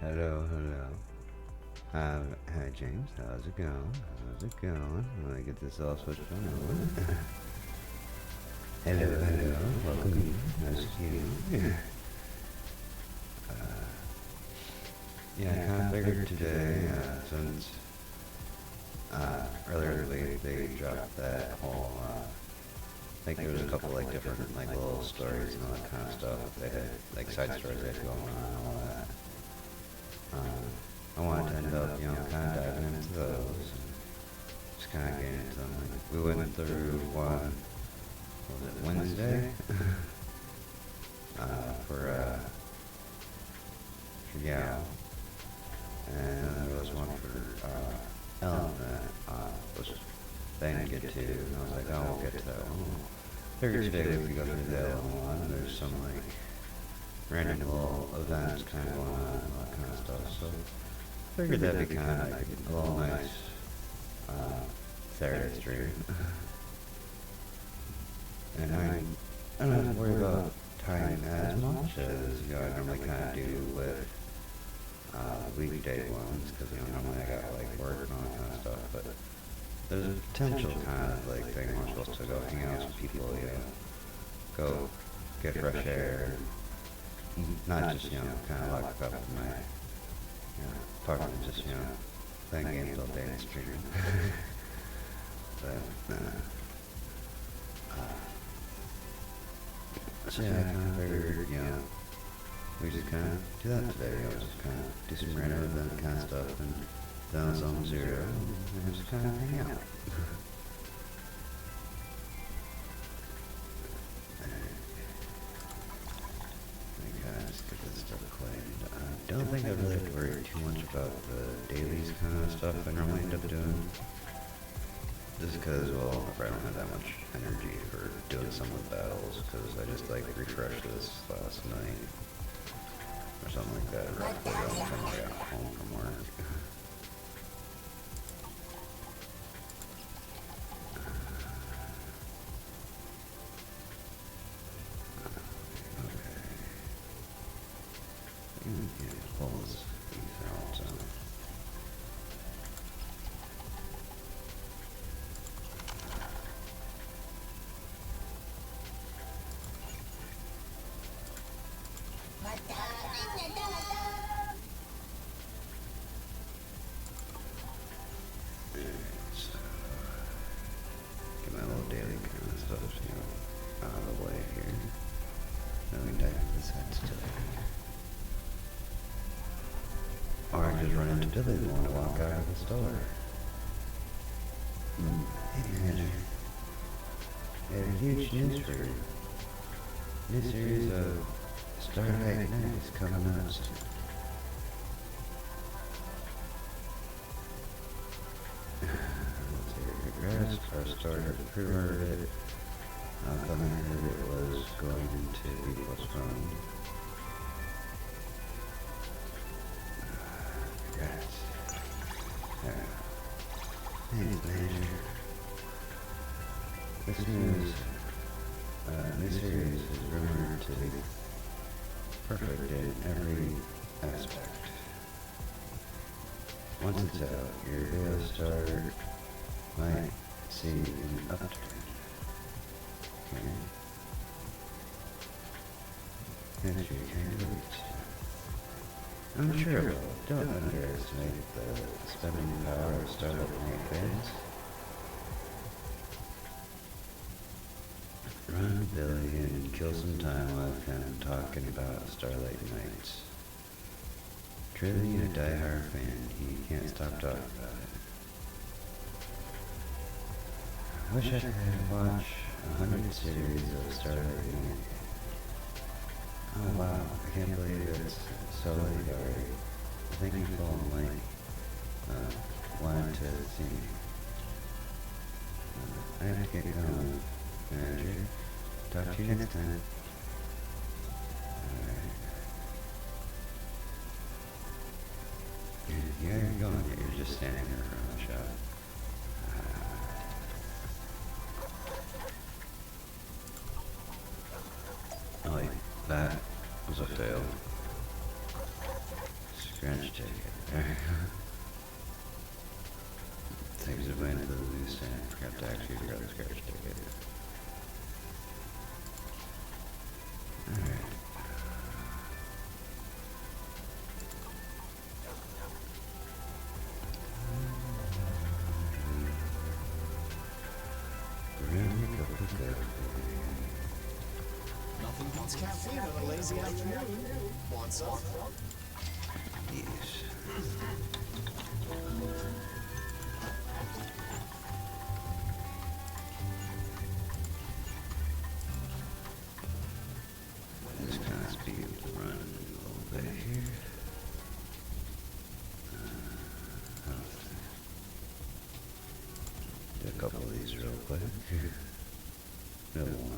Hello, hello. Hi James, how's it going? How's it going? Let me get this all switched on. Hello, hello. Welcome in. Nice to see you. Yeah, I kind of figured today, since earlier this week they dropped that whole, I think there was a couple like different like little stories and all that kind of stuff. They had like side stories they had going on and all that. I wanted to end up, kind of diving into those and just kind of getting into them. Like, we went through one, was it Wednesday? For Yao. And there was one for Ellen that was they didn't get to, and I was like, oh, we'll get to that one. Figured today we could go through the Ellen one. There's some like random little events kind of going on and all that kind of stuff. So figured that'd be kind of like a little nice Saturday stream. And I don't have to worry about tying as much as I normally kind of do with weekday ones, because normally I got like work and all that kind of stuff. But there's a potential kind of like thing where I'm supposed to go hang out with people, go get fresh air, and not just kind of locked up in my apartment, just playing games all day and streaming. But so yeah, I kind of figured, we just kind of do that today. Just kind of do some random event kind of stuff and down Zone Zero and just kind of hang out. Just get this stuff claimed. I don't think I really have to worry too much about the dailies kind of stuff I normally end up doing. Just because, well, I probably don't have that much energy for doing some of the battles, because I just like refreshed this last night or something like that right before I got home from work. Pulls these out, so. Get my little daily kind of stuff, out of the way here. Then we dive into the sides today. Or I just run into Billy when I walk out of the store. Hey manager, I have a huge news for you. New series of Starlight Night is coming out soon. Let's see, regrets are started to pre-order it. How come I heard it was going to be postponed? Thanks, manager. This news, new series is rumored to be perfect in every aspect. Once it's out, your video star might see an upturn. Okay. Make sure you can't reach. I'm sure it will. Don't underestimate the spending power of Starlight Night fans. Run Billy and kill some time with him talking about Starlight Nights. Truly a die-hard fan, he can't stop talking about it. I wish I could watch 100 series of Starlight Night. Oh wow, I can't believe it's so late already. I think people wanted to see me. I have to get going, manager. Talk to you next time. Alright. Yeah, you're going, you're just standing there around the shop. Oh wait, that was a fail. Scratch Things have went to the loose end. Forgot to actually grab the scratch ticket. Alright. Nothing beats caffeine on a lazy afternoon. Want some? Yes. Just kind of speed the run a little bit here. Do a couple of these real quick. Another one.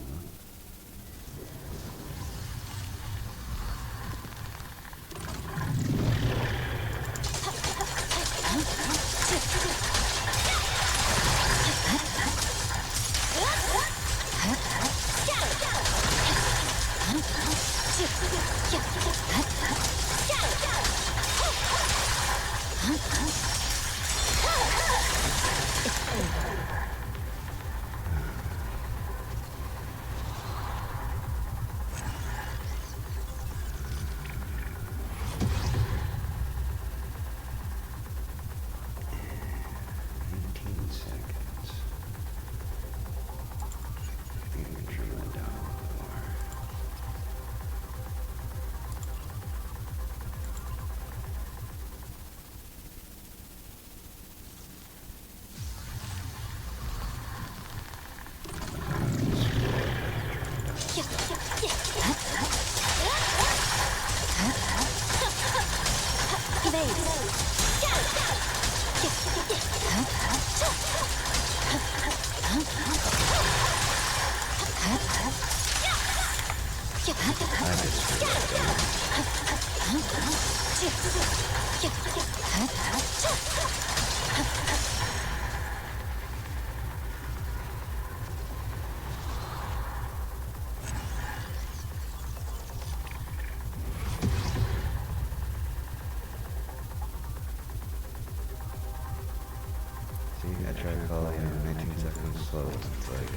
I tried to call you 19 seconds slow. It's like,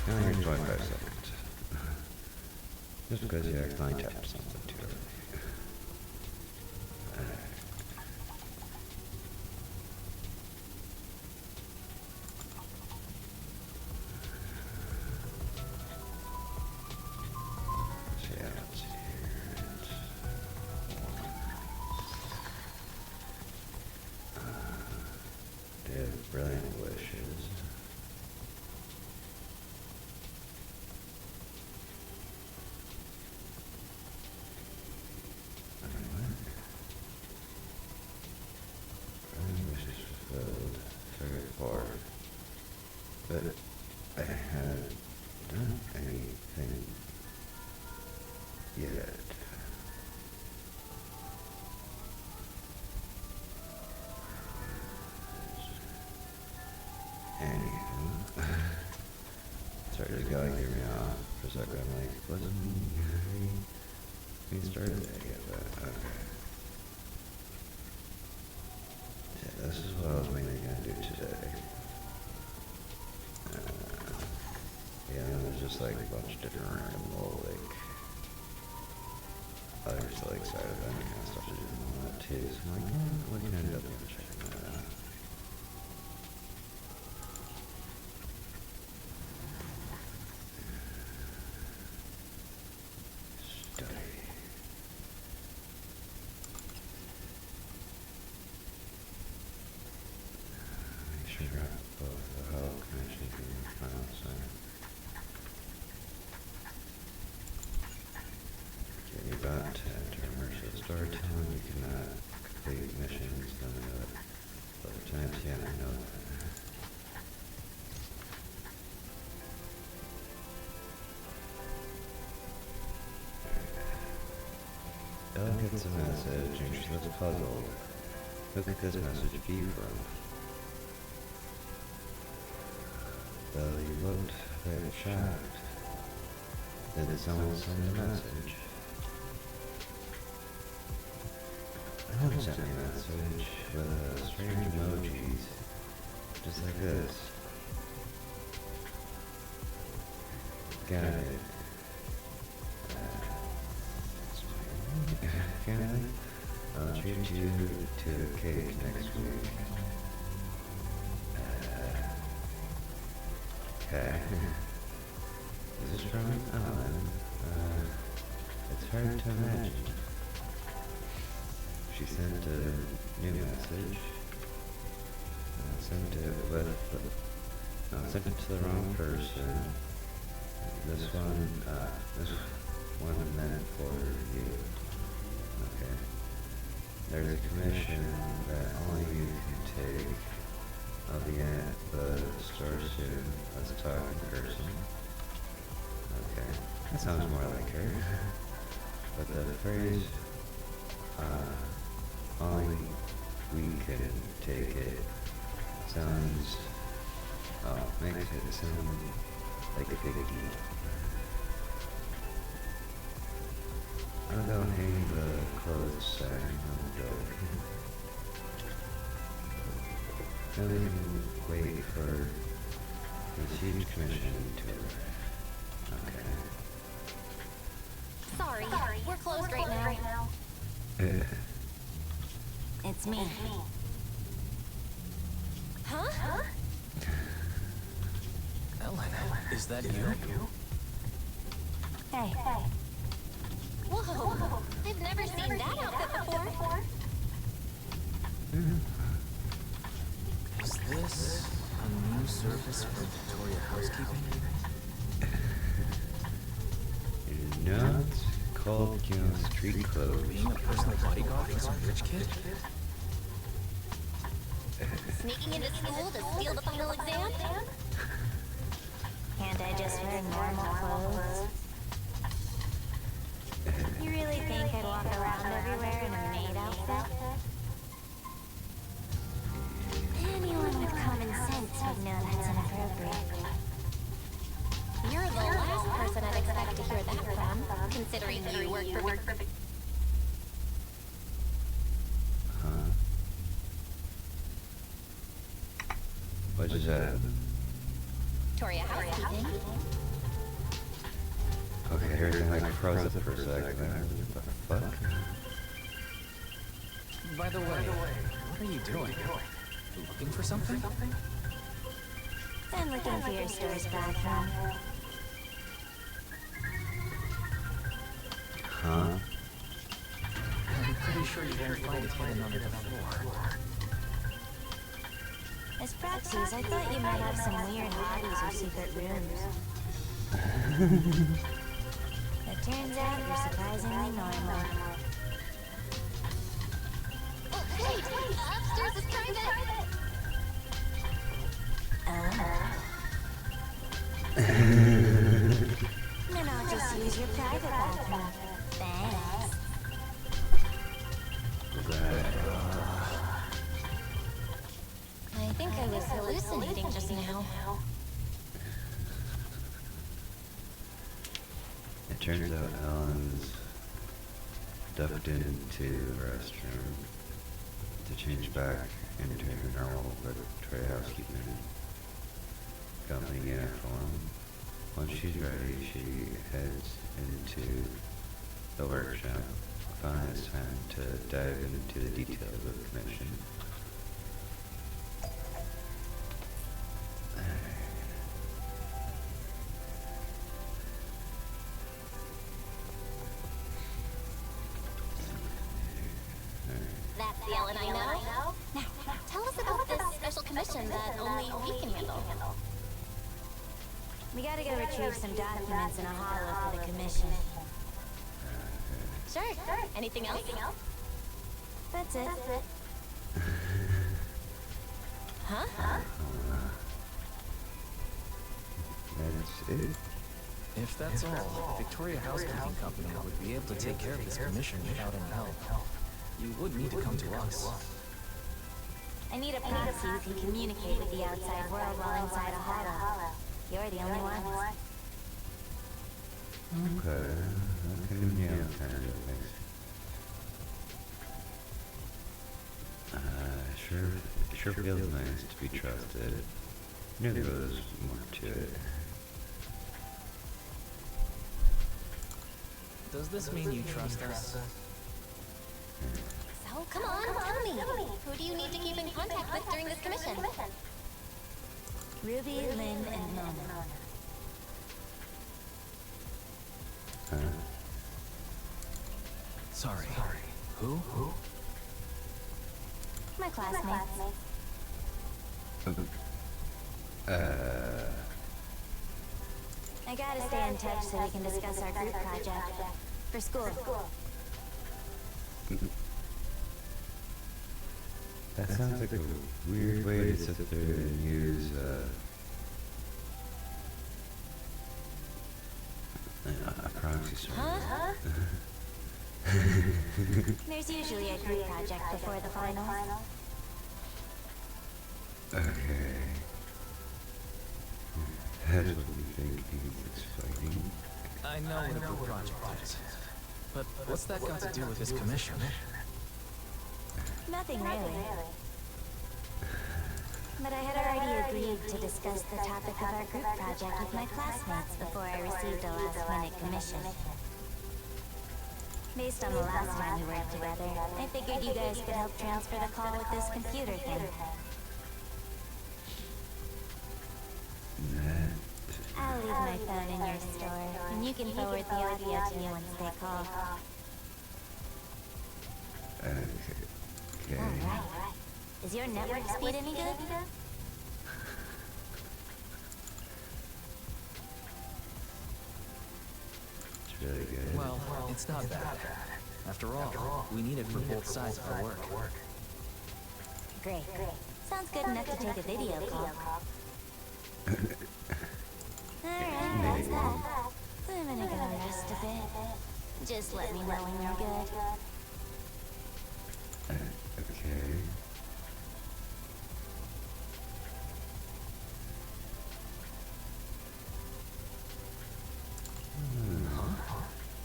now here's 25 seconds. Just because you accidentally tapped something too early. Let's see here. Did brilliant wishes. Brilliant wishes fulfilled. Figured forward. But I haven't done anything yet. Anywho, sorry, this guy threw me off for a second. I'm like, wasn't we started that yet? But okay. Yeah, this is what I was mainly gonna do today. Yeah, and there's just like a bunch of different random little like other still excited about any kind of stuff to do and all that too. So I'm like, what can I end up checking that out? Storytelling, you cannot complete missions, other times, yeah, I know that. Belle gets a message and she looks puzzled. Who could this message be from? Belle, you looked very shocked. Did someone send a message? Helen sent me a message with strange emojis, just like this. Got it. Can I'll treat you to a cake next week. Okay. Is this from Ellen? It's hard to imagine. She sent a new message. Sent it to the wrong person. This one meant for you. Okay. There's a commission that only you can take. I'll be at the store soon. Let's talk in person. Okay. That sounds more like her. But the phrase, only we can take it, makes it sound like a big deal. I'll go hang the clothes sign on the door. Then we can wait for this huge commission to arrive. Okay. Sorry, we're closed right now. It's me. Huh? Ellen, is that you? Hey. Whoa, I've never seen that outfit before. Is this a new service for Victoria housekeeping? It is not called street clothes. Being a personal bodyguard for some rich kid? Sneaking into school to steal the final exam? Can't I just wear normal clothes? You really think I'd walk around everywhere in a maid outfit? Anyone with common sense would know that's inappropriate. You're the last person I'd expect to hear that from, considering you work for... Huh? What just happened? Victoria housekeeping. Okay, everything like froze up for a second. What the fuck? By the way, what are you doing? Looking for something? I'm looking for your store's bathroom. Huh? I'm pretty sure you won't find it hidden under the floor. As proxies, I thought you might have some weird hobbies or secret rooms. It turns out you're surprisingly normal. Oh, wait! Upstairs is private! Then I'll just use your private bathroom. Thanks. I think I was hallucinating just now. It turns out Ellen's ducked into the restroom to change back into her normal Victoria housekeeping company uniform. Once she's ready, she heads into the workshop. Finally, it's time to dive into the details of the commission. That's the Ellen I know. Now, tell us about this special commission that only we can handle. We gotta go retrieve some documents in a hollow for the commission. Sure. Anything else? That's it. Huh? That's it? If that's all, Victoria Housekeeping Company would be able to take care of this commission without any help. You would need to come to us. I need a proxy who can communicate with the outside world while inside a hollow. You're the only one. Okay. Okay, yeah, kind of makes sure feels nice to be trusted. You know there's more to it. Does this mean you trust us? So, come on, tell me. Who do you need to keep in contact with during this commission? Ruby, Lynn, and Mona. Huh? Sorry. Who? My classmates. I gotta stay in touch so we can discuss our group project. For school. That sounds like a weird way to sit there and use, a proxy server. Huh? There's usually a group project before the finals. Okay. That's what you think he's explaining. I know what a group project is. But what's that got to do with this commission? Nothing really. But I had already agreed to discuss the topic of our group project with my classmates before I received a last-minute commission. Based on the last time we worked together, I figured you guys could help transfer the call with this computer thing. I'll leave my phone in your store, and you can forward the audio to me once they call. Okay. Alright. Is your network speed any good? It's really good. Well, it's not bad. After all, we need it for both sides of our work. Great. Sounds good enough to take a video call. Alright, that's that. I'm gonna go rest a bit. Just let me know when you're good. Okay.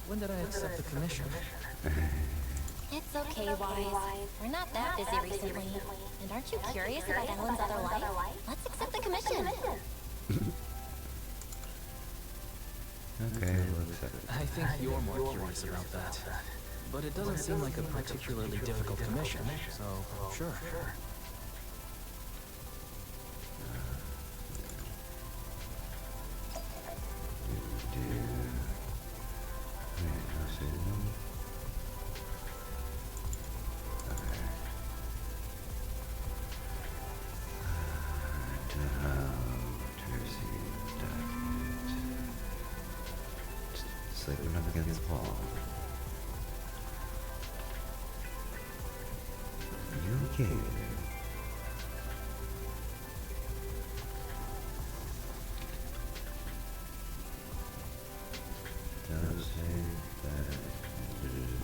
When did I accept the commission? It's okay, Wise. We're not that busy recently. And aren't you curious about Ellen's other life? Let's accept the commission. Okay, we'll accept it. I think you're more curious about that. But it doesn't seem like a particularly difficult commission, so sure. Sleeping up against the wall. You okay? Don't say that it is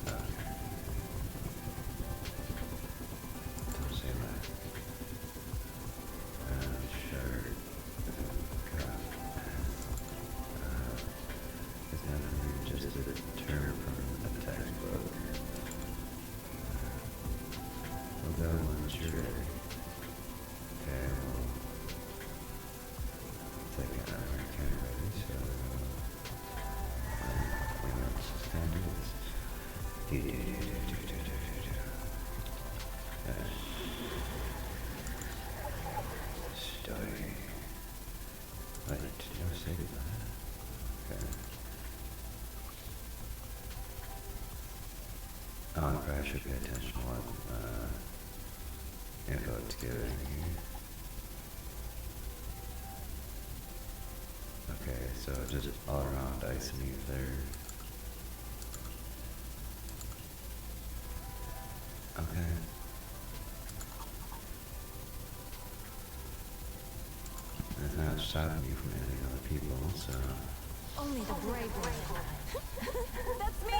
not. Don't say that. Shirt. Cuff. It's not just a term from a textbook. We'll go once you're ready. Okay, well, I think I'm kind of ready, so let's just kind of do this. Story. Wait, did you say that? Okay. Oh, I probably should pay attention to what info it's giving here. Okay, so just all around ice and ether. Okay. It's not stopping you from hitting other people, so... Only the brave one. That's me!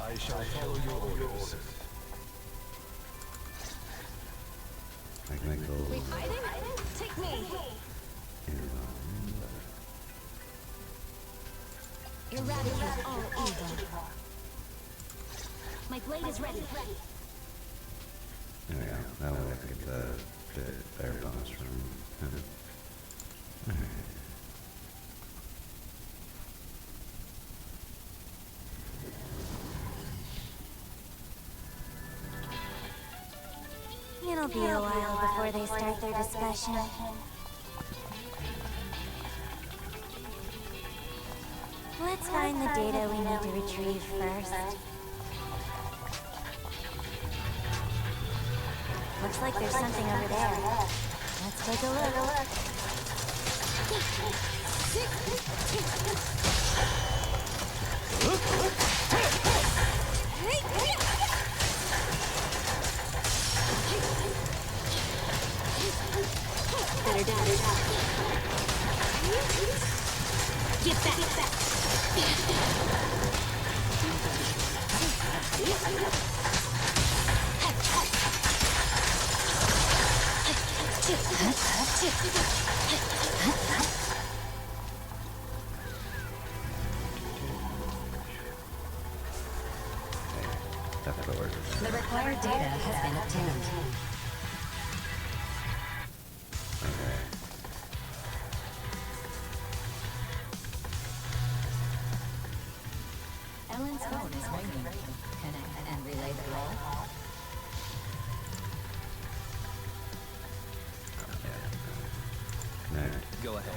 I shall follow your orders. Like my goal. We fighting? Take me! Eradicate all evil. My blade is ready. There we go. That way I can get the bear bonus from him. Alright. It'll be a while before they start their discussion. Let's find the data we need to retrieve first. Looks like there's something over there. Let's take a look. Better die. Get back. The required data has been obtained. Okay. Ellen's phone is ringing. Connect and relay the call. Connect. Go ahead.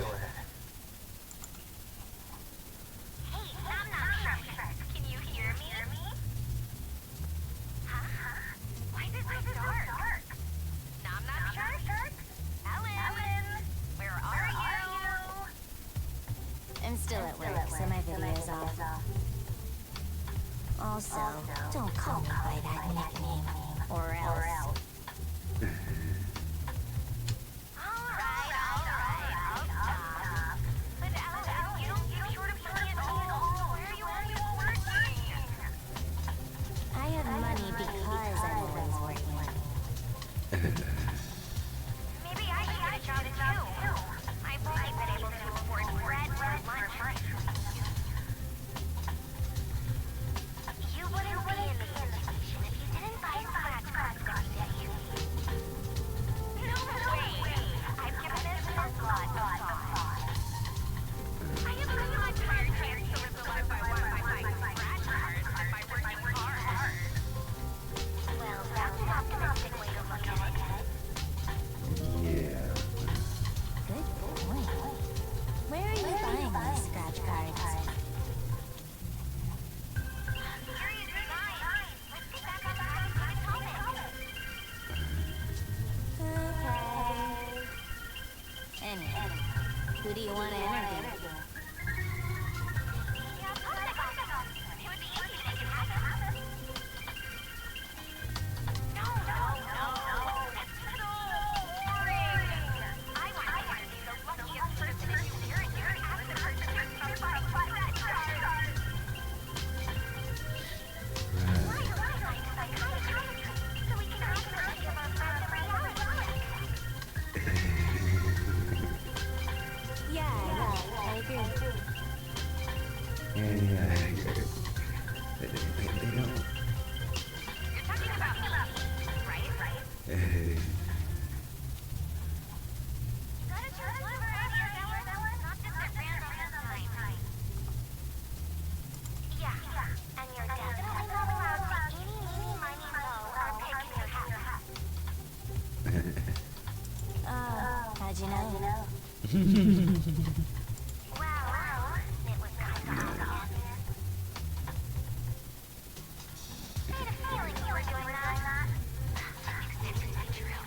Hey, I'm not sure. Can you hear me? Huh? Why is it so dark? I'm not sure. Ellen, where are you? I'm still at work, so my video's off. Also, don't call me by that nickname, or else. Alright, I'll stop. But Ellen, you don't seem short of money at all. Where are you working? I have money because I'm always working. Maybe I should get a job too. I've only been able to afford bread for lunch. You wouldn't be in this situation if you didn't buy scratch cards every day. No way! I've given this a lot of thought. I have a much higher chance to live the life I want by buying scratch cards than by working hard. Well, that's an optimistic way to look at it. Yeah. Good point. Where are you buying these scratch cards? Seriously, guys, let's get back on track and talk it. Okay. Anyway, who do you want to interview? It would be easy to make it happen. No. That's so boring. I want to be the luckiest person in here and ask the person to buy a scratch card. Right, so we can actually give our friends a reality check. Yeah, I agree. Yeah, they don't. You're talking about me, right? Gotta choose one around here, Ellen. Not just at random time. Yeah, and you're definitely not allowed to eeny, miny, moe, or pick in your hat. Oh, how'd you know? Well, it was kind of obvious. I had a feeling you were doing that. Except it's not true.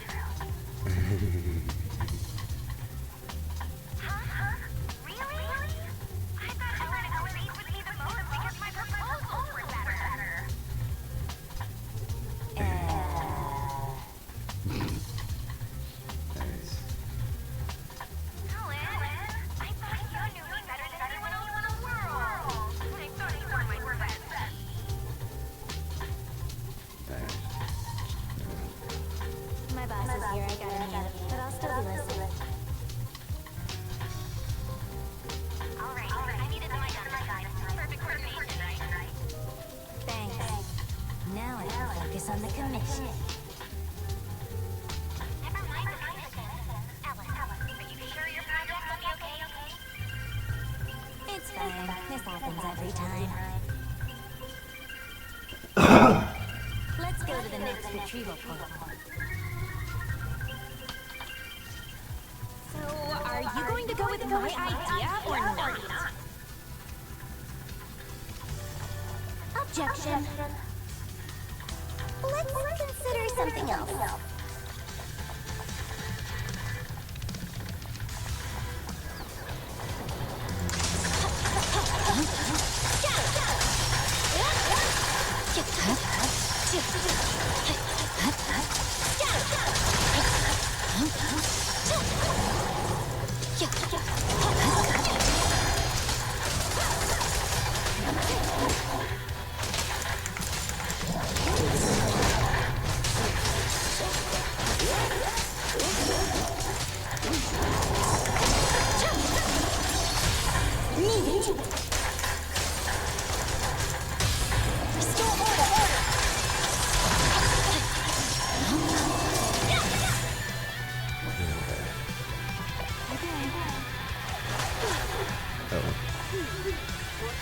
Huh? Really? I thought Ellen agreed with me the most because my proposals were better. Nice. Ellen, I thought on the commission. Never mind the commission. Ellen, are you sure your project will be okay? It's fine. This happens every time. Let's go to the next retrieval point. So, are you going to go with my idea or not? Objection. Let's consider something else.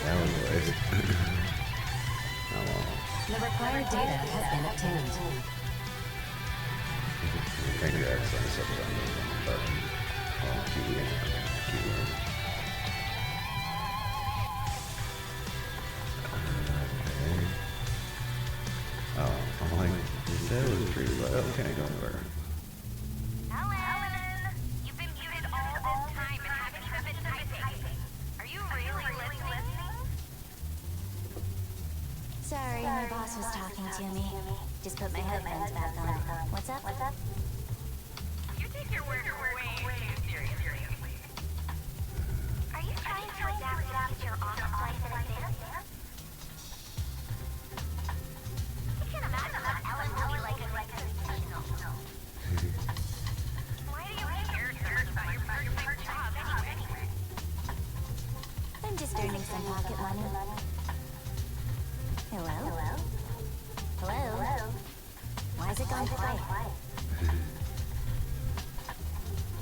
That was weird. Oh well. The required data has been obtained. Thank you guys for this episode. Oh, I'm like, you said it was pretty low. Okay, go over. Ellen, you've been muted all this time and haven't even been typing. Are you really listening? Sorry, my boss was talking to me. Just put my headphones back on. What's up? You take your work way too seriously. Are you trying to adapt to your office life in advance? I can't imagine what Ellen will be like as a professional. Why do you care so much about your part-time job anyway? I'm just earning some pocket money. Hello? Hello? Why is it gone quiet?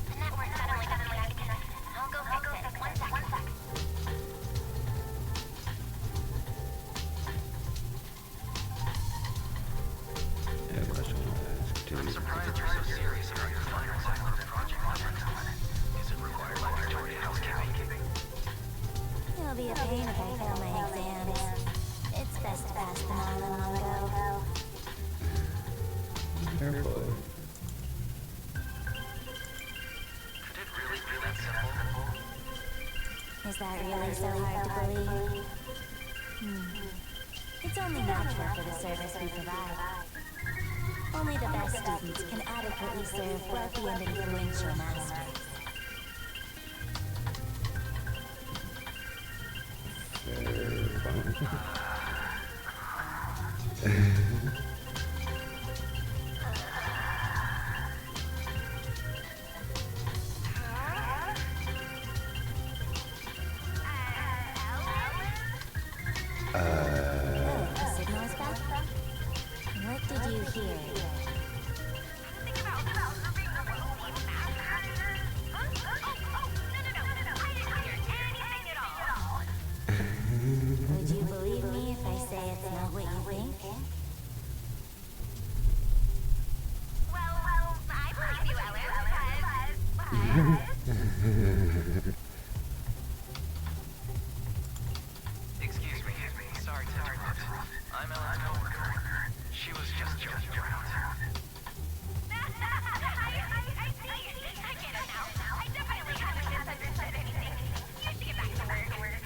The network suddenly got connected. I'll go fix it. One sec. Yeah, question asked. I'm surprised you're so serious about your final cycle of project management. Is it required by Victoria housekeeping? It'll be a pain if I fail my exams. It's best to pass them all in one go. Careful. Could it really be that simple? Is that really so hard to believe? It's only natural for the service we provide. Only the best students can adequately serve wealthy and influential masters. Fair fun. Oh, the signal is back? What did you hear? Would you believe me if I say it's not what you think? Well, I believe you, Ellen, Excuse me. Sorry to interrupt. I'm Ellen's coworker. She was just joking around. I get it now. I definitely haven't misunderstood anything. You should get back to work.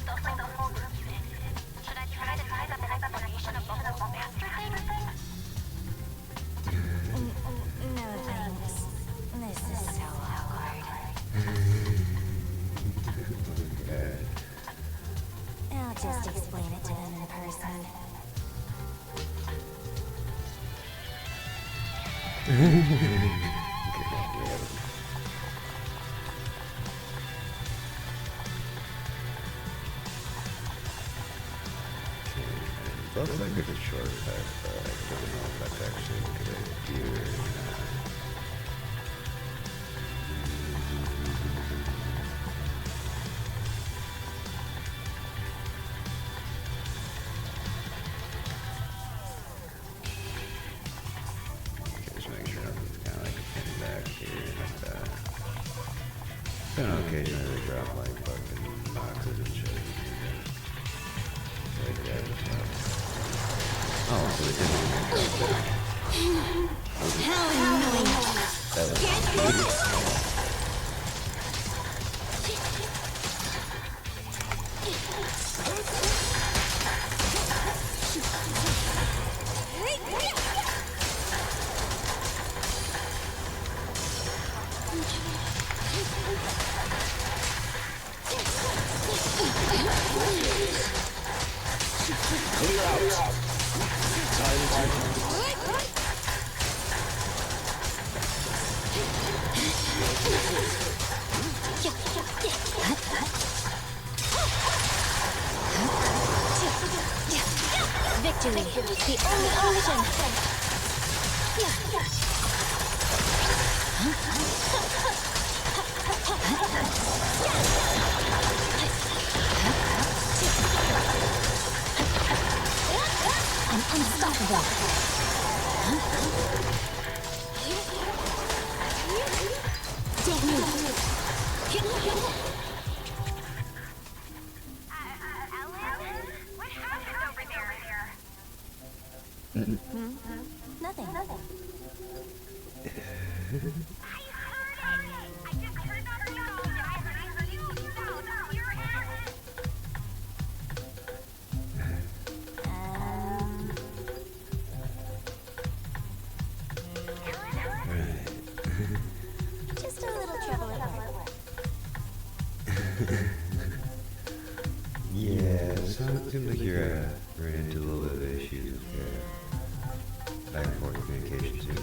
Looks like the whole group muted. Should I try to type up an explanation of the whole master thing? No thanks. This is so awkward. I'll just explain it to them in person. looks like it's a shortcut, but I don't know if that's actually a good idea or not. Just make sure I'm kind of like getting back here like that. Then occasionally they drop like fucking boxes and shit. Like that as well. Oh, so it didn't even drop that. How annoying. That was Victory, the only option. I'm unstoppable. What happened over there? Nothing. I heard it! I just heard that sound, and I heard a huge sound up your end! Just a little trouble at work. yeah, so it seems like you're running into a little bit of issues with back and forth communication too.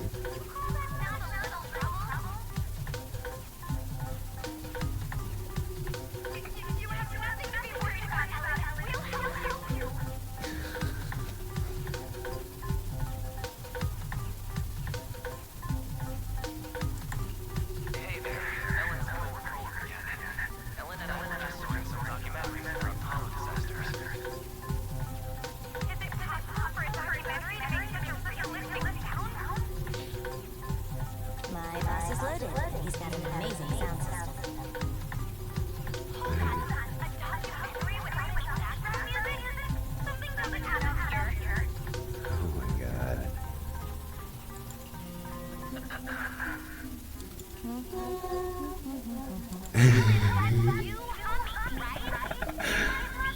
You have nothing to be worried about, Ellen. We'll help you. Hey there, Ellen's coworker again. Ellen and I were just doing some documentaries for Apollo disasters. Is it possible for a documentary to make such a realistic sound? My boss is loaded. He's got an amazing sound system. Hold on. A documentary with background music? Something doesn't add up here. Oh my god. You hum, right?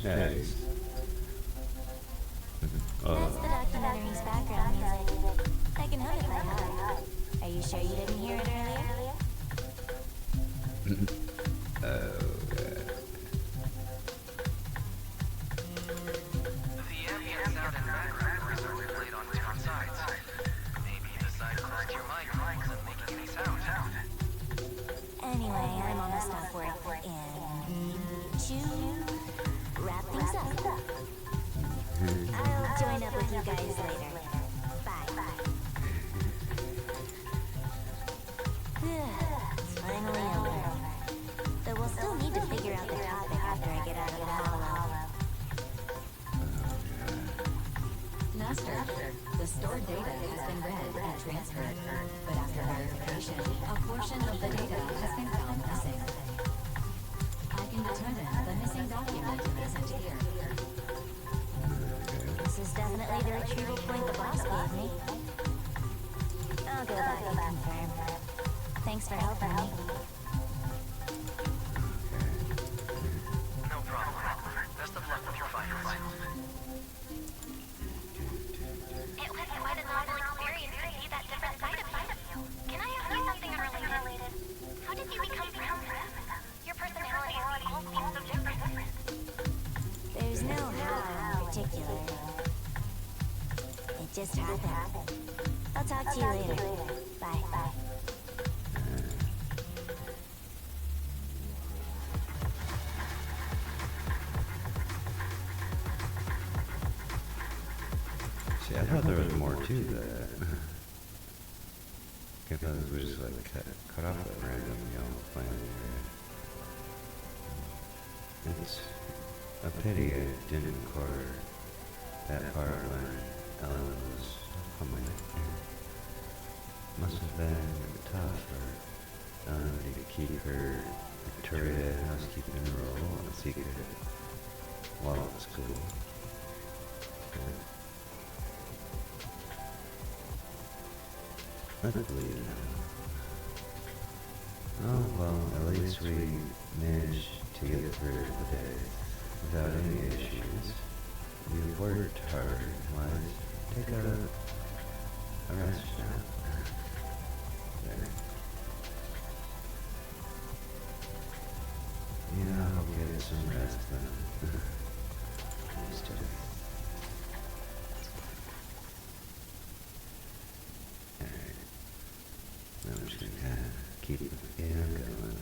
Nice. That's the documentary's background music. I can hum it by heart. Are you sure you didn't hear it earlier? The ambient sound and background noise are replayed on different sides. Maybe the side close to your mic isn't making any sound. Anyway, I'm almost stop work in to wrap things up. I'll join up with you guys later. Bye. It's finally over. Though we'll still need to figure out the topic after I get out of the hollow. Master, the stored data has been read and transferred, but after verification, a portion of the data has been found missing. I can determine the missing document isn't here. This is definitely the retrieval point the boss gave me. I'll go back and confirm. Thanks for helping me. No problem. Best of luck with your finals. It was quite a novel experience to see that different side of you. Can I ask you something unrelated? How did you become friends with them? Your personalities all seem so different. There's no how in particular. It just happened. I'll talk to you later. Bye. See, I thought there was more to that. I thought it was just like cut off that random yellow planet area. It's a pity I didn't record that part when Ellen was coming. Must have been tough for Ellen to keep her Victoria housekeeping role a secret while at school. I believe now. Oh well, at least we managed to get through the day without any issues. We've worked hard. Why take a rest now? There. Yeah, I'll get some rest then. Just alright. Now I'm just gonna kind of keep it going.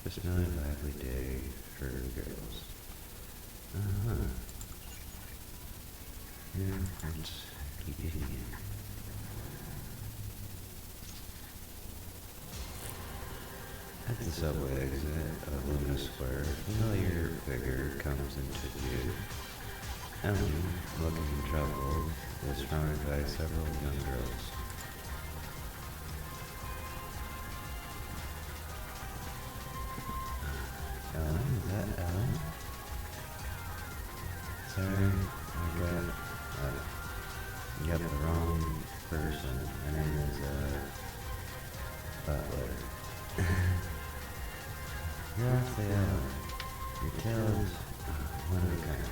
Just another lively day for the girls. Yeah, let's keep it in. At the subway exit of Luna Square, a familiar figure comes into view. Ellen, looking troubled, is surrounded by several young girls. Ellen? Is that Ellen? Sorry, you got the wrong person. My name is, Butler. You're actually Ellen. Your tail is one of a kind.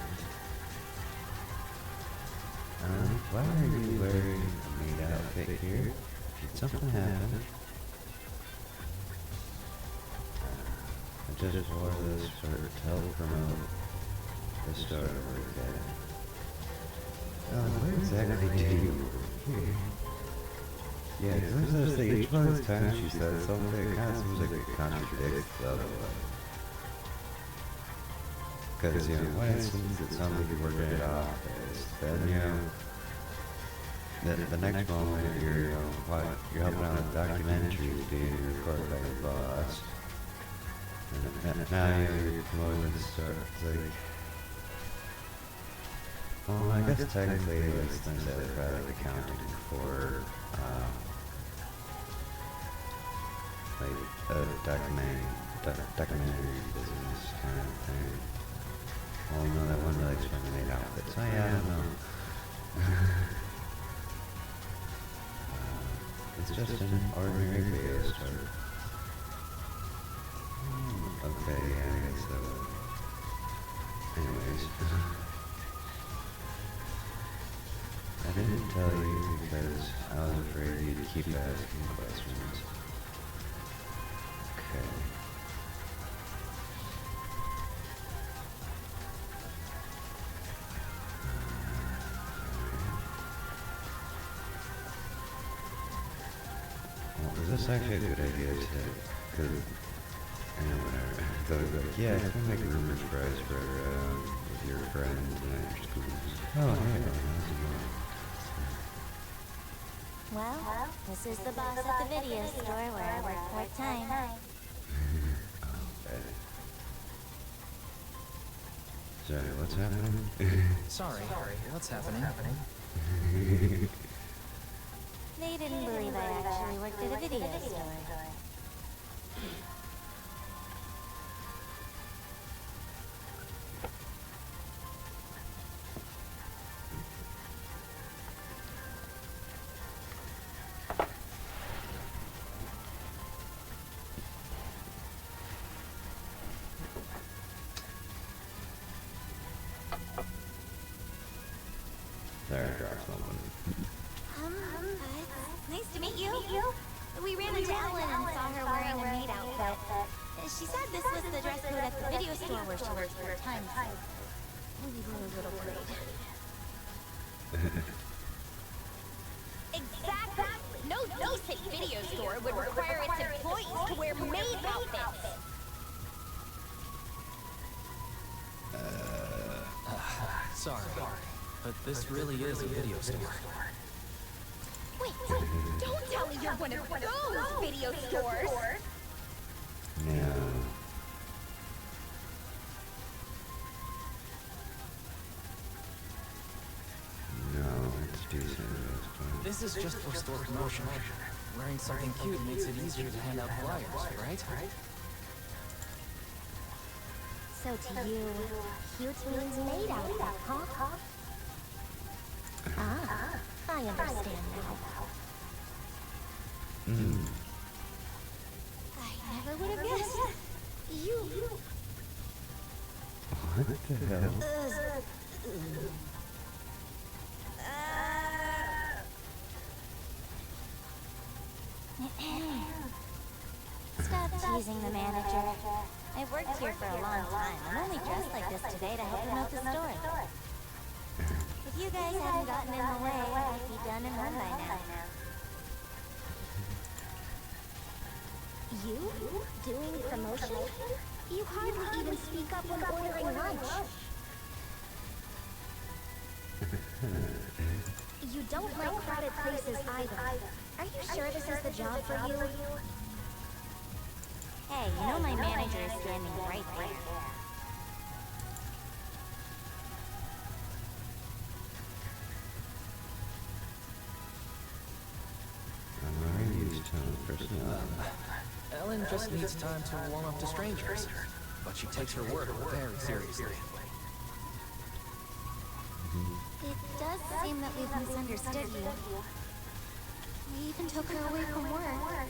Why are you wearing a maid outfit here? Did something happen? I just wore this to help promote the store we're at. Where exactly do you work? Yeah, because there's the each one of those times she says something, it kind of seems like it contradicts the other one. Because, you know, when it seems it sounds like you're working at an office, then, you know, the next moment you're, you're helping out with documentaries being recorded by your boss. And now you're promoting the store. It's like, well, I guess technically, like, since I was probably accounting for, like, a documentary business kind of thing. Well, no, that one really explained the maid outfits. Oh, yeah, I don't know. It's just an ordinary video store. Okay, yeah, I guess so. Anyways. I didn't tell you because I was afraid you'd keep asking questions. Okay. Well, is this actually a good idea to, because, whatever, so I was like, yeah, it's gonna make a rumor surprise for, with your friends and at your schools. Oh, hey, how's it going? Well, this is the boss at the video store where I work part-time. Okay. Sorry, what's happening? Sorry, what's happening? They didn't believe I actually worked at a video store. There, drops open. Nice to meet you. We ran into Ellen and saw her wearing a maid outfit. She said this was the dress code at the video store where she works part-time. We were a little worried. Exactly! No decent video store would require its employees to wear maid outfits! Sorry. But this really is a video store. Wait, don't tell me you're one of those video stores! No. No, it's decent. This is just for store promotion. Wearing something cute makes it easier to hand out flyers, right? So to you, cute means made out of, huh? Ah, I understand now. I never would have guessed. You... What the hell? Stop teasing the manager. I've worked here for a long time. I'm only dressed like this today to help promote the store. If you guys hadn't gotten in the way, I'd be done and run by now. You? Doing promotion? You hardly even speak up when ordering lunch. You don't like crowded places either. Are you sure this is the job for you? Hey, you know my manager is standing right there. I'm already used to personnel. Ellen just needs time to warm up to strangers, but she takes her work very seriously. It does seem that we've misunderstood you. We even took her away from work.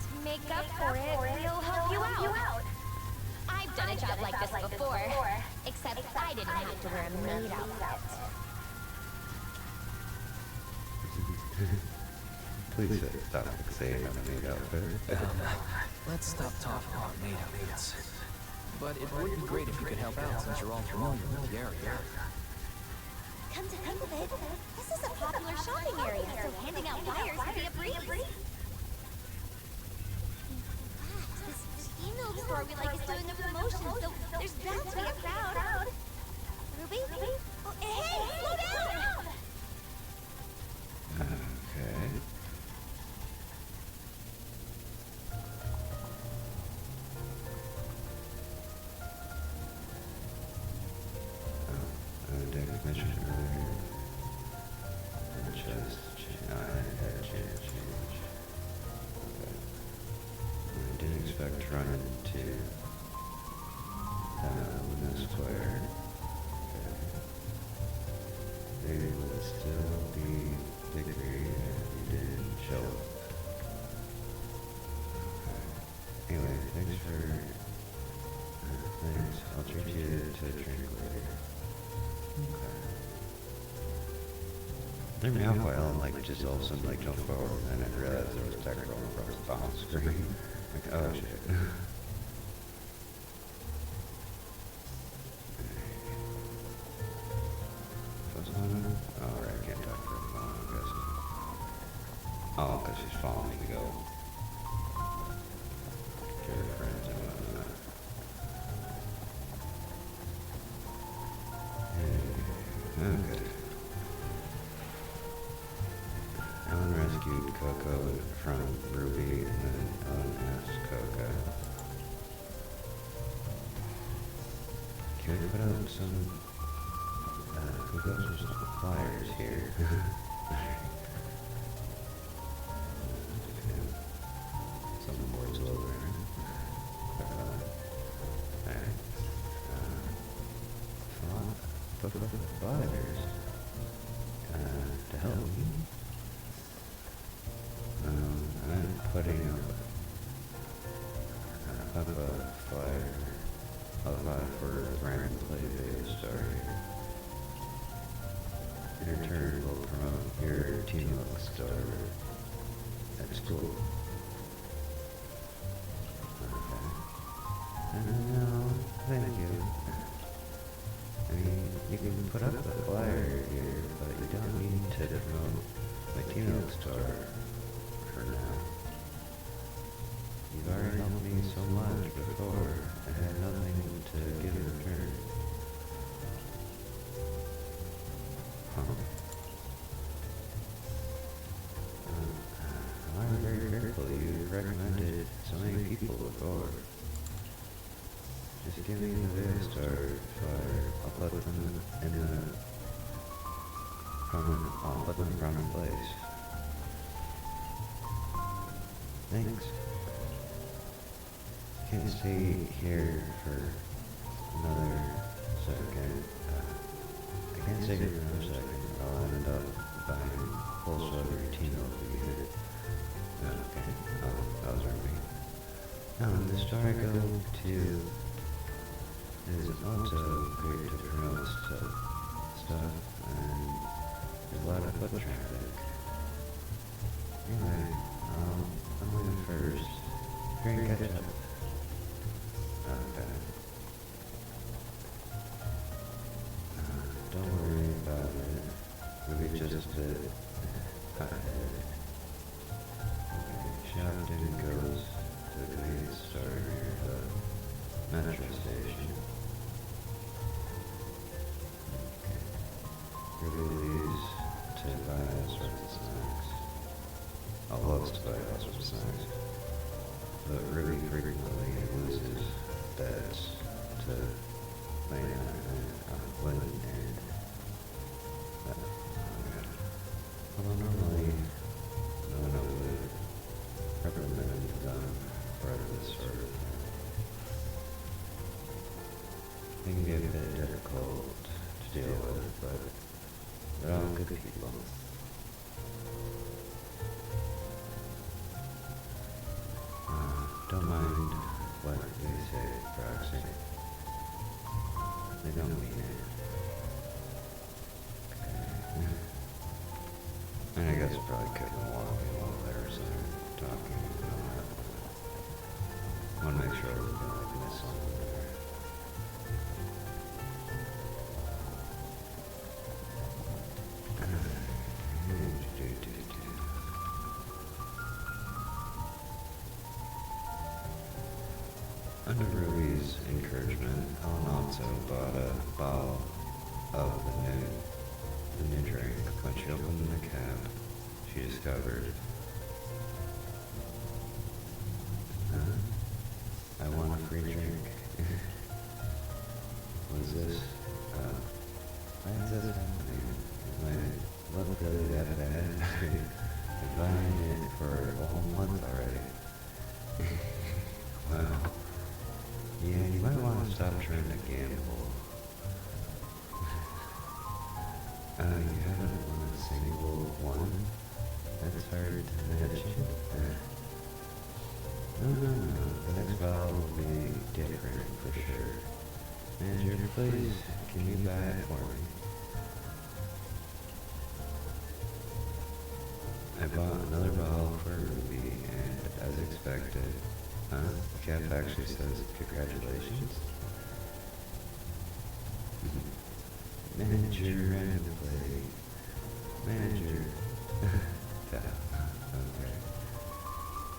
To make up for it, we'll help you out. I've done a job like this before, except I didn't have to wear a maid outfit. Please stop saying I'm a maid outfit. Let's stop talking about maid outfits. But it would be great if you could help out since you're all familiar with the area. Come to think of it, this is a popular shopping area, so handing out flyers would be a breeze. This email store we like is doing a promotion, so there's bound to be a crowd. Ruby? Oh, hey, slow down! Okay. Definition earlier. Just change. Okay. I didn't expect to run into Luna Square. Okay. They would still be Victory and you didn't show up. Okay. Anyway, thanks for thanks. I'll treat you to a drink later. Threw me off while I'm like just all of a sudden like jump forward and I realized there was a text rolling across the bottom screen. Like, oh shit. What's on her? Oh right, I can't talk to her phone, I'm guessing. Oh, because she's following me to go to her friends and whatnot. Okay. Ellen rescued Coco from Ruby, and then Ellen asked Coco, can we put out some, who goes with flyers here? Some boards over flyers, to help me. I'm putting up a flyer, for random play day starting. Your turn will promote your teamwork star at school. Okay. No, thank you. I mean, you can put up a flyer here, but you don't need to promote my teamwork star for now. You've already helped me so much before. I had nothing to Just give me the video started, I'll put them in the I'll put them in place. Thanks. Can't stay here for another second. I can't stay here for another second. I'll end up buying full sort routine over here. Okay. Oh, that was ruby. The store I go to is also great to promote stuff, and there's a lot of foot traffic. Anyway, I'm leaving first. Drink ketchup. Okay. Don't worry about it. Maybe just a bit ahead. Okay, Shopton goes to the convenience store near the metro station. Okay. Ruby leaves to buy all sorts of snacks. I love to buy all sorts of snacks. But Ruby frequently loses bets to Lena and Lynn and although normally no one would recommend them for this sort of thing. It can be a bit difficult to deal with, but they're all good people. Don't mind what they say, Proxy. They don't mean it. Okay. And I guess I probably couldn't walk while they were talking. I want to make sure I was going to miss something there. Under Ruby's encouragement, Helen also bought a bottle of the new drink. When she opened the cap, she discovered, I want a free drink. Was this, why is this happening? My love really that bad? I've been buying it for a whole month already. Wow. Yeah, you might want to stop trying to gamble. You haven't won a single one? That's hard to imagine. No. The next bottle will be different for sure. Manager, please, can you buy it for me? I bought another bottle for Ruby, and as expected, the cap actually says congratulations. Manager, random play. Manager. Yeah, okay.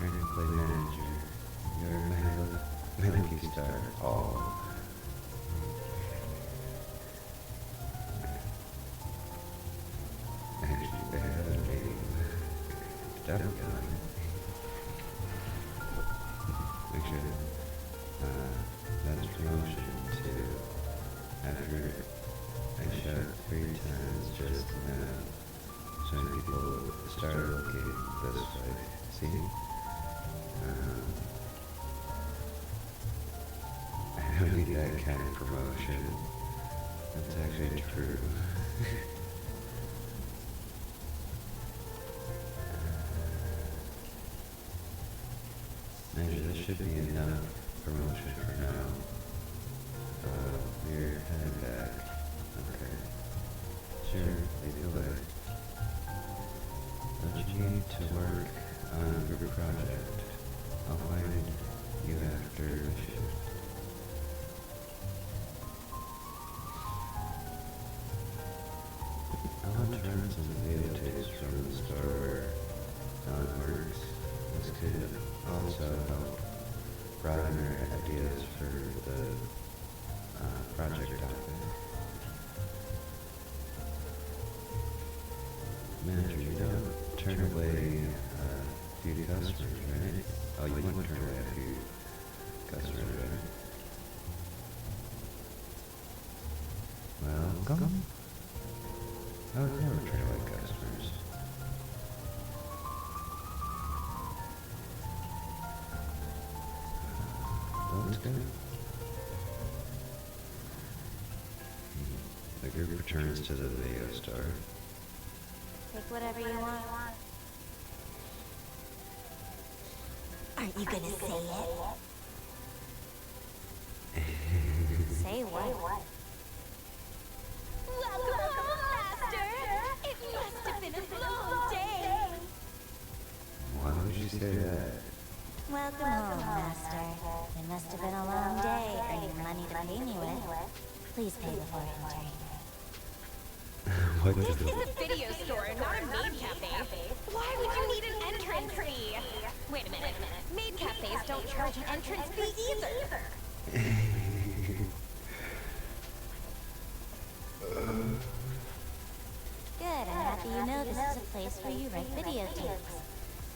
Random play manager. You're Milky Star. Oh. Actually, they have a name. Definitely got it. Make sure that's promotion too. After I shot 3 times just now, so many people started looking this way. See? I don't need that kind of promotion. That's actually true. Maybe this should be enough promotion for now. We're heading back. Okay. Sure, lead the way. Don't you need to work on a group project? I'll find you after the shift. I want to run some videotapes from the store where Ellen works. This could also help broaden our ideas for the project topic. Manager, you don't turn away few customers, right? Oh, you wouldn't turn away a few customers, right? welcome? I would never turn away customers. Let's go. The group returns to the video store. Take whatever you want. Aren't you gonna say it? Say what? Welcome home, Master! It must have been a long day! Why would you say that? Welcome home, Master. It must have been a long day earning money to pay me with. Please pay before entering. What This the... is a video store, not a maid cafe. Why would you need an entrance fee? Wait a minute. Maid cafes don't charge an entrance fee either. Good, I'm happy you know this is a place where you rent videotapes.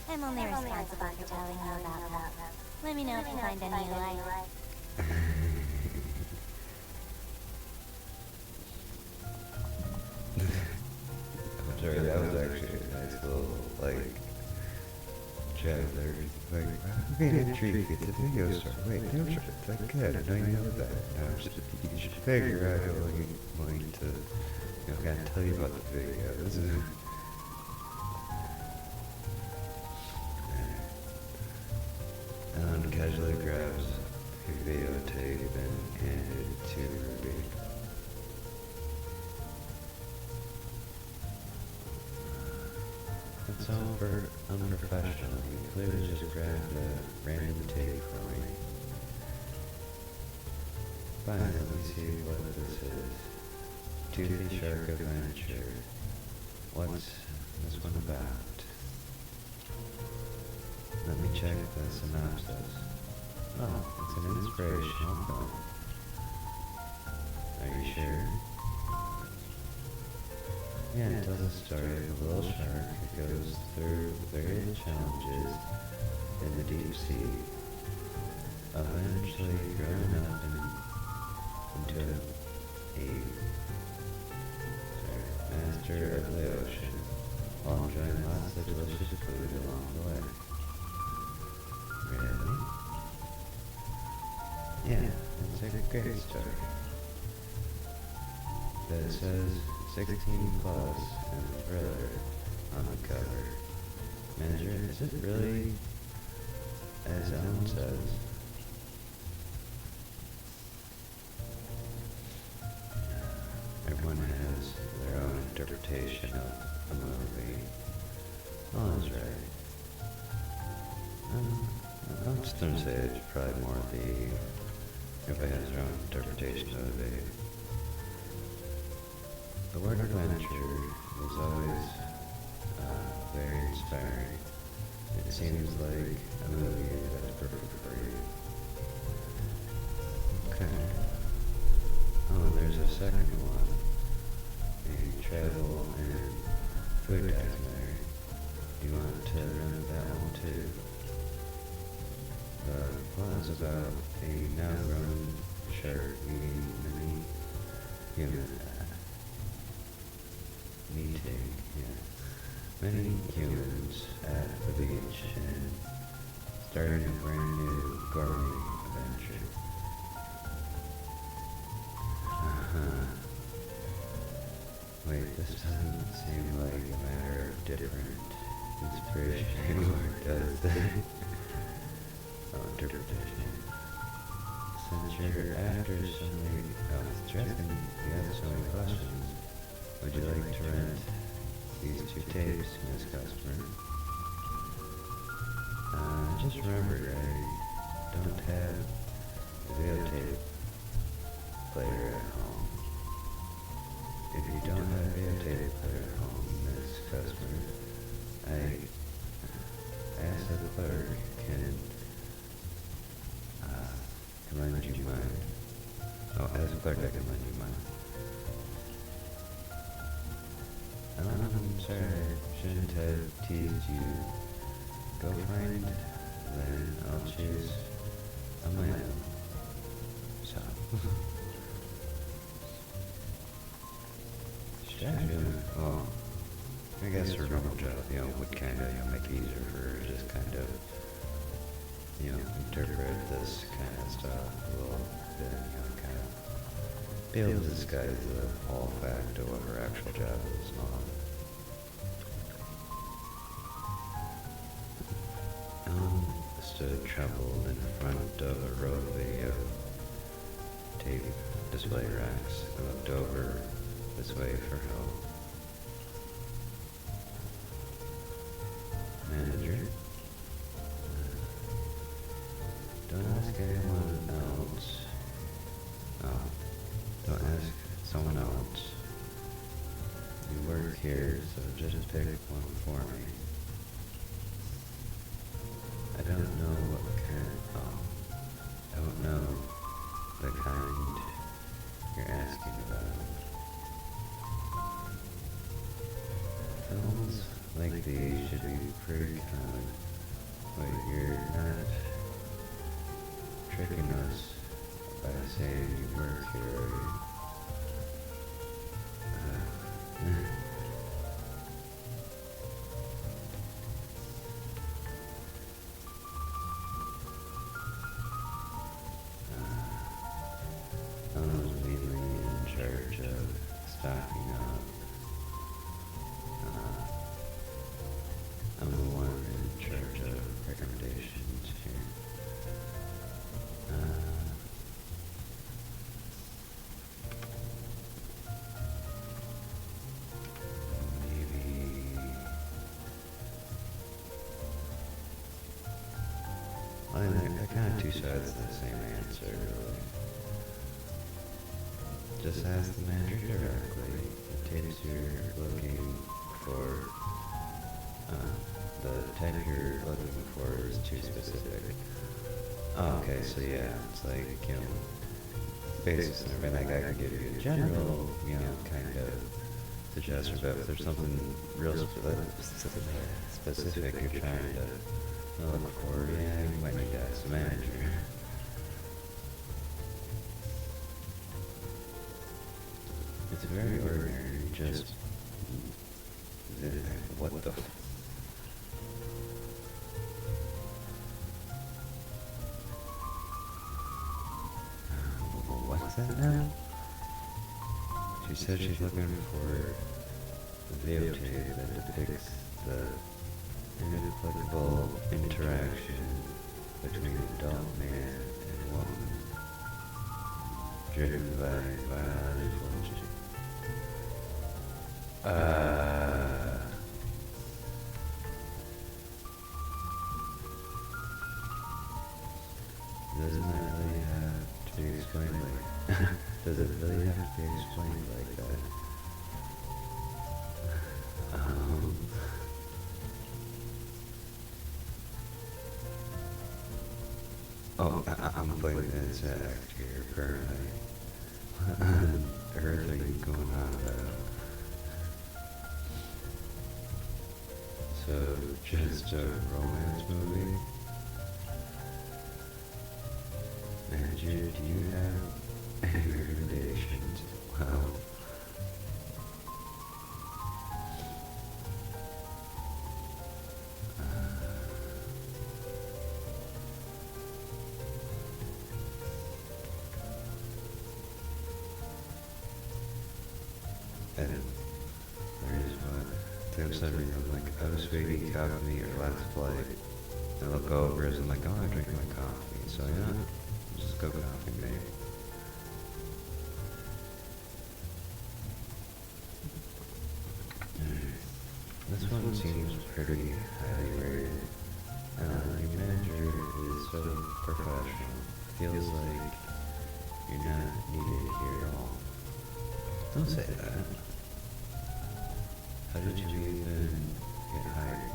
I'm only responsible for telling you about them. Let me know if you find any you like. I'm sorry, that was actually a nice little, like, chat there. Like, I'm being intrigued at the video store. Wait, no, it's like, good, I know you know that. No, just, you should figure out how I'm going to, you know, kind of tell you about the video. This is... Alan casually grabs a videotape and handed it to Ruby. It's all for unprofessional. You clearly just grabbed a random tape from me. Fine, let me see what this is. Toothy Shark Adventure. What's this one about? Let me check the synopsis. Oh, it's an inspirational film. Are you sure? Yeah, it tells a story of a little shark that goes through various challenges in the deep sea, eventually growing up into a master of the ocean, while enjoying lots of delicious food along the way. Really? Yeah, it's a great story. That says 16 plus and thriller on the cover. Manager, is it really as Ellen says? Everyone has their own interpretation of a movie. Oh, that's right. I'm just gonna say it's probably more everybody has their own interpretation of it. The word adventure is always very inspiring. It seems like a movie that's perfect for you. Okay. Oh, and there's a second one. A travel and food documentary. Do you want to rent that one too? The plot is about a now-grown shark meeting many humans at the beach and starting a brand new gourmet adventure. Wait, this doesn't seem like a matter of different inspiration anymore, does it? Interpretation. Since you're after so many, stressing, you have so many questions, would you like to rent these 2 tapes, Miss Customer? Just remember, I don't have a videotape player at home. If you don't have a videotape player at home, Miss Customer, I ask that the clerk can lend you mine. Oh, as a clerk, I can lend you mine. I'm sorry, I shouldn't have teased you. Go find, then I'll choose on my own. So. well, I guess her normal job, would kind of make it easier for her to just kind of, interpret this kind of stuff a little bit, kind of be able to disguise the whole fact of what her actual job is and all. Stood trembled in front of a row of video tape display racks and looked over this way for help. Manager? Don't ask anyone else. Oh, don't ask someone else. You work here, so just pick one for me. I don't know what kind. I don't know the kind you're asking about. Films like these should be pretty common, but you're not tricking us by saying you work here, are you? Stocking up. I'm the one in charge of recommendations here. Maybe... Well, they're kind of two sides of the same answer, really. Just ask the manager directly. The tapes you're looking for, the type you're looking for is too specific. Oh, okay, so yeah, it's like, basics and everything. Like I can give you a general, kind of suggestion, but if there's something real specific you're trying to look for, yeah, you might need to ask the manager. It's very ordinary, just... what the f... What's that now? She said she's looking for a videotape that depicts the inexplicable interaction between an adult man and woman, driven by biological doesn't that really have to be explained like does it really have to be explained like that? I'm playing this act here currently. Everything going on about. So, just a romance movie? Manager, do you have any recommendations? Well, and there's what? There's something I'm like, oh sweetie, copy me your last flight. And I look over as I'm like, oh, I drink my coffee. So yeah, just go coffee, mate. This one seems pretty highly rated. Your manager is so professional. Feels like you're not needed here at all. Don't say that. How did you even get hired?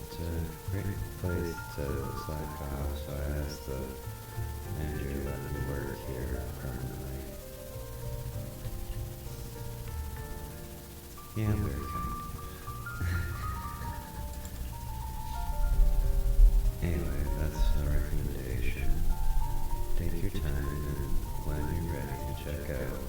It's a great place to slack off, so I asked the manager to let me work here permanently. Yeah, I'm very kind. Anyway, that's a recommendation. Take your time, and when you're ready to check out,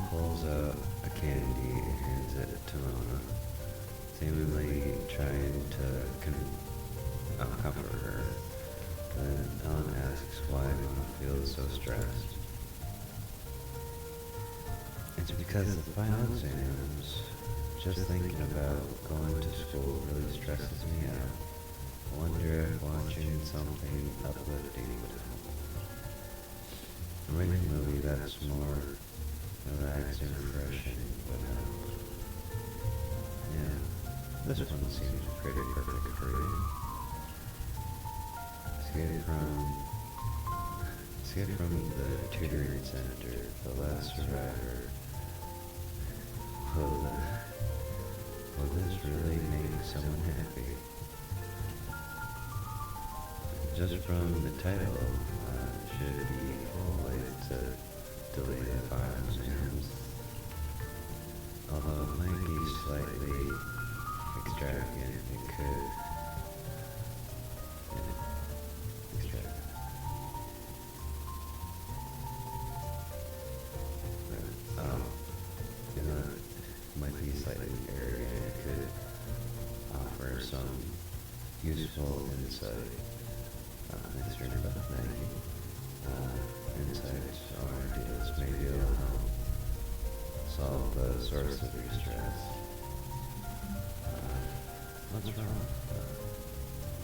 pulls out a candy and hands it to Mona, seemingly trying to comfort her. Then Ellen asks why Mona feels so stressed. It's because the final exams, just thinking about going to school really stresses me out. I wonder if watching something uplifting would help. A rainy movie that's more relaxing and refreshing would help. Yeah, this one seems pretty perfect for you. Escape from the tutoring center, the last survivor. Will this really make someone happy? Just from the title, should it be full ways to delay the final exams? Although it might be slightly extravagant, it could. Might be slightly arrogant. It could offer some useful insight. Thanks for Maggie. Insights or ideas. Maybe it'll help solve the source of your stress. What's wrong?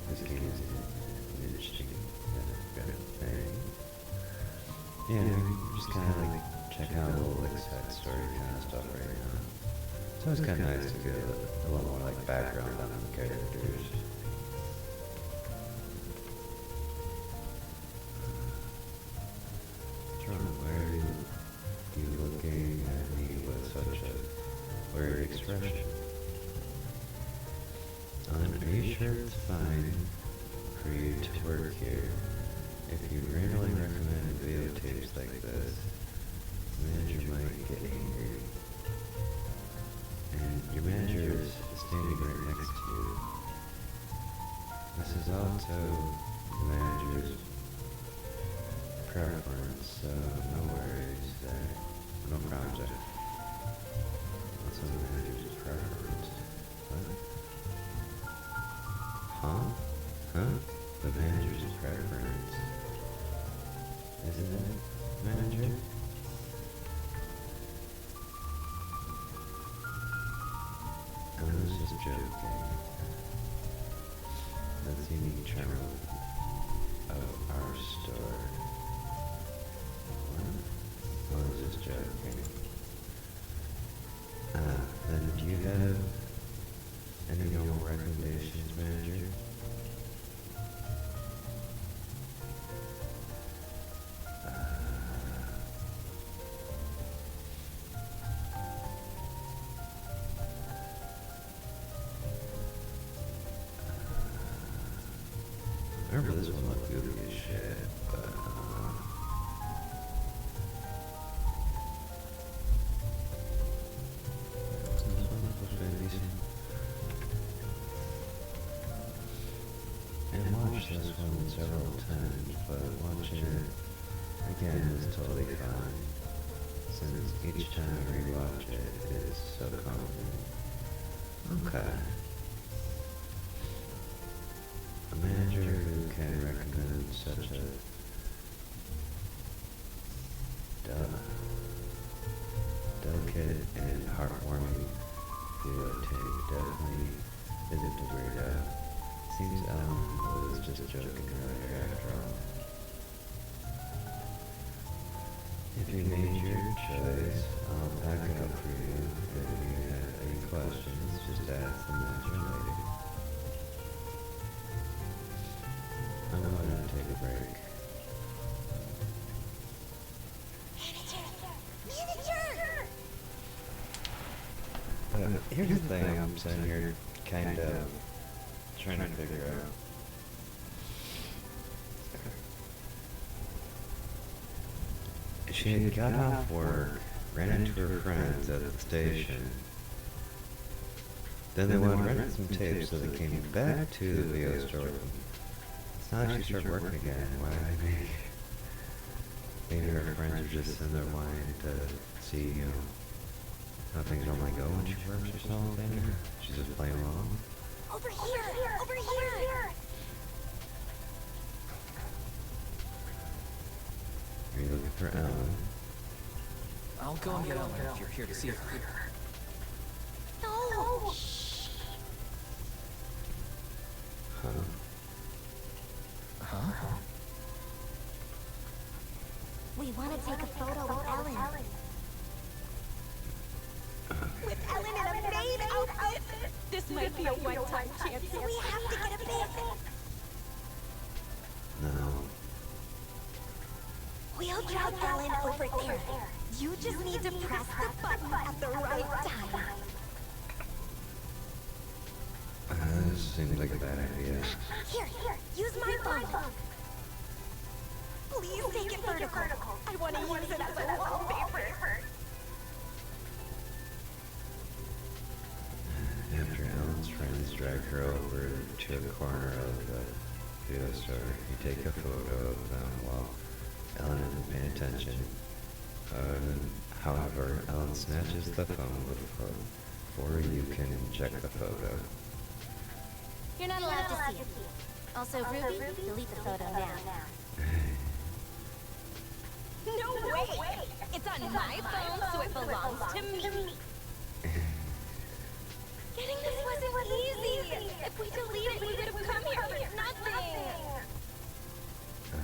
This game is an interesting thing. Yeah, just kind of like check out a little like side story kind of stuff right now. So it's kind of nice to get a little more like background on the characters. Why are you looking at me with such a worried expression? Are you sure it's fine for you to work here? If you randomly recommend videotapes like this, the manager might get angry. And your manager is standing right next to you. This is also the manager's preference, so no worries there. No problem there. Also the manager's preference. What? Huh? The manager's preference. Isn't it, manager? I was just joking. That's the unique charm of our store. What? I was just joking. Then do you have any normal recommendations, manager? I remember this one looked goofy as shit, but this one was very decent. And watched this one several times, but watching it again is totally fine, since each time I rewatch it, it is so confident. Okay. A manager who can recommend such a delicate and heartwarming videotape definitely isn't a weirdo. Seems Ellen was just joking earlier after all. If you made your choice, I'll pack it up for you. If you have any questions, just ask the manager later. I'm going to take a break. Here's the thing I'm sitting here kind of trying to figure out. She had got off work, ran into her friends at the station. Then they went and rented some tapes, so they came back to the video store. It's not like she started working again. Why did they make? Maybe her friends were just in there wanting to see, how things normally go when she works or something. She's just playing along. Over here! Over here! Are you looking for Ellen? I'll go and get Ellen if you're here to see her. No! Shh! Huh? Huh? We want to take a photo with Ellen. With Ellen in a maid outfit! This might be a one-time chance, so we have to get a pic. No. We'll drag Ellen over there. You just need to press the button at the right time. This seems like a bad idea. Here, use my phone. Please take it vertical. I want to use it as a wallpaper. After Ellen's friends drag her over to a corner of the video store, you take a photo of them while Ellen isn't paying attention. However, Ellen snatches the phone before you can check the photo. You're not allowed to see it. Also, Ruby, delete the photo now. No way! It's on my phone, so it belongs to me. Getting this wasn't easy. If we deleted it, we would have come here for nothing.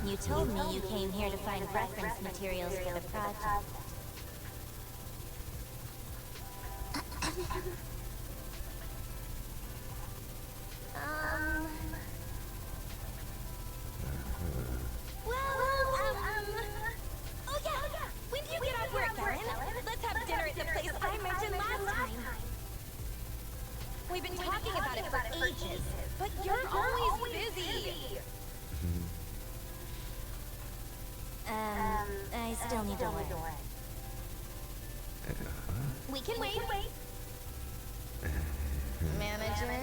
You told me you came here to find reference materials for the project. Oh yeah. When do you get off work, Ellen? Let's have dinner at the place I mentioned last time. We've been talking about it for ages, but you're always busy. I still need to work. We can wait. Manager?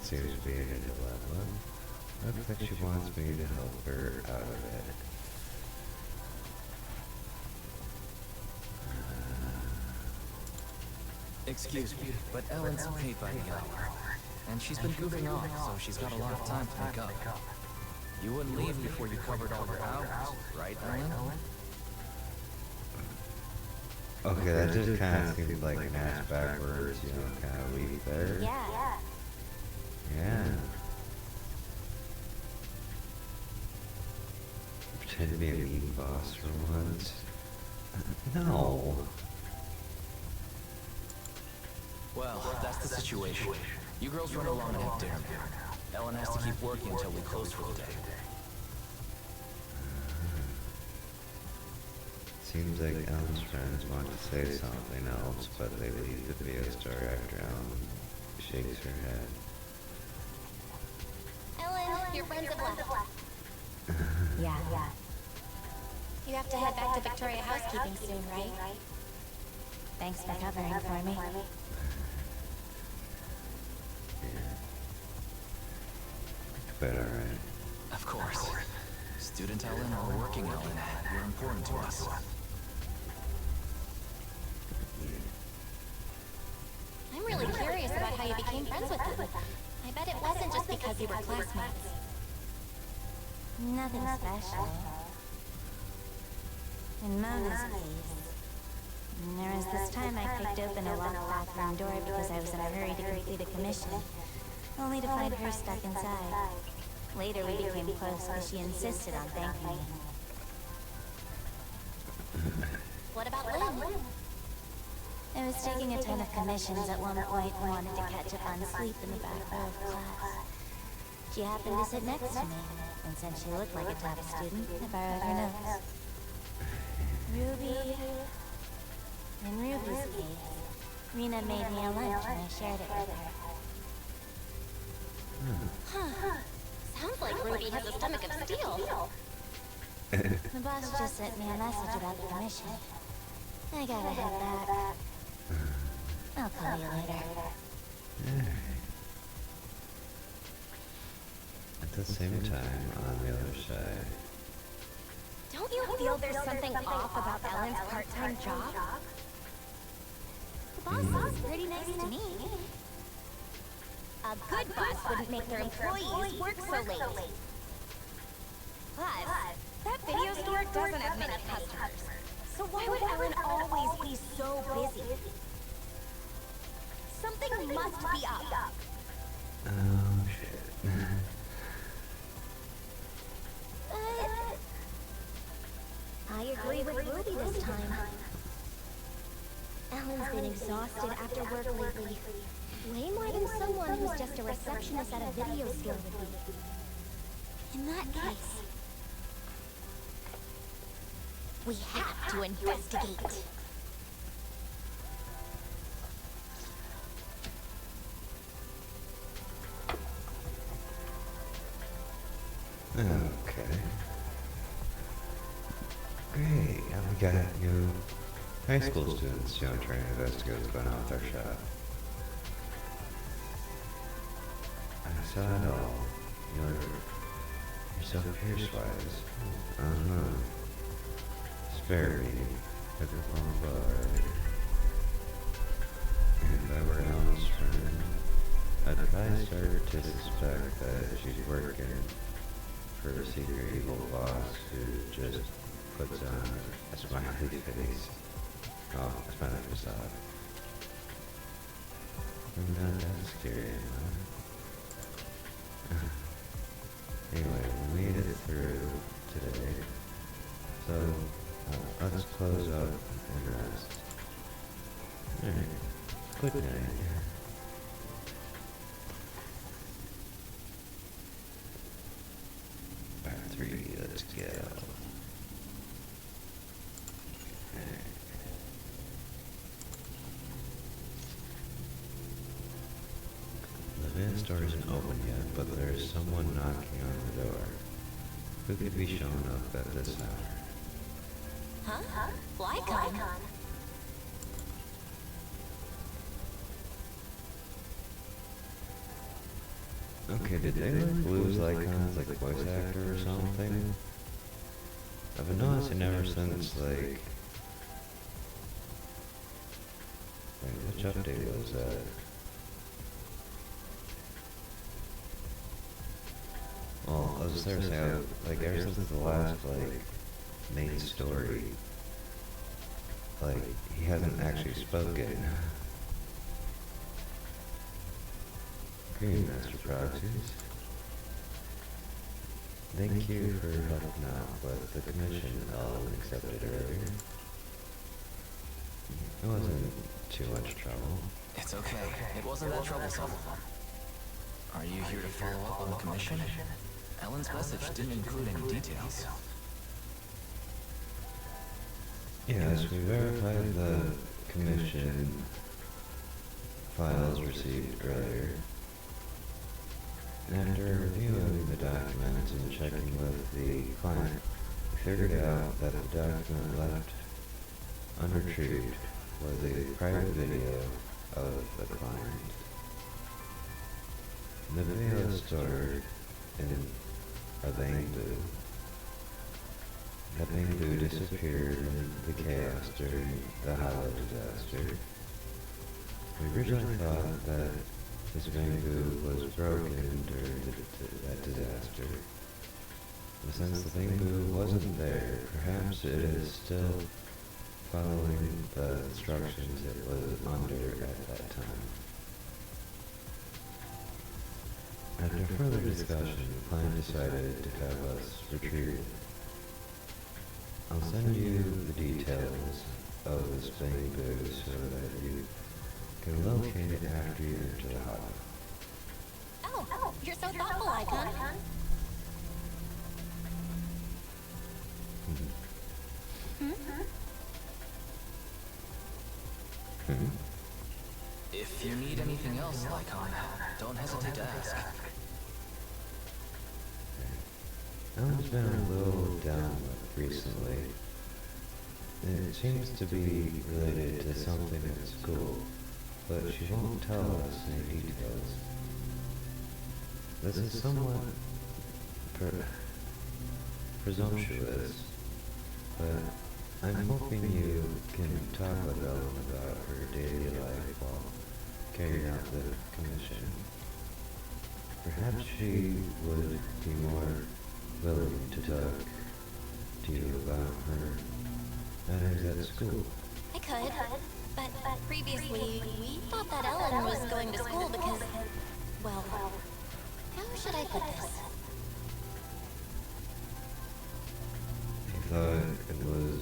Seems to be a dilemma. Looks like she wants me to help her out of it. Excuse me, but Ellen's paid by the hour. And she's been goofing off, so she's got a lot of time to make up. You wouldn't leave before you covered all her hours, right, Ellen? Okay, that just kind of seems like an ass backwards, kind of leave it there. Yeah. Yeah. Pretend to be a mean boss for once. No. Well, that's the situation. You girls run along and have dinner now. Ellen has to keep working until we close for the day. Seems like Ellen's friends want to say something else, but they leave the video store after Ellen shakes her head. Ellen, your friends have left. Yeah. You have to head back to Victoria Housekeeping soon, right? Thanks for covering for me. But alright. Of course. Student Ellen or working Ellen, you're important to us. I'm really curious about how you became friends with them. I bet it wasn't just because you were classmates. Nothing special. In Mona's case, there was this time I kicked open a locked bathroom door because I was in a hurry to complete a commission, only to find her stuck inside. Later we became close because she insisted on thanking me. What about Lynn? I was taking a ton of commissions at one point and wanted to catch up on sleep in the back row of class. She happened to sit next to me, and since she looked like a top student, I borrowed her notes. Ruby... In Ruby's case, Rena made me a lunch and I shared it with her. Huh. Sounds like Ruby has a stomach of steel. The boss just sent me a message about the commission. I gotta head back. I'll call you later. At the same time, on the other side, feel there's something off about Ellen's part-time job? The boss sounds pretty nice to me. A good boss wouldn't make their employees work so late. Plus, that video store doesn't have many customers. So why would Ellen always be so busy? Something must be up. Oh, shit. I agree with Ruby this time. Ellen's been exhausted after work lately. Way more than someone who's just a receptionist at a video store would be. In that case, we have to investigate. Okay. Great. Now we got new high school students, trying to investigate what's going on with our shop. I saw it all. You're so fierce-wise. Spare me. At the phone bar. If I were Ellen's friend, I'd probably start to suspect that she's working for a secret evil boss who just puts on a smiley face. Oh, a smiley facade. I'm not that scary, huh? Anyway, we made it through today. So, let's close up and rest. Alright. Good night. Part 3, let's go. The van store isn't open yet, but there's someone knocking on the door. Who could be showing up at this hour? Huh? Lycon? Okay, did they lose Lycon's like voice actor or something? I've been noticing ever since like... Wait, which update was that? Well, I was just there saying, like ever since the last like main story, like he hasn't actually spoken. Green Master Proxies. Thank you for helping out with the commission Ellen accepted earlier. It wasn't too much trouble. It's okay. It wasn't that troublesome. Are you here to follow up on the commission? Ellen's message didn't include any details. Yes, we verified the commission files received earlier. And after reviewing the documents and checking with the client, we figured out that the document left unretrieved was a private video of the client. The video is stored in a bamboo. That bamboo disappeared in the chaos during the Hollow disaster. We originally thought that this bamboo was broken during that disaster. But since the bamboo wasn't there, perhaps it is still following the instructions it was under at that time. After further discussion, the client decided to have us retrieve it. I'll send you the details of this bamboo so that you can locate it after you enter the hollow. Oh, you're so thoughtful, Icon. If you need anything else, Lycon, don't hesitate to ask. Ellen's been a little down recently. It seems to be related to something at school, but she won't tell us any details. This is somewhat presumptuous, but I'm hoping you can talk with Ellen about her daily life while carrying out the commission. Perhaps she would be more willing to talk to you about her matters at school. I could, but previously we thought that Ellen was going to school because, well, how should I put this? You thought it was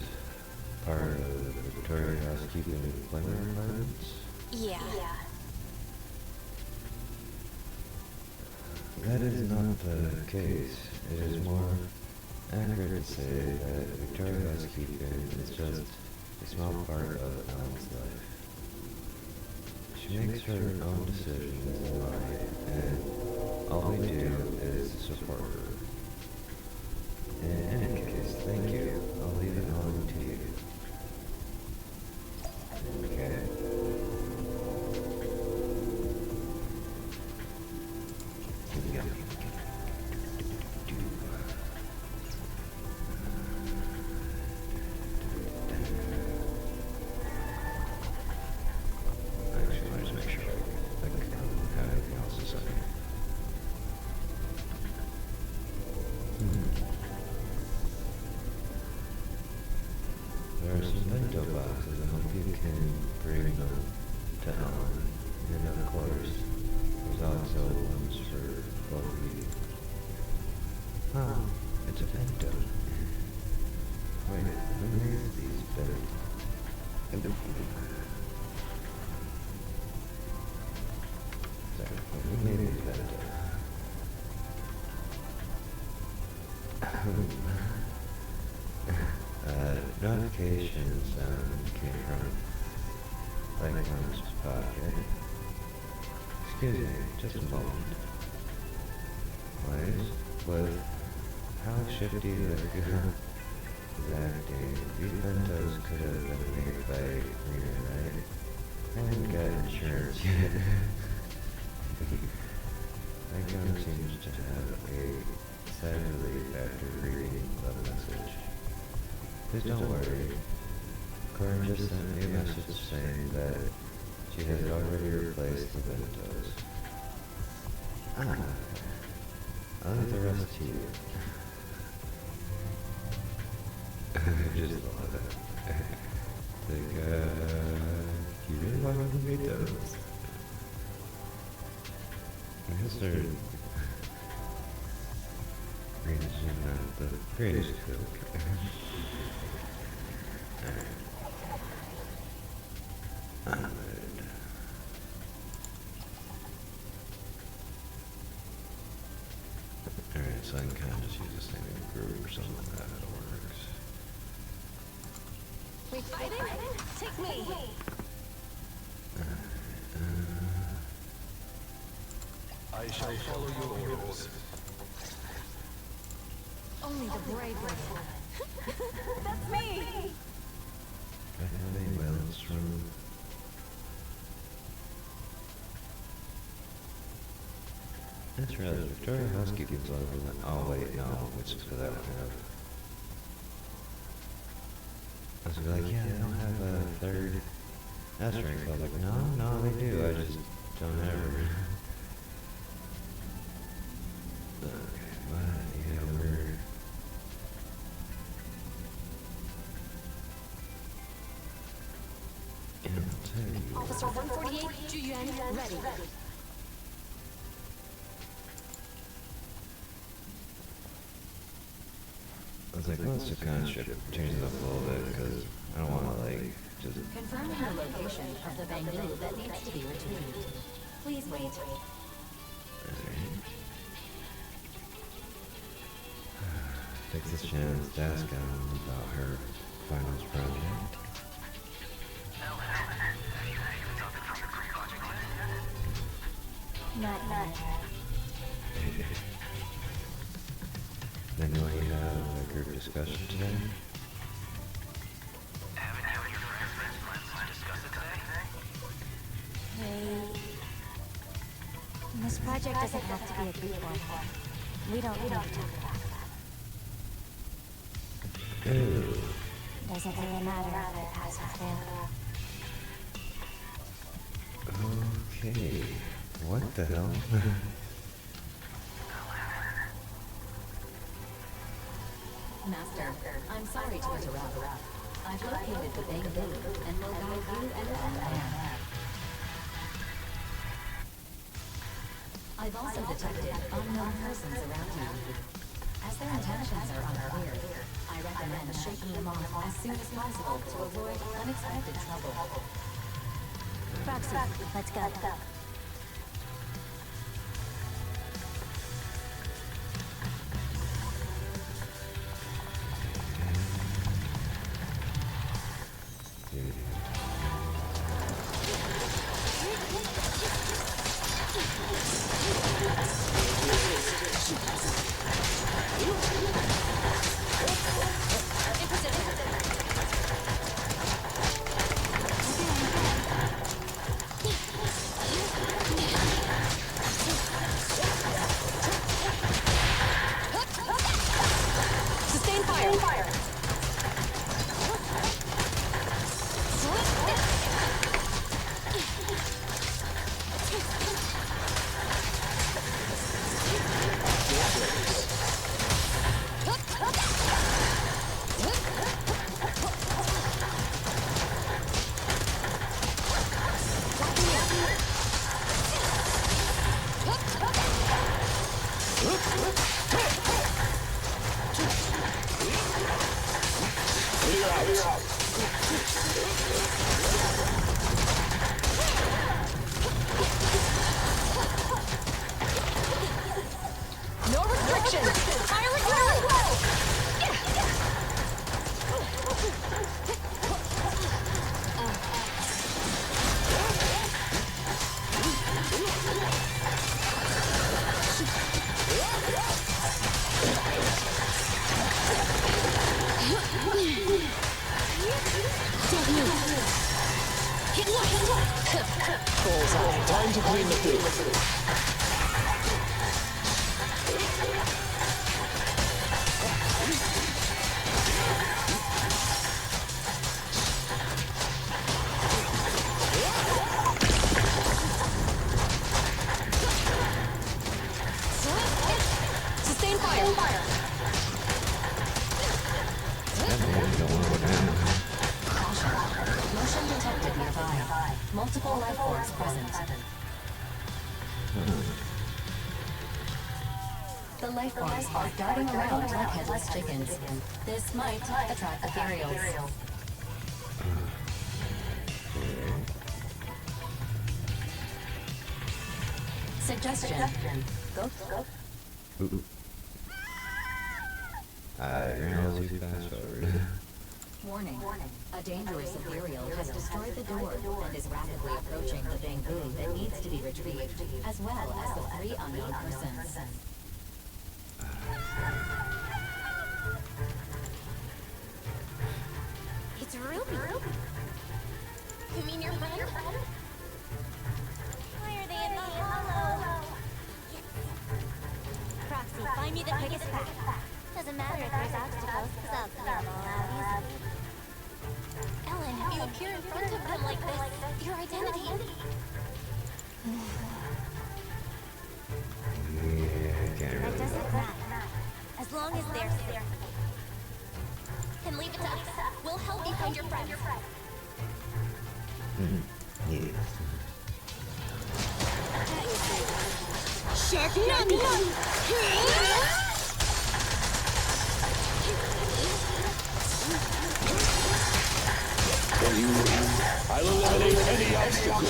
part of the Victoria housekeeping employment requirements? Yeah. That is not the case. It is more accurate to say that Victoria housekeeping is just a small part of Ellen's life. She makes her own decisions in life, and all we do is support her. In any case, thank you. I'll leave it on to you. Okay. Yeah. Actually, let me just make sure I can have anything else to say. There are some bento boxes. I hope you can bring them to Ellen. And of course, there's also ones for both of you. Huh, it's a bento. Wait, who made these bento? Sorry, who made these bento? Notification sound came from Langham's pocket. Excuse me, just a moment. Please, with how shifty the gun is acting, these bentos could have been made by Rena, right? I haven't got insurance yet. That gun seems to have a sad relief after reading the message. Please don't worry. Corinne just sent me a message saying that she has already replaced the bentos. Ah, I'll leave the rest to you. I just love it. Like, you really want to make those? I guess they're not the greatest cook. Alright, so I can kind of just use the same group or something like that. It works. We fighting? Take me! I shall follow your orders. Only the brave will. That's me! I have a wellness from... That's right, Victoria housekeeping's over that. Oh wait, no, which is because I don't have... I was gonna be like, yeah, they don't have a third S rank. I was like, no, they do, I just don't have her. Okay, but yeah, we're... Officer 148, Juyan, ready. I was like, let's just kind of change it up a little bit, because I don't want to, like, just... Confirming the location of the bamboo that needs to be retrieved. Please wait. Take this chance to ask Ellen about her finals project. Not yet. Then will you have a group discussion today? Haven't you and your friends made plans to discuss it today? This project doesn't have to be a group one. We don't need to talk about that. Ooh. Doesn't really matter if I pass or fail. Okay. What the hell? Master, I'm sorry to interrupt. I've located the big booth and will guide you and Ellen there. I've also detected unknown persons around you. As their intentions are unclear, I recommend shaking them off as soon as possible to avoid unexpected trouble. Roxy, let's go. Sustain fire! No restrictions! Fire at will! Bullseye. Time to clean the booth. Sustain fire! Caution. Motion detected nearby. Multiple life forms present. The life forms are darting around like headless chickens. This might attract ethereals. Suggestion. Go. Ooh. You're gonna lose fast forward. Warning. A dangerous ethereal has destroyed the door and is rapidly approaching the bamboo that needs to be retrieved, as well as the 3 unknown persons. It's Ruby. You mean your friend? Why are they in the hollow? Yes. Proxy, find me the biggest pack. Doesn't matter if there's obstacles, because I'll clear them all out easily. Ellen, if you appear in front of them like this, your identity... That doesn't matter. As long as they're safe. And leave it to us. We'll help you find your friends. Yes. Shark none! I'll eliminate any obstacles.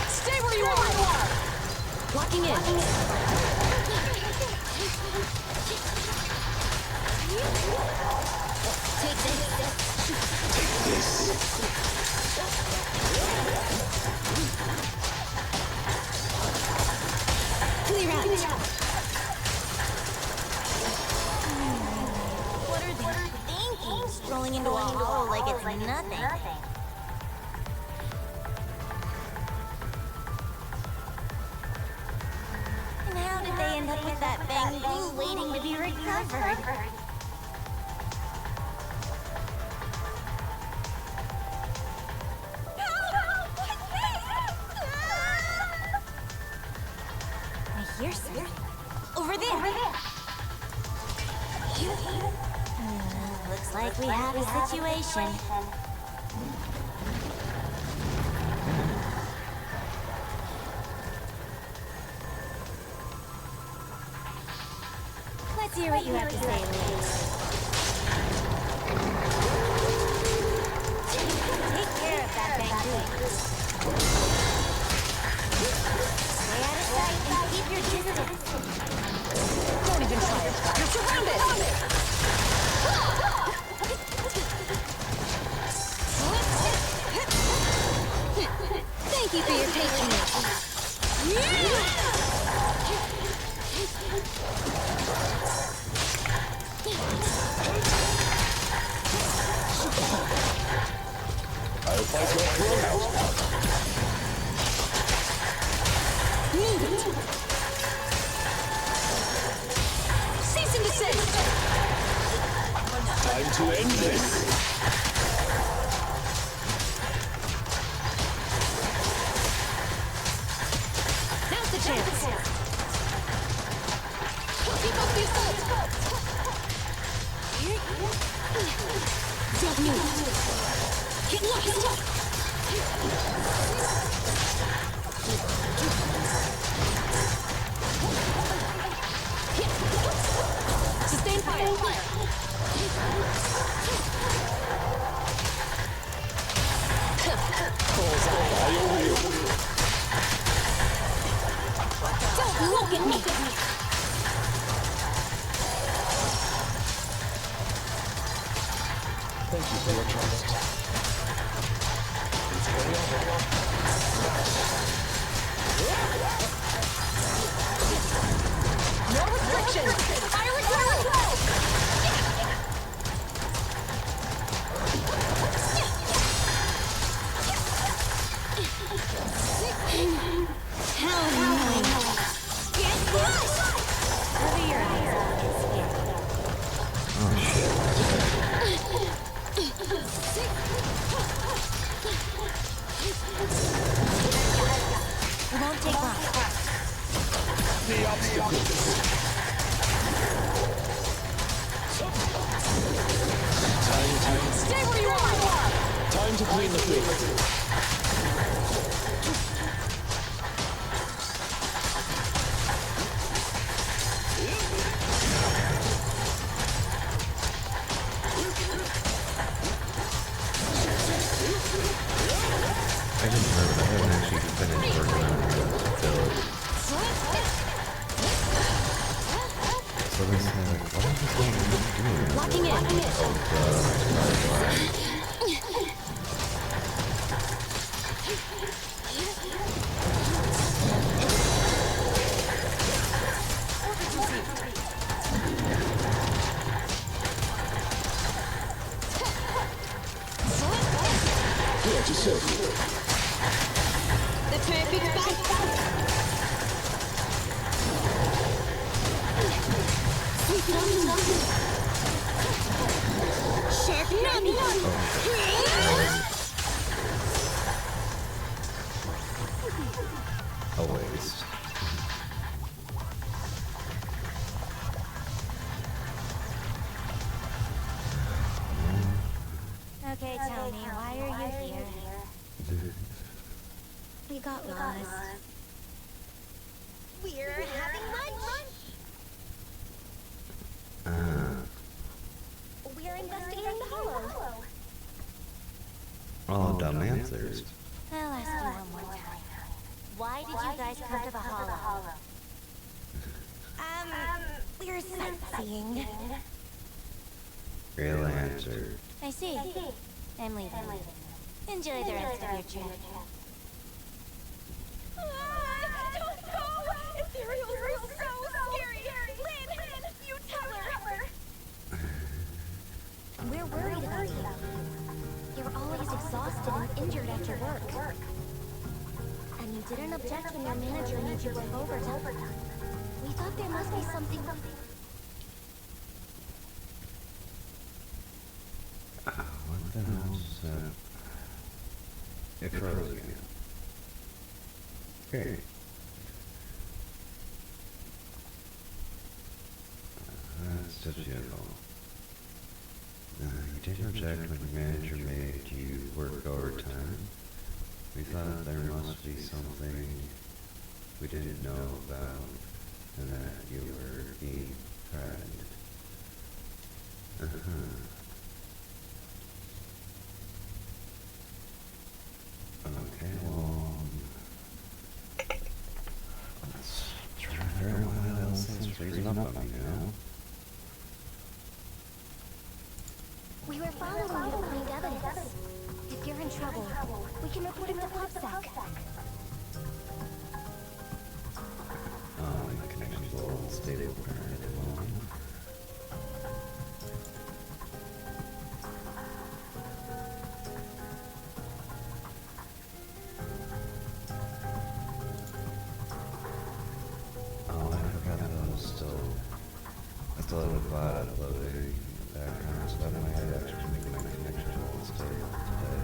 Stay where you are! Locking in. Take this. nothing. And how did they end up with that bamboo waiting to be recovered? I hear something. Over there! Looks like we have a situation. Let's hear what you have to say, ladies. Take care of that bamboo. Stay out of sight and keep your distance. Don't even try it. You're surrounded! Thank you for your patronage. I'll fight your throat out. Move it! Cease and desist! Time to end this. Now's the chance! Keep up the assault! Don't move! Get lost! Sustain fire! I owe you. Don't look at me! Thank you for your trust. No restrictions! Fire at will! How annoying! Get crushed! Cover your eyes up and skin. Oh shit. It won't take long. The obstacles. Stay where you are! Time to clean the field. I didn't remember that I haven't actually finished working on the build. So they said, what is this thing doing? Locking in. Here to serve you. The perfect fight! Sweep it on. Shark Nami! Always. Okay, tell me, why are you here? We got lost. We're having lunch. We're investigating the hollow. All dumb answers. I'll ask you one more time. Why did you guys come to the hollow? We're sightseeing. Real answer. I see. I'm leaving. Enjoy the rest of your trip. Don't go! Ethereals are so scary! Lynn, you tell her! We're worried about you. You're you didn't object when your manager made you work overtime. We thought there must be something... What the hell's that? It froze again. Okay. That's difficult. You didn't object when your manager made you work overtime. We thought there must be something we didn't know about, and that you were being threatened. Okay, well, let's try to figure out what else is freezing up on me now. We were following you to find evidence. If you're in trouble, we can report it to PubSec. Oh, my connection's a little unstable apparently at the moment. Oh, I forgot that I still have a bot uploading that kind of stuff. I had to actually make my connection a little stable today.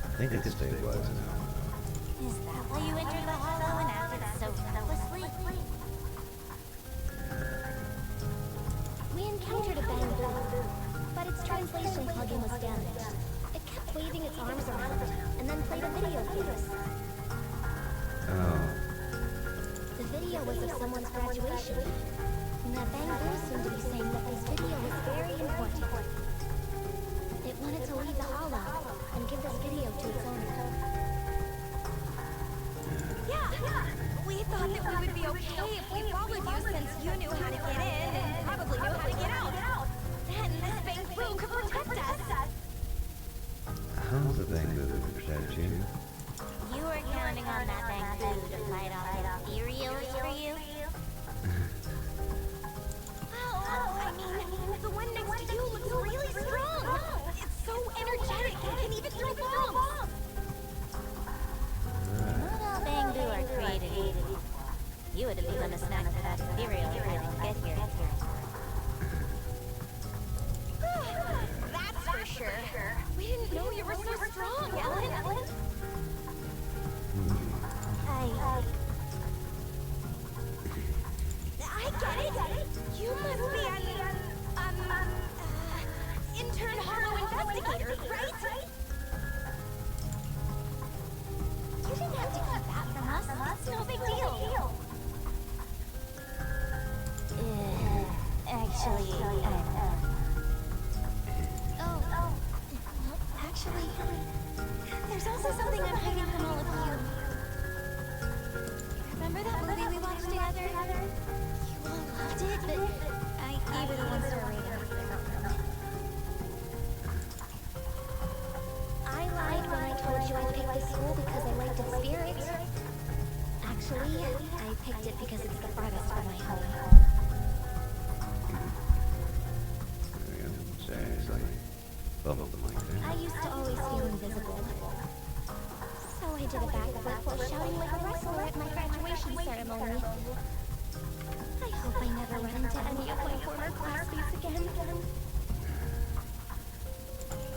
I think it's stabilized now. Is that why you entered the hollow and acted so recklessly? We encountered a bamboo, but its translation plugin was damaged. It kept waving its arms around and then played a video for us. Oh. The video was of someone's graduation. And that bamboo seemed to be saying that this video was very important. It wanted to leave the hollow and give this video to its owner. Yeah. We thought that we would be okay if we followed you since you knew how to get in and probably knew how to get out. Then this bamboo could protect us. How's the thing that would protect you? You were counting on that bamboo to fight off ethereals for you? Well, I mean, the one next to you looks really strong. It's so energetic and can even throw bombs. Not all bamboo are created equal. You would have become a snack for that ethereal if I didn't get here. That's for sure. We didn't know you were so strong, Ellen. I get it. You must be an intern hollow investigator, right? You didn't have to keep that from us. It's no big deal. Actually, actually, there's also something I'm hiding from all of you. Remember that movie we watched together? You all loved it, but I gave it a 1-star rating. I lied when I told you I picked this school because I liked its spirit. Actually, I picked it because it's the farthest from my home. I used to always feel invisible. So I did a backflip while shouting like a wrestler at my graduation ceremony. I hope I never run into any of my former classmates again.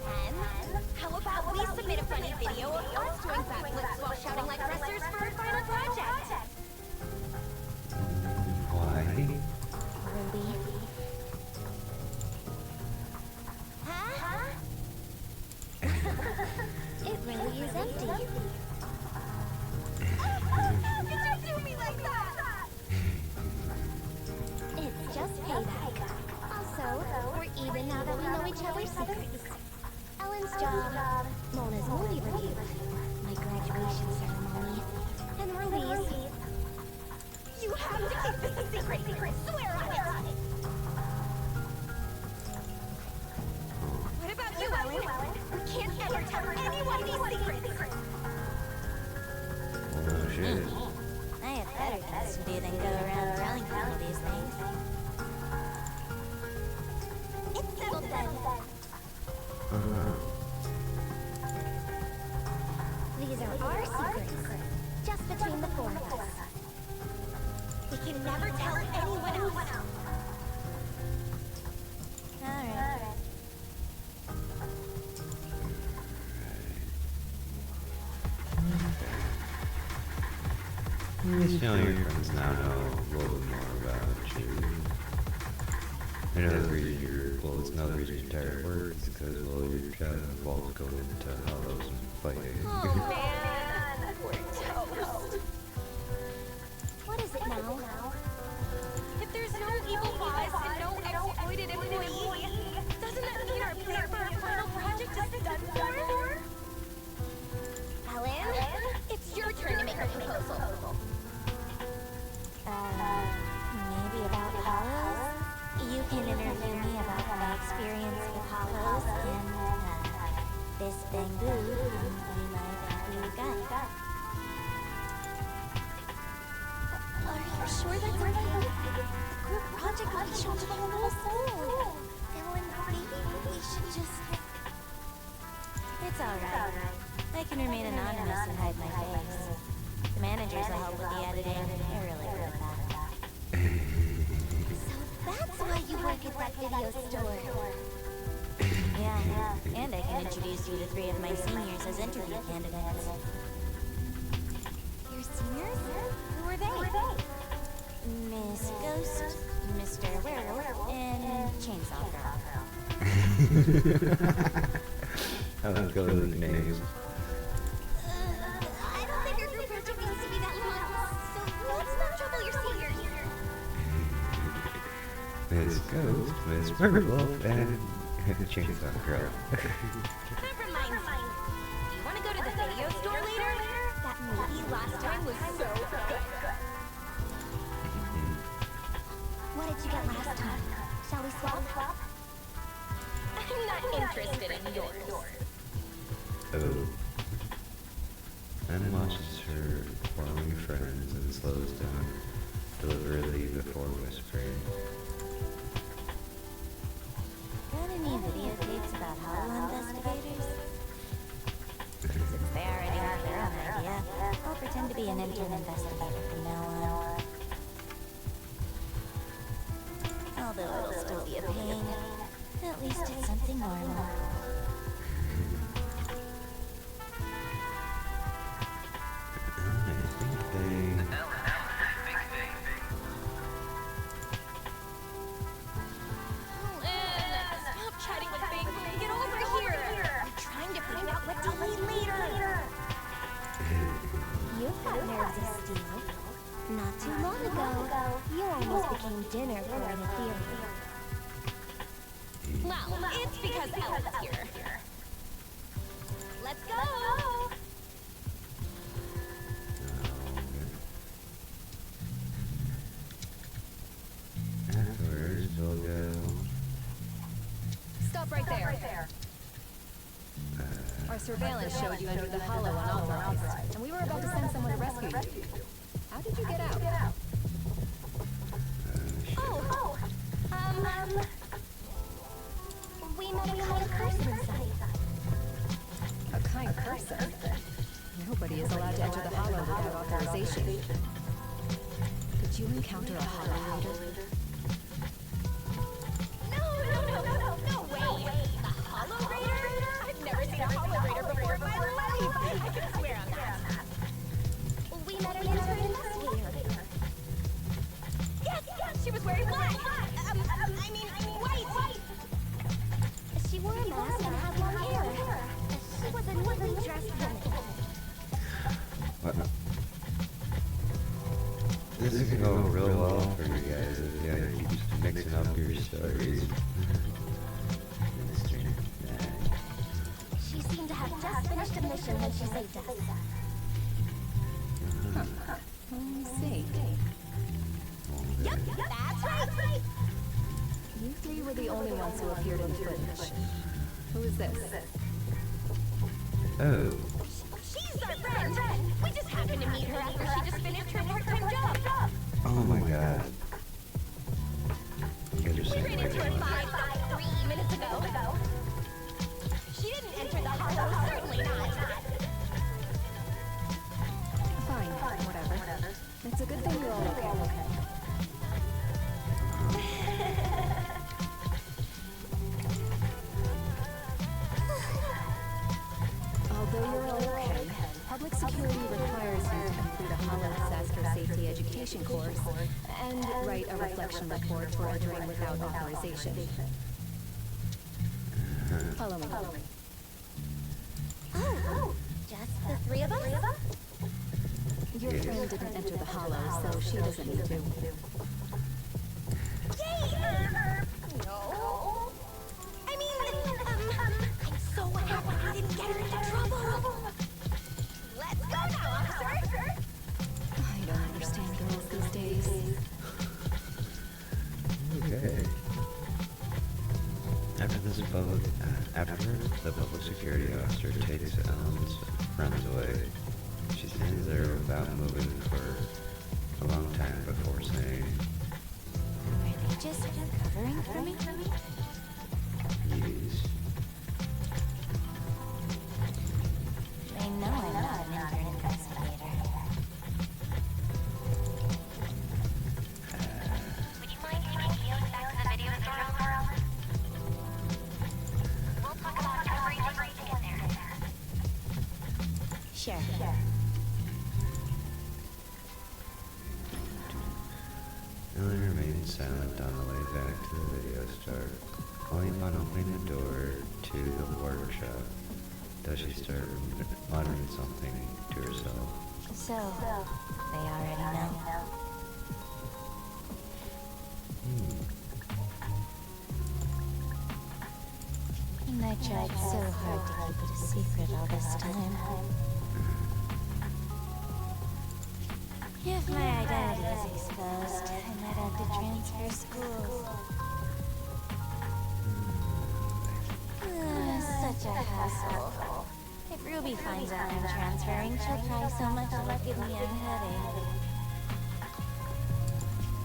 And how about we submit a funny video of us doing backflips while shouting like wrestlers for our final project? Why? Ruby. Huh? It really is empty. How could you do me like that? It's just payback. Also, we're even now that we know each other's secrets. Ellen's job, Mona's movie review, my graduation ceremony, and Ruby's. You have to keep this a secret. Swear on it. What about you, Ellen? We can't ever tell anyone these secrets. Oh shit. I have better things to do than go around telling people these things. anyone else. Alright. At least you know your friends now know a little bit more about you. I know the reason it's another reason you're tired of work is because, well, your job involves going into hollows and fighting. Oh man, we're toast. What is it now? If there's no evil boss and no exploited employee, doesn't that mean our plan for our final project is done for? Ellen, it's your turn to make a proposal. Maybe about hollows? You can interview me about my experience with hollows and, this bamboo, and we might help you guide. Are you sure that's okay? The group project will be shown to the whole school. Ellen, maybe we should just... It's alright. I can remain anonymous and hide my face. The managers will help with the editing. They're really good at that. So that's why you work at that video store. Yeah, and I can introduce you to 3 of my seniors as interview candidates. Your seniors? Who are they? Miss Ghost, Mr. Werewolf, and Chainsaw Girl. I don't go with the names. I don't think our group project needs to be that long, so let's not trouble your seniors. Miss Ghost, Miss Werewolf, and Chainsaw Girl. Never mind. Do you want to go to the video store later? That movie last time was so good. What did you get last time? Shall we swap? I'm not interested in yours. Oh. Anna watches her forming friends and slows down deliberately before whispering. Got any videotapes about hollow investigators? Since they already have their own idea, I'll pretend to be an intern investigator from now on. Although it'll still be a pain, at least it's something normal. Stop chatting with Big Boy. Get over here. I'm trying to find out what to eat later. You've got nerves of steel. Not too long ago, you almost became dinner for an Ethereum. Well, it's because Ellen's here. Let's go! Afterwards, we'll go. Stop right there. Our surveillance showed you entered the hollow unauthorized, and we were about to send someone to rescue you. How did you get out? We met a kind person site. A kind person? Nobody is allowed to enter the hollow without authorization. Did you encounter a hollow raider? No way. The Hollow Raider? I've never seen a Hollow Raider before in my life. I can swear on that. We met an intern investigator. Yes, she was wearing black. I mean white. She wore a mask and had long hair. She was a neatly dressed woman. What? This is gonna go real well for you guys if you keep mixing up your stories. She seemed to have just finished a mission when she saved us. I see. Yep, that's right. You 3 were the only ones who appeared in the footage. Who is this? Oh. She's our friend. We just happened to meet her after she just finished her part-time job. Oh my god. You guys are We saying ran way into too her much. 3 minutes ago. She didn't enter the hollow, certainly not. Fine, whatever. It's a good thing you're all okay. beautification course and write a reflection report for entering without authorization. Follow me. Oh, just the three of us? Your friend didn't enter the hollow, so she doesn't need to. Yay! No. I mean, I'm so happy we didn't get her into trouble. Let's go now, officer. I don't understand girls these days. Okay. Afterwards, the public security officer takes Ellen's friends away. She stands there without moving for a long time before saying, Were they just covering for me? "Yes." They know I'm not an intern investigator. Would you mind taking Keo's back to the video store, Alice? We'll talk about everything once we get there. Sure. Ellen remains silent on the way back to the video store. Only upon opening the door to the workshop does she start muttering something to herself. So, they already know. And I tried so hard to keep it a secret all this time. If my identity is exposed, I might have to transfer schools. Such a hassle. If Ruby finds out I'm transferring, she'll cry so much it'll give me a headache.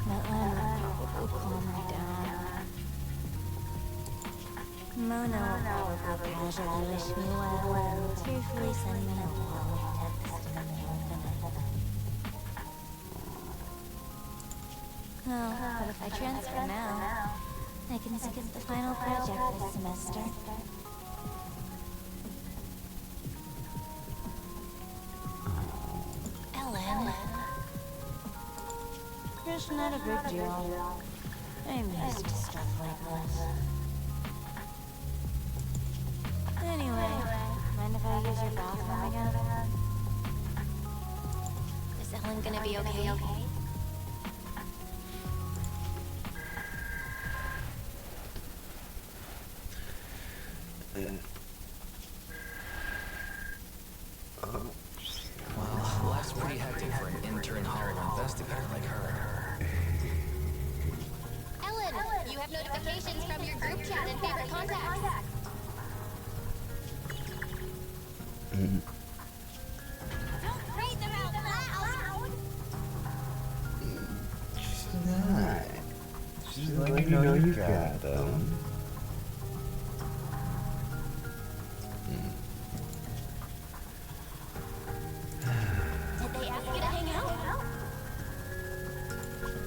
But Lemon will calm me down. Mona will probably casually wish me well and tearfully send me a long text in the middle of the night. Oh, but if I transfer now, I can skip the final project this semester. Ellen. It's not a big deal. I'm used to stuff like this. Anyway, mind if I use your bathroom again? Is Ellen gonna be okay? Well, life's pretty hectic for an intern hollow investigator like her. Ellen, you have notifications from your group chat and favorite contacts. Don't read them out loud. She's not. She's letting you know you got them. Did they ask you to hang out?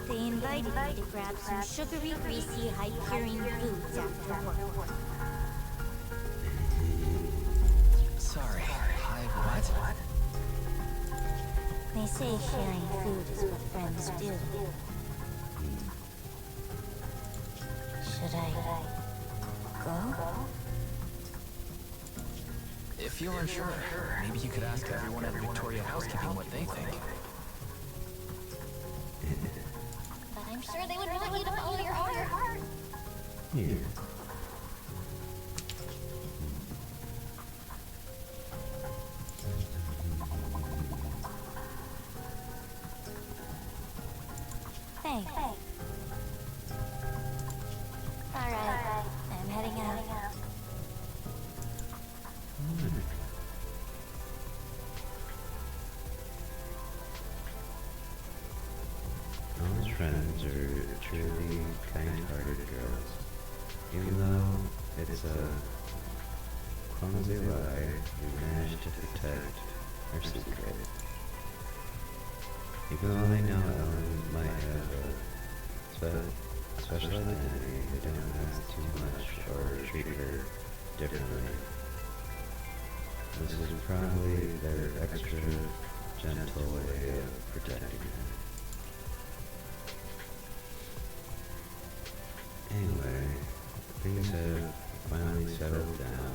They invited me to grab some sugary, greasy, high-curing foods after work. Sorry, what? They say sharing food is what friends do. Should I go? If you're unsure, maybe you could ask everyone at Victoria Housekeeping what they think. But I'm sure they would want you to follow your heart. Here. Thanks. Alright, I'm heading out. Ellen's friends are truly kind-hearted girls. Even though it's a clumsy lie, we managed to protect her secret. Even though they know Ellen might have a special identity, they don't ask too much or treat her differently. This is probably their extra gentle way of protecting her. things have finally settled down.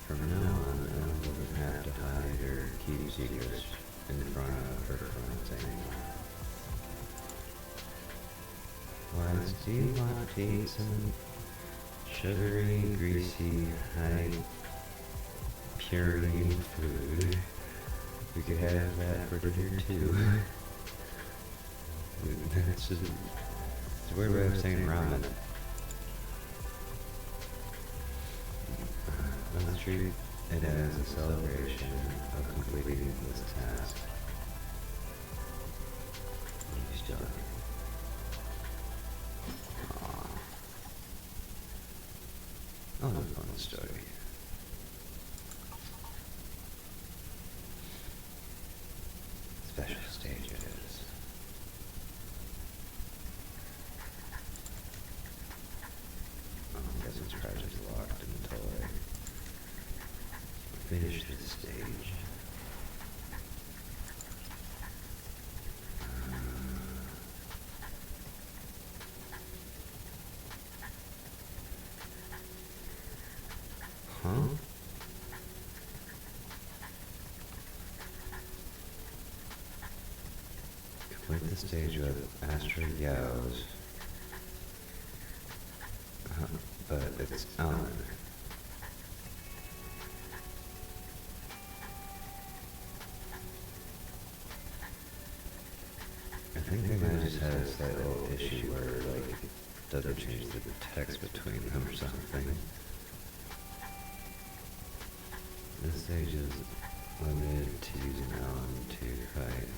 From now on, Ellen doesn't have to hide or keep secrets in front of her friends anymore. Wise, do you want to eat some sugary, greasy, high purine food? We could have that for dinner too. It's just, it's a weird way of saying ramen. Let's treat it as a celebration of completing this task. You still have it. Oh, a fun story. Special stages. Oh, I guess this project's locked until I finish this stage. Huh? Complete the stage with Astro Yows. But it's Ellen. I think they might just have a slight little issue where, like, it doesn't change the text between them or something. This stage is limited to using Ellen to fight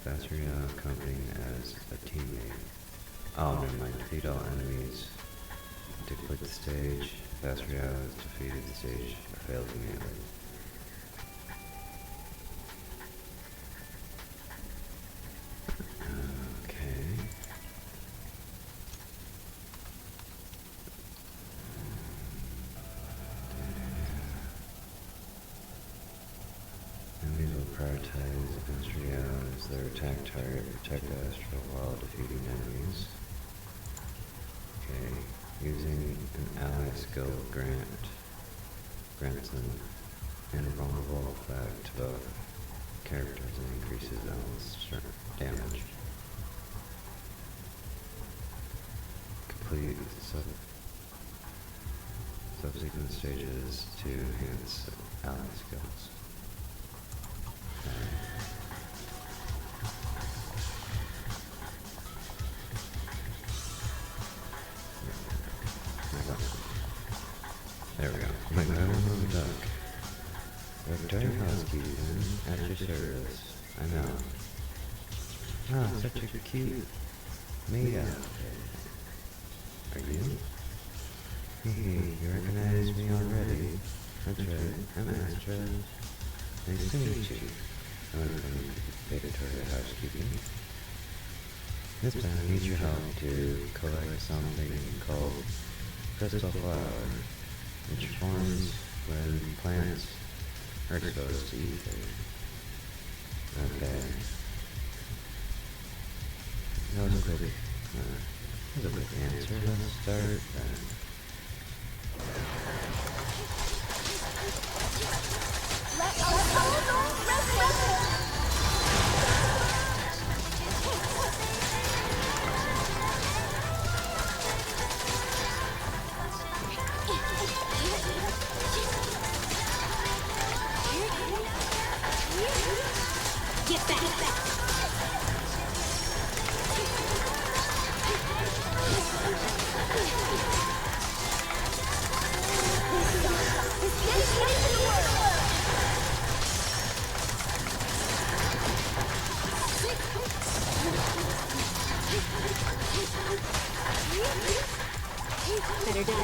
Vasaria accompanying as a teammate. Oh, never mind. Defeat all enemies. To complete the stage, Vasaria is defeated. The stage fails immediately. Okay. Enemies will prioritize Astria as their attack target, protect Astra while defeating enemies. Okay, using an ally skill grants an invulnerable effect to both characters and increases Ellen's damage. Complete subsequent stages to enhance ally skills. There we go. My little duck. Return housekeeping at your service. I know. Ah, such a cute maid outfit. Are you? Hey, you recognize me already? That's right, I'm Astra. Nice to meet you. I'm from Victoria Housekeeping. This time I need your help to collect something called crystal flower, which forms when plants are exposed to ether. Okay. That was a quick answer. Let's start then. Get back! Better do it.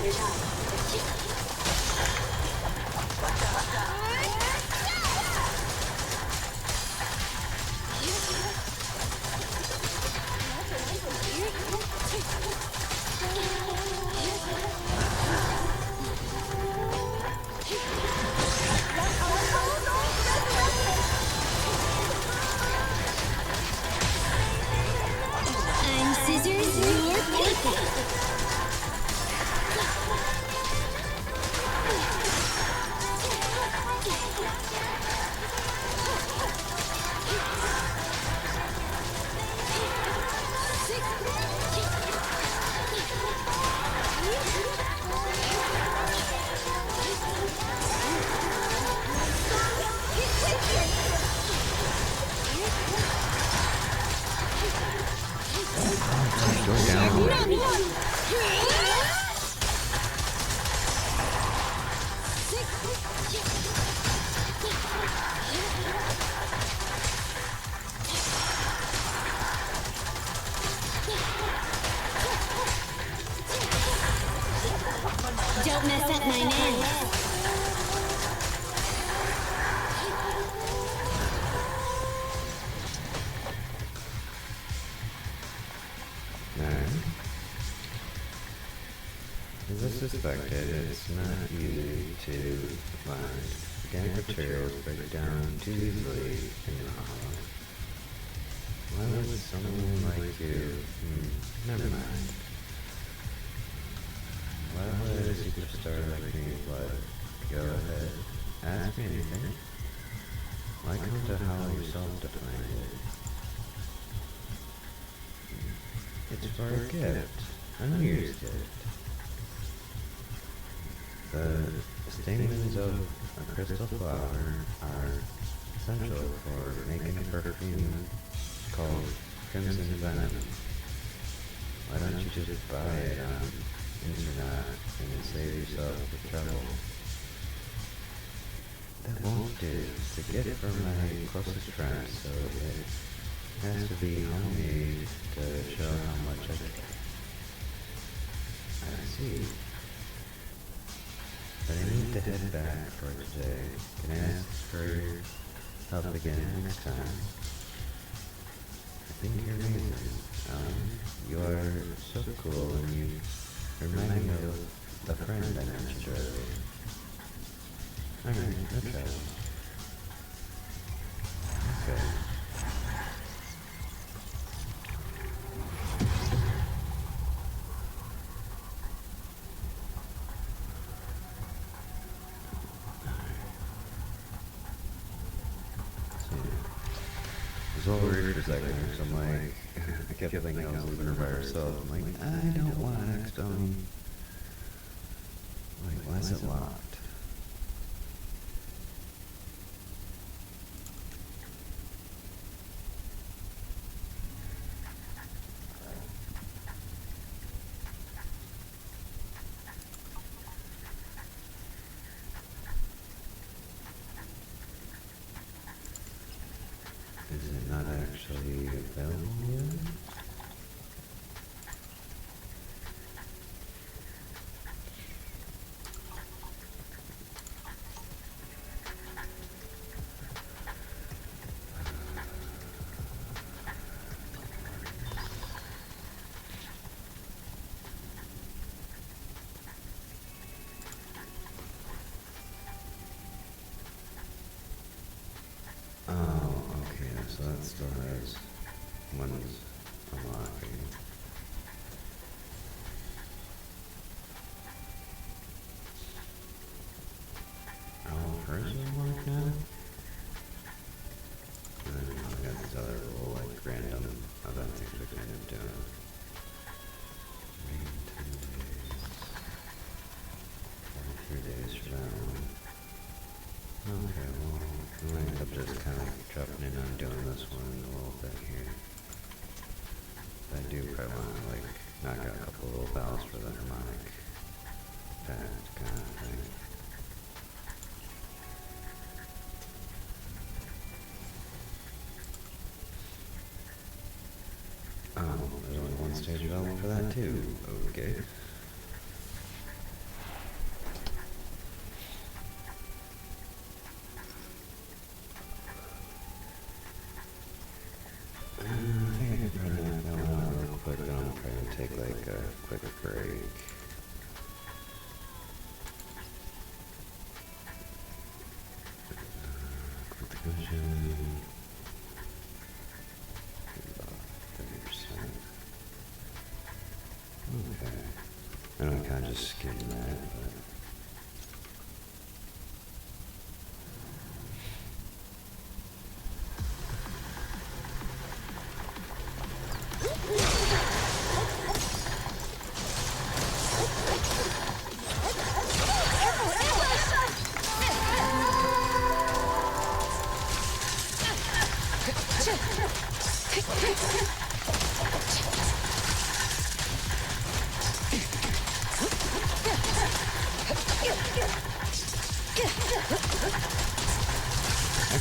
I'm Scissors, your paper. Don't mess up my man. Alright. As I suspected, it's not easy to find. Organic materials break down too easily in the hollow. Why would someone like you... never mind. Why would a superstar like me, but go ahead. Ask me anything. Why come to hollow yourself to find it? It's for a gift. A New Year's gift. The stamens of a crystal flower are essential for making a perfume called Crimson Venom. Why don't you just buy it on internet and save yourself the trouble? That won't do. It's a gift from my closest friend, so it has to be homemade to show how much I care. I see. But I need to head back for today. Can I ask for your help again next time? I think you're amazing. You are so cool and you remind me of the friend I mentioned earlier. Alright, no trouble. Okay. I was all worried for a second, so I'm like, I kept thinking I was leaving her by herself. I'm like, I don't want to X-Stone. Like, why is it locked? Is it not actually available yet? So that still has one unlocking. Oh, hers is unlocked now? And then I got these other little like random events we can end up doing. Wait 10 days. 43 days from now. Okay, well, we'll end up just kind of dropping in on doing this one a little bit here. I do probably want to, like, knock out a couple little battles for the harmonic pad kind of thing. Oh, there's only one stage available for that too. Okay. Take like a quick break. Quick vision. About 30%. Okay. I know I kind of just skimmed that, but.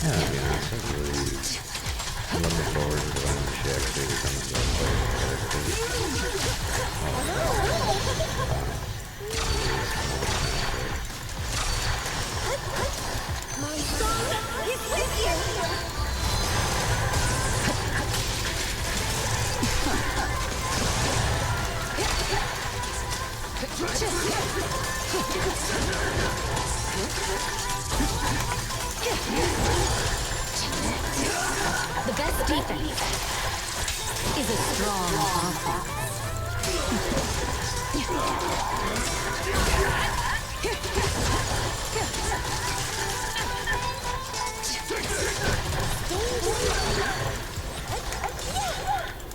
Yeah, to be honest, I'm looking forward to when she actually becomes a playable My son is with you! The best defense is a strong offense.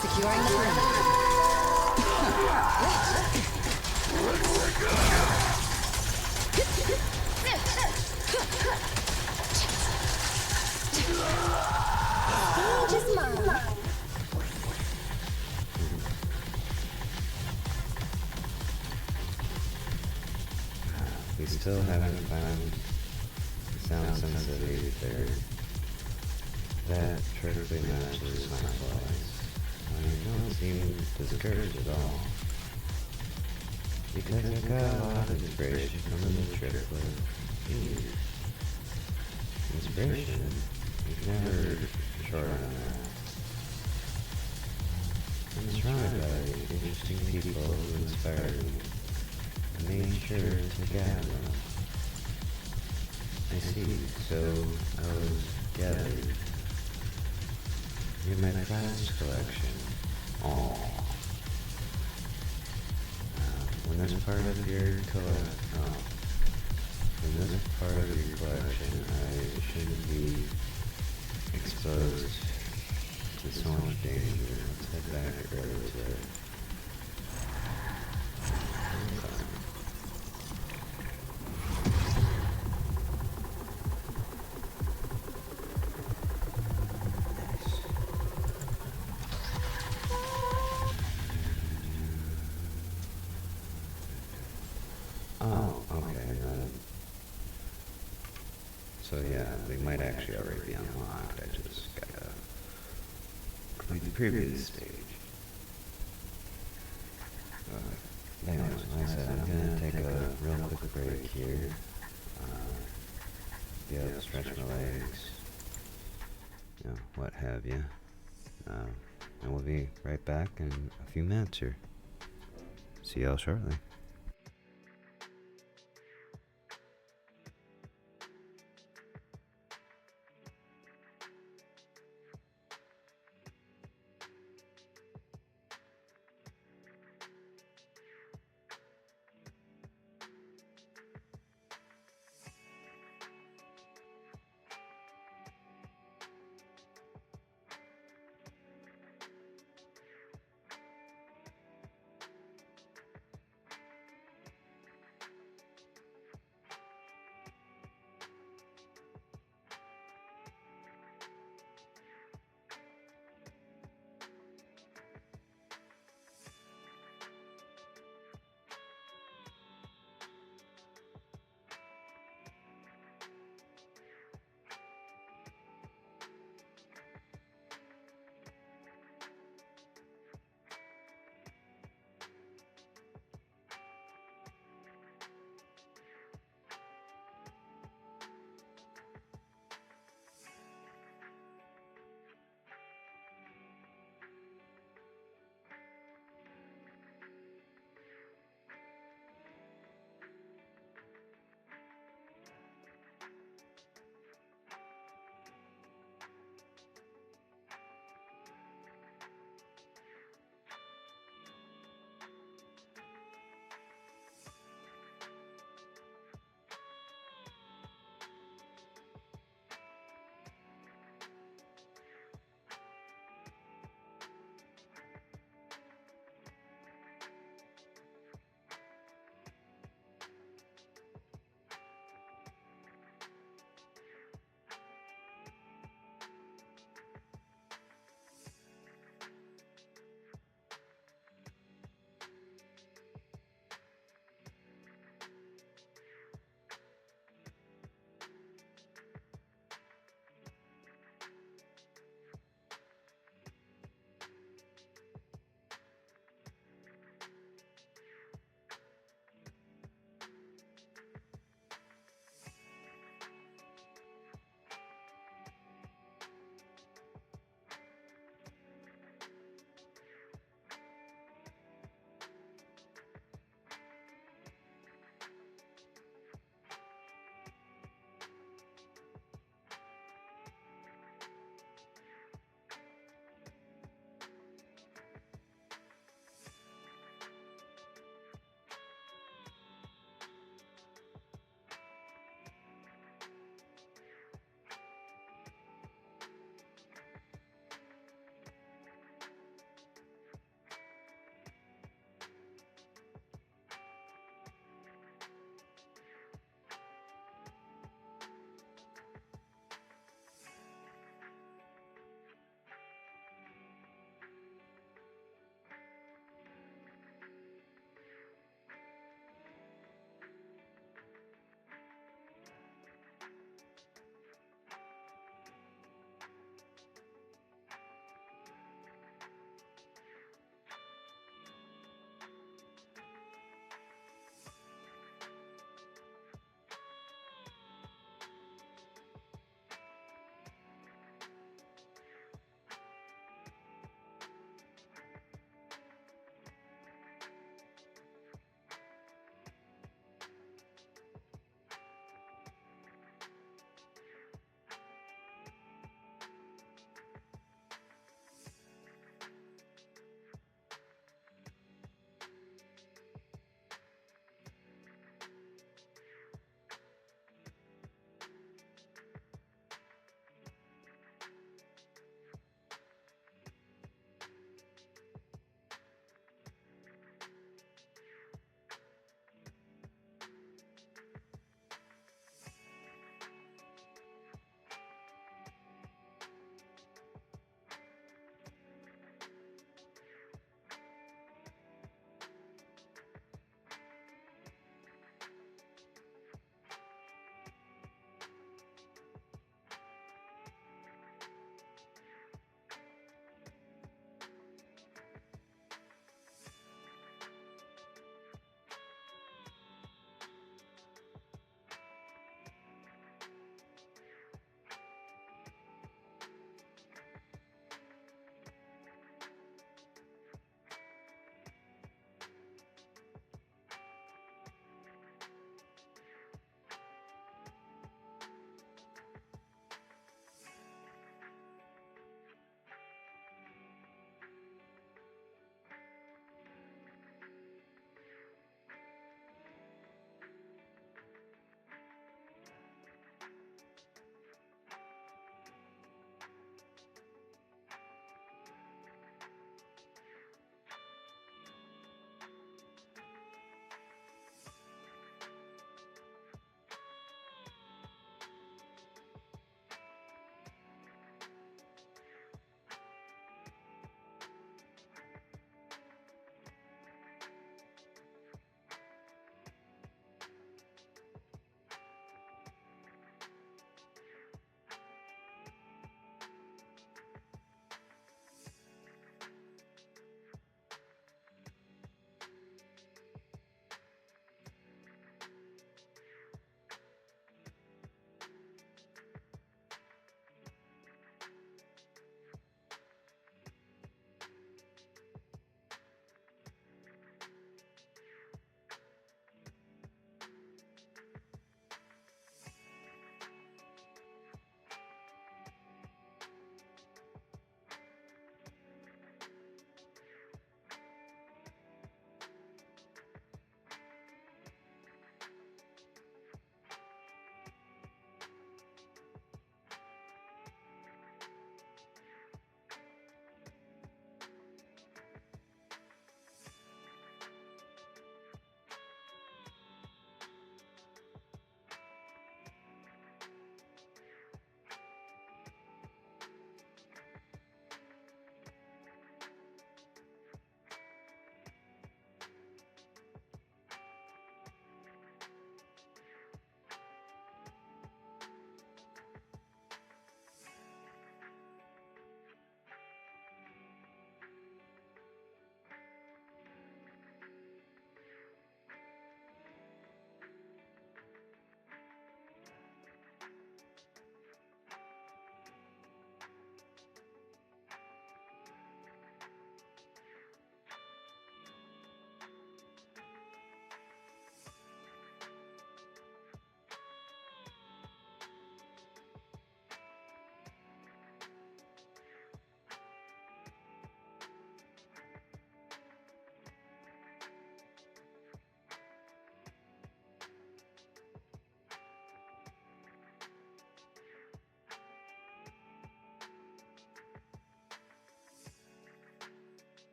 Securing the perimeter. Stage is mine. We still haven't found the sound sensitivity there. That perfectly matches my voice. I don't seem discouraged at all. Because I got a lot of inspiration from the trip with you. Inspiration is never short on that. I'm surrounded by interesting people who inspire me. I made sure to gather them. I see, so I was gathered. You're my prized collection. Aww. When this part of your collection, I shouldn't be exposed to so much danger. Let's head back early today. Oh, okay. So yeah, they might actually already be unlocked. I just gotta complete the previous stage. Anyways, like I said, I'm gonna take a real quick break here. Be able to stretch my legs, what have you. And we'll be right back in a few minutes here. See y'all shortly.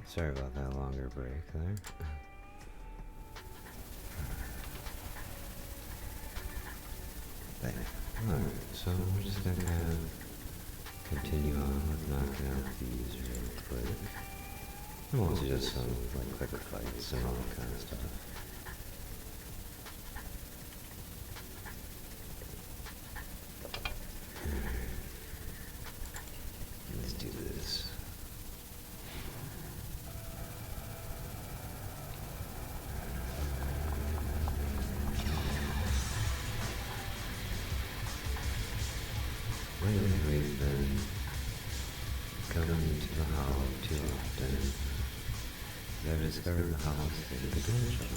Sorry about that longer break there. Alright, so we're just gonna kind of continue on with knocking out these real quick. And mostly just some like quick fights and all that kind of stuff. Let's do this. Lately we've been coming to the Hollow too often. I've discovered the Hollow's hidden potential.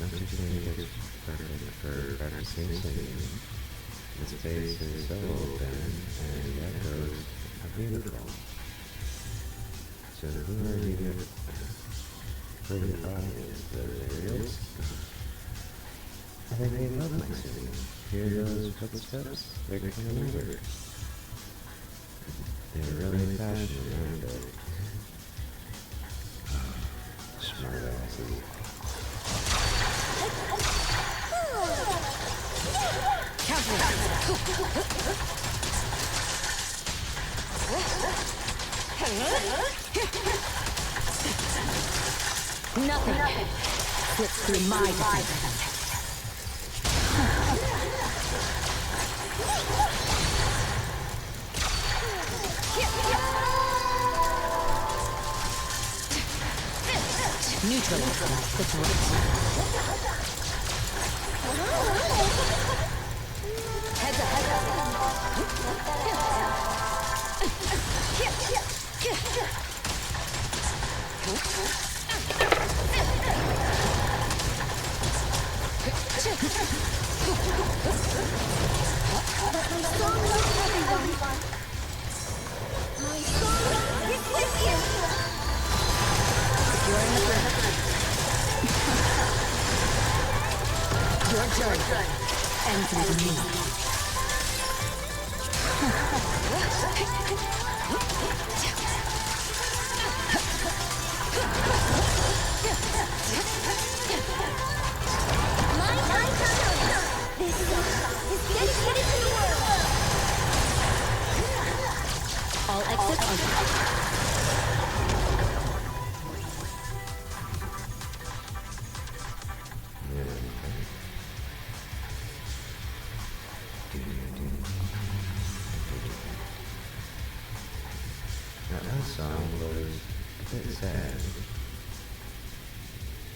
Don't you think it's perfect for practicing singing? The space is so open and the echoes are beautiful. So who are you for the audience? The Ariels? I think they love my singing. Hear those footsteps? They're coming over. They're really passionate, aren't they? Smart asses. Nothing slips through my defense. Neutralize the threat. Heads up, heads My soul is with you! You're in the front. Your journey ends with me. My time! This song is dedicated to the world! All exits are... Now that song was a bit sad.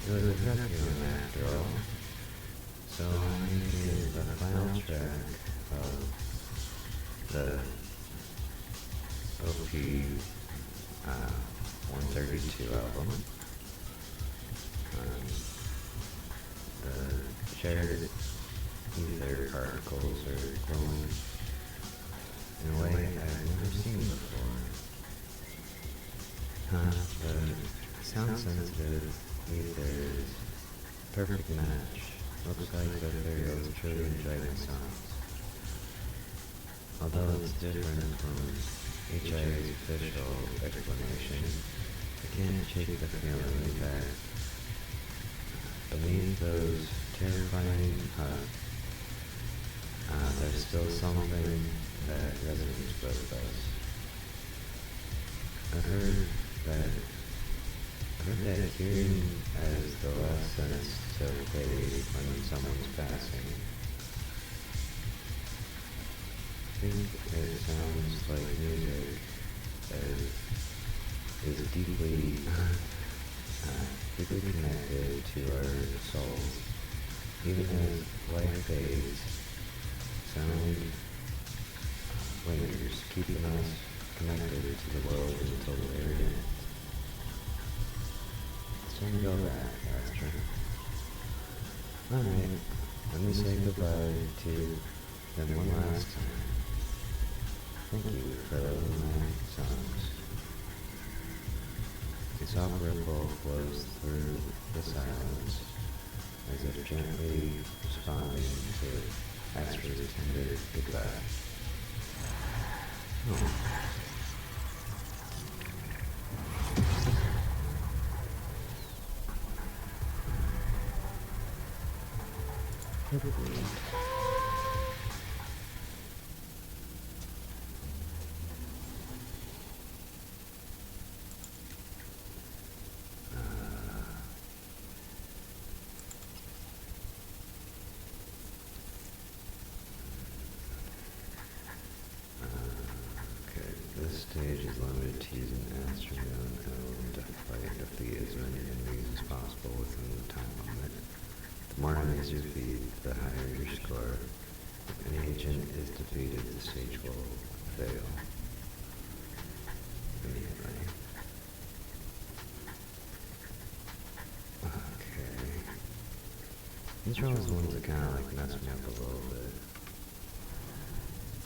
It was a requiem after all. So I'm making the final track of the OP 132 album. The shared ether particles are glowing in a way I've never seen before. The sound-sensitive ether is a perfect match. Looks like the Fairy's truly enjoyed the songs. Although it's different from HIA's official explanation, I can't shake the feeling that beneath those terrifying there's still something that resonates with us. I heard that hearing as the last sentence so fade when someone's passing. I think it sounds like music that is deeply connected to our souls. Even as life fades, sound lingers, keeping us connected to the world until the very end. It's time to go back, Astra. Alright, let me say goodbye to them one last time. Thank you for loving my songs. A soft ripple flows through the silence, as if gently responding to Astra's tender goodbye. Oh. Okay, this stage is limited to using Astrodome to fight defeat as many enemies as possible within the time limit. The more enemies you defeat, the higher your score. If an agent is defeated, the stage will fail immediately. Okay. These are always the ones that kind of like mess me up a little bit.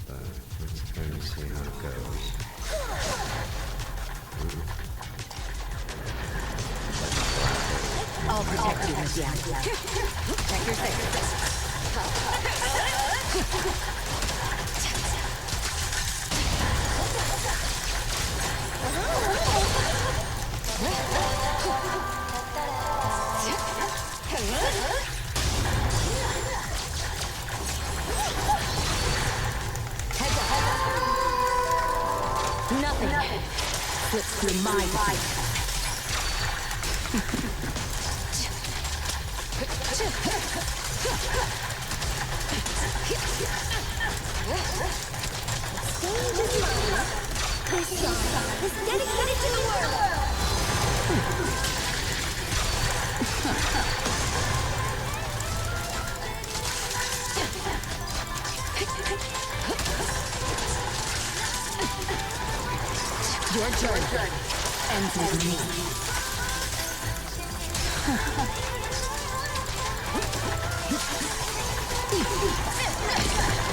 But let's try and see how it goes. I'll protect you, Miss Yang. Check your face. Nothing slips through my mind. This song is dedicated to the world. Your journey ends with me.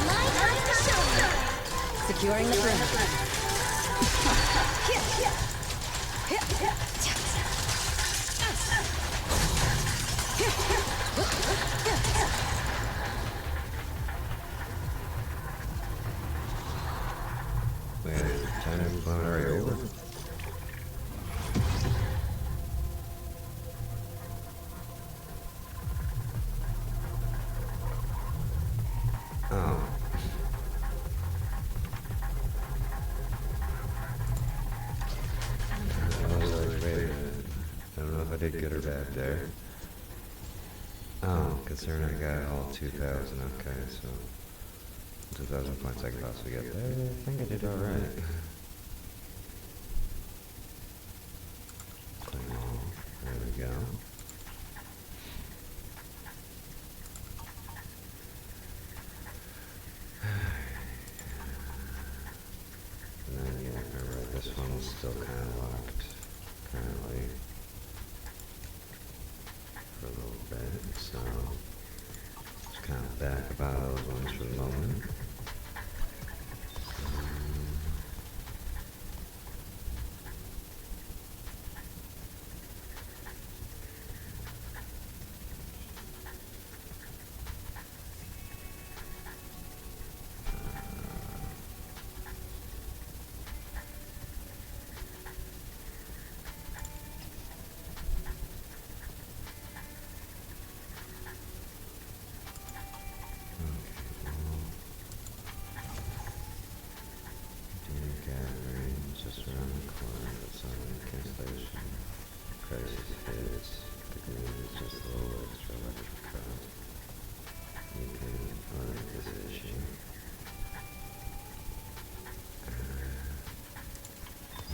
My time to show you. Securing the perimeter. Wait, time to blow it right over. Oh. I was like, wait a minute. I don't know if I did good or bad there. Oh, considering I got all 2,000, okay, so 2,000 points I could possibly get there. I think I did alright. There we go. And then, yeah, remember, this one's still kind of locked, currently, for a little bit, so just kind of back about those ones for the moment.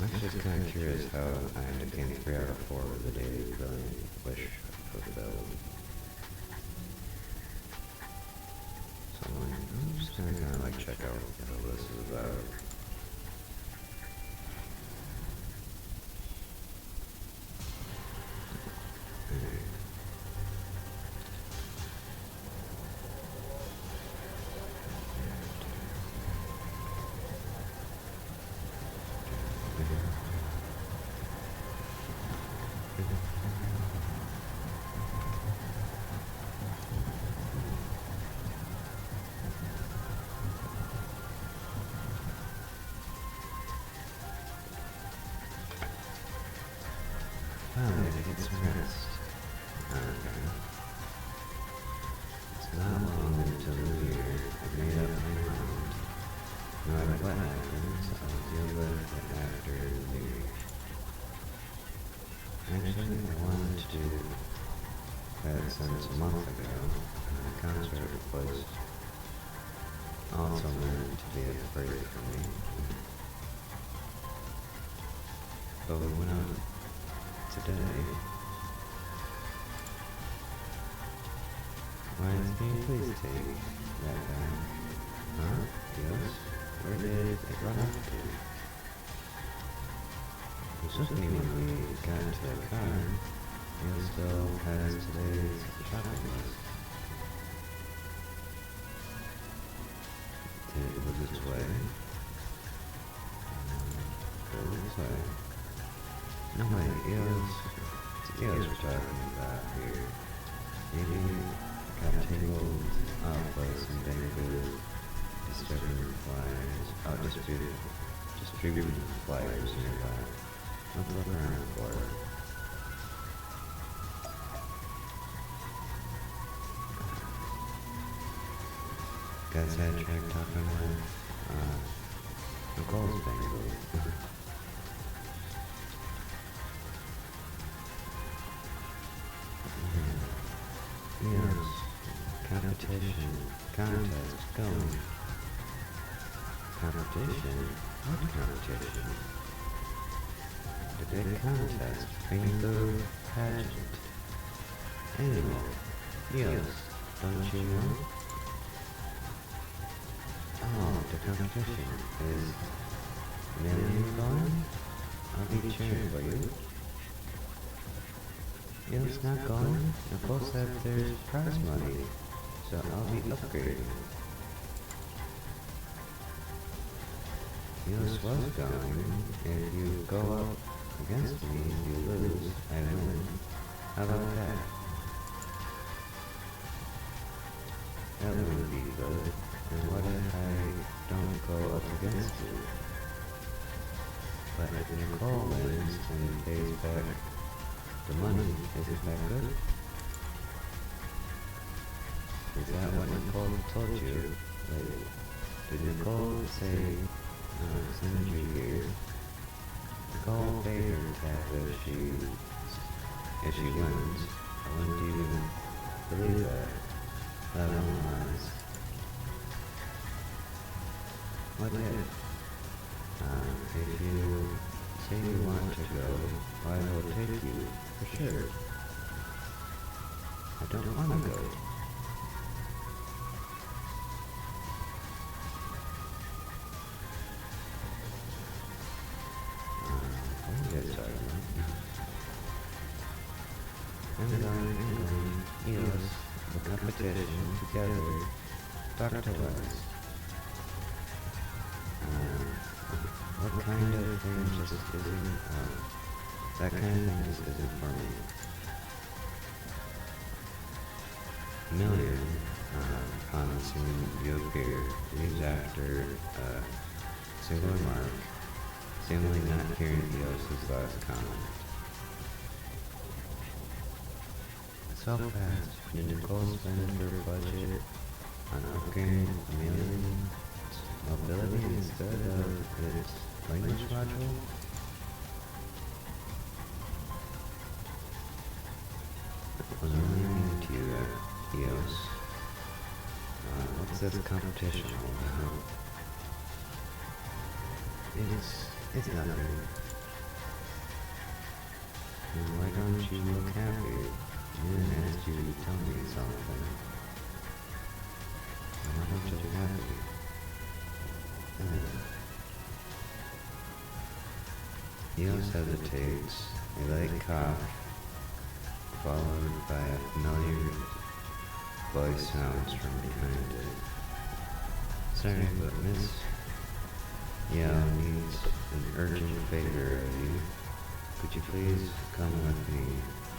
I'm actually kind of curious how I ended up getting 3 out of 4 of the daily brilliant wish fulfilled. So I'm just gonna kind of like check out what this is about. Oh, I need to get some rest. Okay. So Not long until New Year, I made up my mind. No matter what happens, I'll deal with it after New Year. Actually, I wanted to do that since a month ago. The concert was also meant to be a break for me. But we went out today. Ryan, can you please take that back? Huh? Yes? Where did it run off to? It was with me when we got into the car. He still has today's shopping list. Did it look its way? Go this way. No wait, it's Eos we're talking about here. Maybe got tangled up by some bamboo disturbing flyers. Oh, distributing flyers nearby. Let's look around for it. Got sidetracked talking with Nicole's bamboo. Yes, competition, contest, going. Competition? What competition? The big contest, rainbow pageant. Animal. Yes, don't you know? Oh, the competition is million going? I'll be cheering for you. It's not going. Nicole said there's prize money, so I'll be upgrading. Yours was going. If you go up against me and you lose, I win. How about that? That would be good. And what if I don't go up against you? But if Nicole wins and pays back the money, isn't that good? Is that what Nicole told you? Wait, did Nicole say, send you here? Nicole paid her tab if she wins. I wouldn't even believe that. That was. What if? If you say you want to go, I will take you, for sure. I don't want to go. What are you guys talking about? I'm going, Eos, the competition, together, Dr. West. What kind of thing just isn't, that kind of thing just isn't for me. Million, on the scene you appear, leaves after, singular mark, seemingly not hearing Eos' last comment. So fast, did Nicole spend her budget on upgrading Million's mobility instead of its language module? Was relating to you, Eos. What's this competition all about? It's nothing. And why don't you look happy? I didn't ask you to tell me something. Why don't you look happy? Eos hesitates, a light cough, followed by a familiar voice sounds from behind it. Sorry, but Miss Yao needs an urgent favor of you. Could you please come with me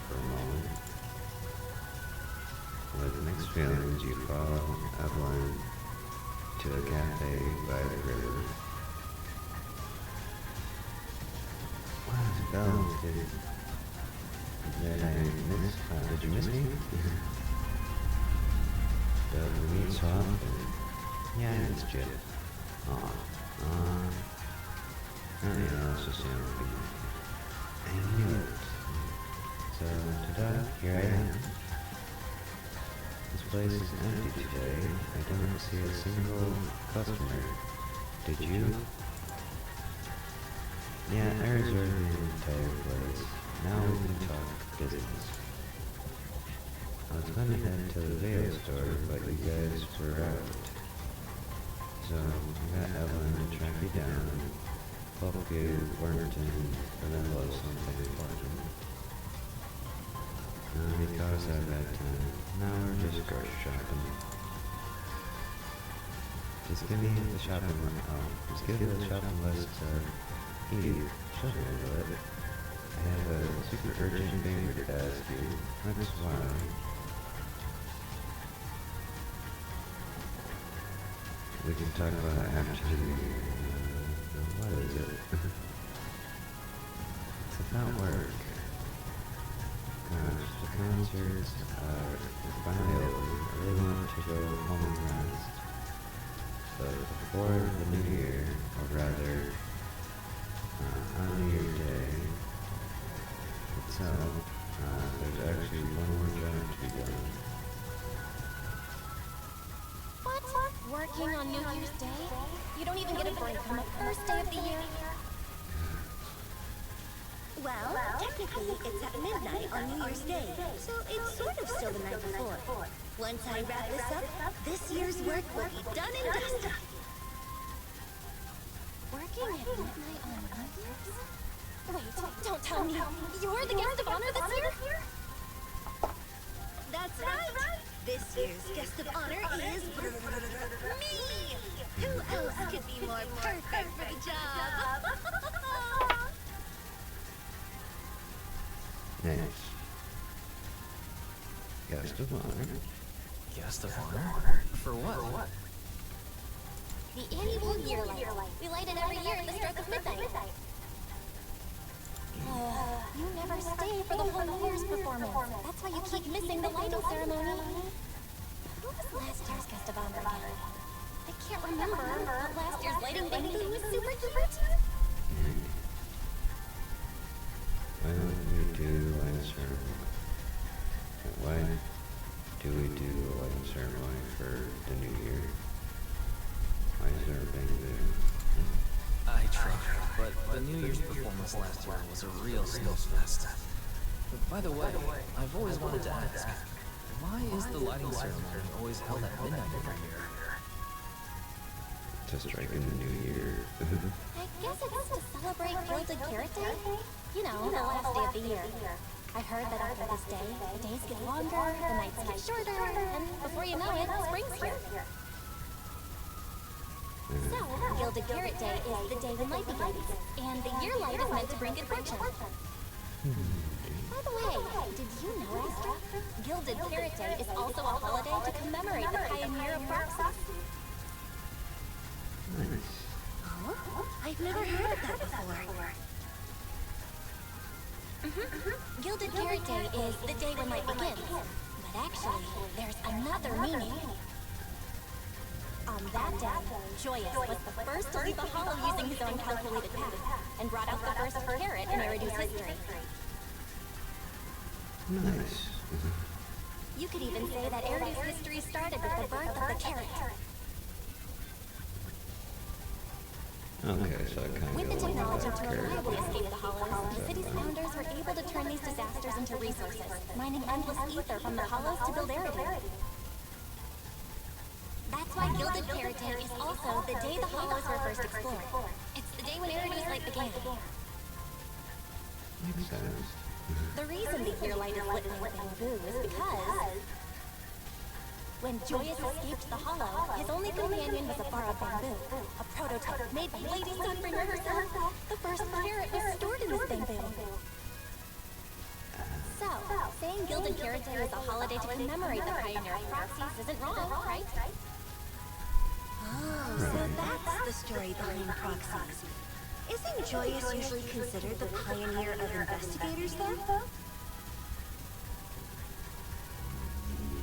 for a moment? With mixed feelings, you follow Evelyn to a cafe by the river. Wow, bells, did you miss me? talk? Yeah, I missed you. Aw. Oh yeah, it's just, I knew it. So, ta-da, here I am. This place is empty today. I don't see a single customer. Did you? Yeah, I reserved the entire place. Now we can talk business. I was gonna head to the video store, but you guys were out. So, I got Evelyn to track you down. Hope you weren't in the middle of something important. Because I've had time, now we're just grocery shopping. Just give me the shopping just give the shopping list to you. Shut up, it. I have a super urgent favor to ask you. That's why. We can talk about it after what is it? It's about work. Gosh, the concerts are finally over. I really want to go home and rest. But before the new year, or rather, on New Year's Day itself, there's actually one more job to be done. What? Working on New Year's Day? You don't even get a break on the first day of the year? Well, technically, it's at midnight on New Year's Day, so it's sort of still the night before. Once I wrap this up, this year's work will be done and dusted. Working at midnight on New Year's? Wait, don't tell me. You're the guest of honor this year? That's right. This year's guest of honor is me. Who else could be more perfect for the job? Nice. Guest of honor. Guest of honor? For what? The annual year light. We light it every year at the stroke of midnight. You never stay for the whole New Year's performance. That's why you keep missing the lighting ceremony. Who was last year's guest of honor again? I can't remember, but last year's lighting thing was super cute. Why don't we do a lighting ceremony? Why do we do a lighting ceremony for the new year? Why is there a big there? I tried, but the New Year's performance last year was a real snowfest. By the way, I've always wanted to ask, why is the lighting ceremony always held at midnight every year? To strike in the new year. I guess it's to celebrate Gilded Carrot Day. You know, the last day of the year. I heard that after this day, the days get longer, the nights get shorter, and before you know it, spring's here. So, Gilded Carrot Day is the day when light begins, and the year light is meant to bring good fortune. By the way, did you know, Astra? Gilded Carrot Day is also a holiday to commemorate the pioneer of proxies. Nice. Oh, I've never heard of that before. Gilded Carrot Day is the day when light begins. But actually, there's another meaning. On that day, Joyous was the first to leave the hollow using his own calculated path, and brought out the first carrot in Eridu's history. Nice. You could even say that Eridu's history started with the birth of the carrot. Okay, so it kind With the of technology to carrot. reliably escape the hollows, the city's founders were able to turn these disasters into resources, mining endless ether from the hollows to build Eridu. That's why Gilded Carrot Day is also the day the hollows were first explored. It's the day when Eridu's light began. Makes sense. The reason the year light is lit with bamboo is because when Joyous escaped the hollow, his only companion was a bar of bamboo, a prototype made by Lady Sunbringer herself. The first carrot was stored in this bamboo. So, saying Gilded Carrot Day is a holiday to commemorate the pioneer of proxies isn't wrong, right? Oh, so that's the story behind proxies. Isn't Joyous usually considered the pioneer of investigators, though?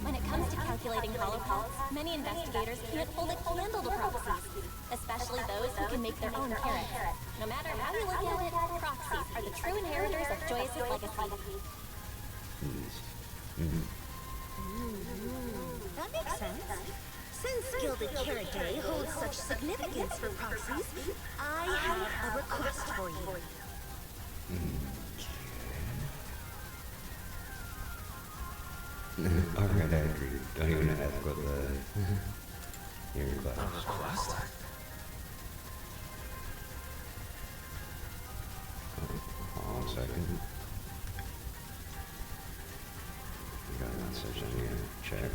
When it comes to calculating calculating holocaust, many investigators can't hold a candle to proxies, especially those who can make their own carrots. No matter how you look at it, proxies are the true inheritors of Joyce's legacy. That makes sense. Since Gilded Carrot Day holds such significance for proxies, I have a request for you. Alright, I agree. Don't even ask what the... your request. A request? Hold on a second. I got a message on here. Check.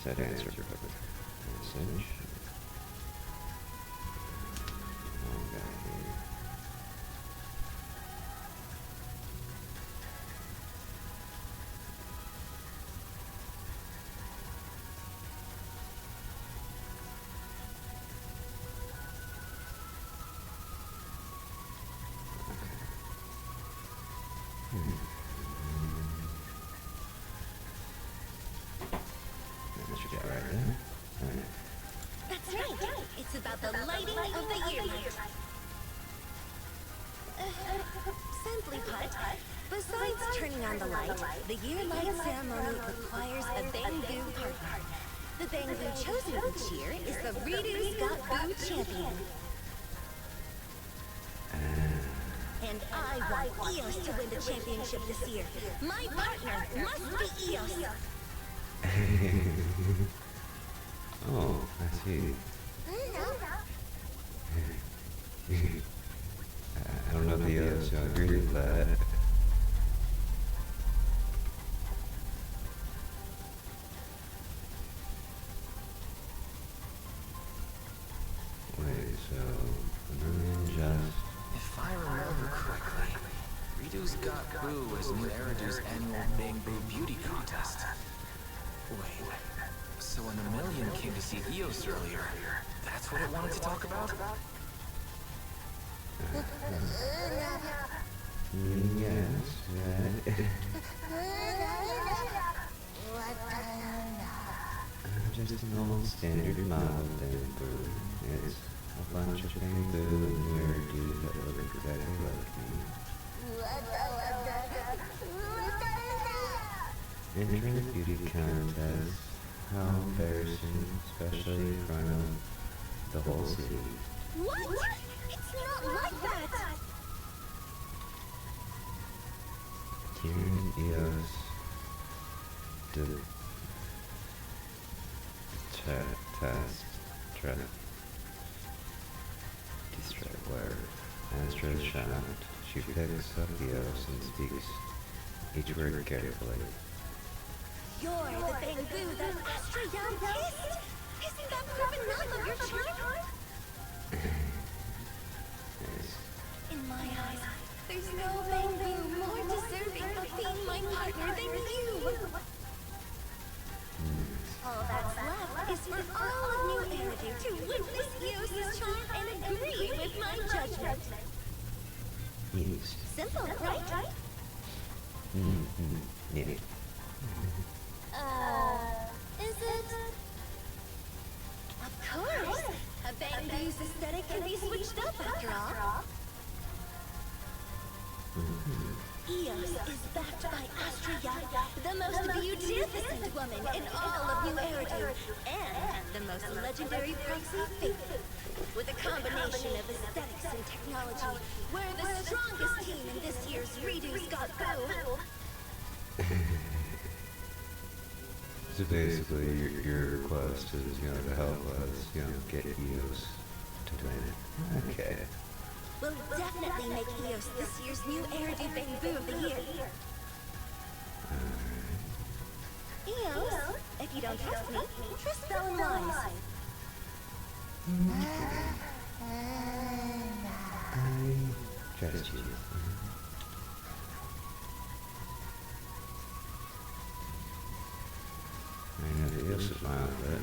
Set answer message. That's right. It's about the lighting of the year light. Simply put, besides turning on the light, the year light ceremony requires a bamboo partner. The bamboo chosen each year is the Reader's Got Boo champion. And I want Eos to win the championship this year. My partner must be Eos. Oh, I see. I don't know if the others agree with that. Wait, so just... If I remember correctly, Redo's Got Boo was New Eridu's annual Bang Boo Beauty Contest. Wait, so when the Million came to see Eos earlier, that's what it wanted to talk about? Yes, just an old standard model bamboo. It's a bunch of bamboo and weirdos that look exactly like me. Entering the beauty contest. How embarrassing, especially in front of the whole city. What? It's not like that! Tyrion Eos did distract where Astra is shocked. She picks up Eos and speaks each word carefully. You're the bamboo that Astra Young kissed! Isn't that proof enough of your charm? In my eyes, there's no bamboo more deserving of being my partner than you! All that's left is for all of New Eridu to witness Eos' charm and agree with my judgment. Yes. Simple, right? Yeah. Is it? Of course! A bamboo's aesthetic can be switched up after all. Eos is backed by Astria, the most beautificent woman in all of New Eridu, and the most legendary proxy favorite. With a combination of aesthetics and technology, we're the strongest team in this year's Redo's Got Boo. So basically, your request is, to help us, get EOS to win. Okay. We'll definitely make EOS this year's new Eridu Bamboo of the Year. EOS, if you don't trust me, trust Bell and Wise. I trust you. I know the EOS is fine with it.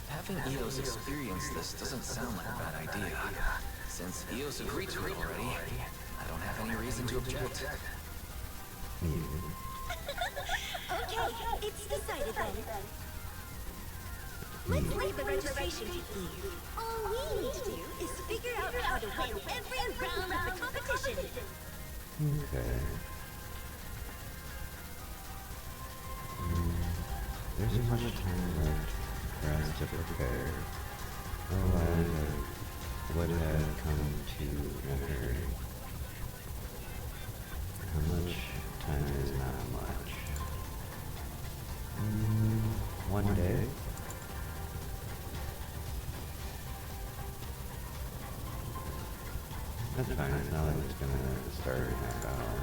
Having EOS experience this doesn't sound like a bad idea. Since EOS agreed to it already, I don't have any reason to object. Okay, it's decided then. Let's leave the registration to Eve. All we need to do is figure out how to win every round of the competition. Okay. There's not much time left for us to prepare. Otherwise, I would have come to a hurry. How much time is not much? One day? That's fine, it's not like it's gonna start in a half hour.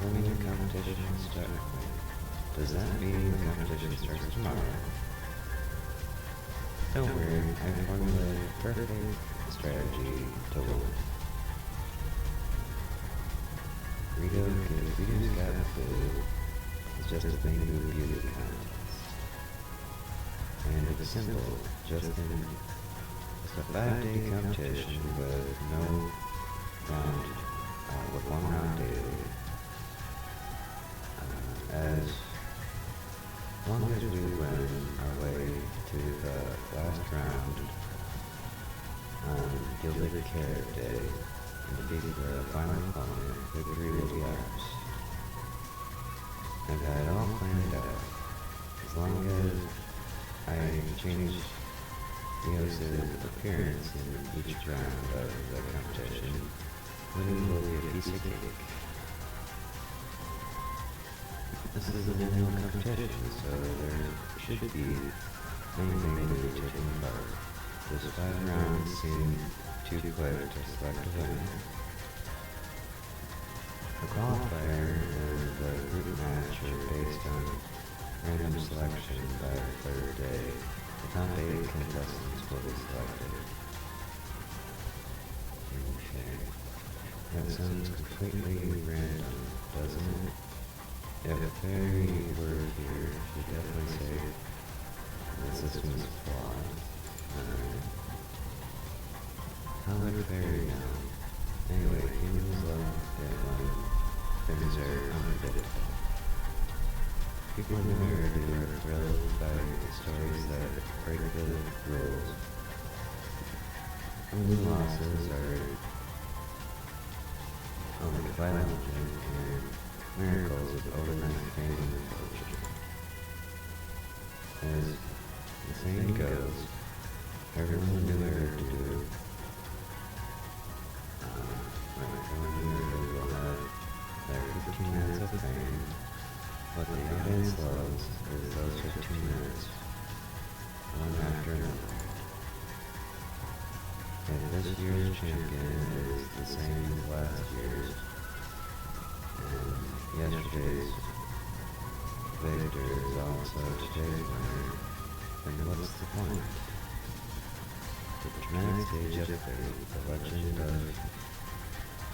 When we do competition start, does that mean the competition starts tomorrow? Don't worry, I formulated a perfect strategy to win. Rito's Got Food is just a bamboo beauty contest. And it's simple, just a 5-day competition with no round, with one round daily. As long as we win our way to the last round, Gilded Carrot Day, and defeat the final opponent, victory will be ours. I've had it all planned out. As long as I change EOS's appearance in each round of the competition, winning will be a piece of cake. This is an annual competition, so there should be many things to be taken part. Those 5 rounds seem too quick to select a winner. The qualifier and the group match are based on random selection by the 3rd day. The top 8 contestants will be selected. Okay. That sounds completely random, doesn't it? If Fairy were here, she'd definitely say the system is flawed. How would Fairy know? Anyway, humans love it when things are unpredictable. People in the Eridu are thrilled by stories that break the rules. Only losses are only violent and miracles of overnight fame and fortune. As the saying goes, everyone knew Eridu. Everyone knew Eridu will have their 15 minutes of fame. What the audience loves is those 15 minutes, one after another. And this year's champion is the same as last year's, and yesterday's victor is also today's winner. Then what's the point? The dramatic stage of fate, the legend of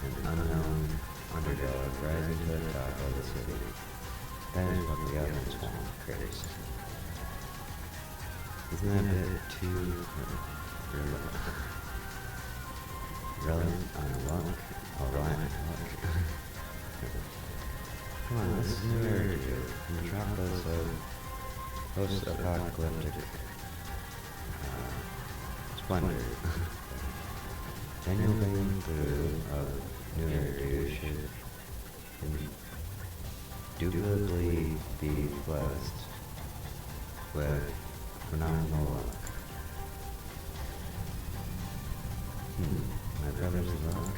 an unknown underdog rising to the top of the city. That is what the audience want, Chris. Isn't that a bit too relevant on luck? Alright, luck. Come on, this is new Eridu, from the metropolis of post-apocalyptic splendor. Daniel Bamboo of New Eridu should indubitably be blessed with phenomenal luck. My brother's luck?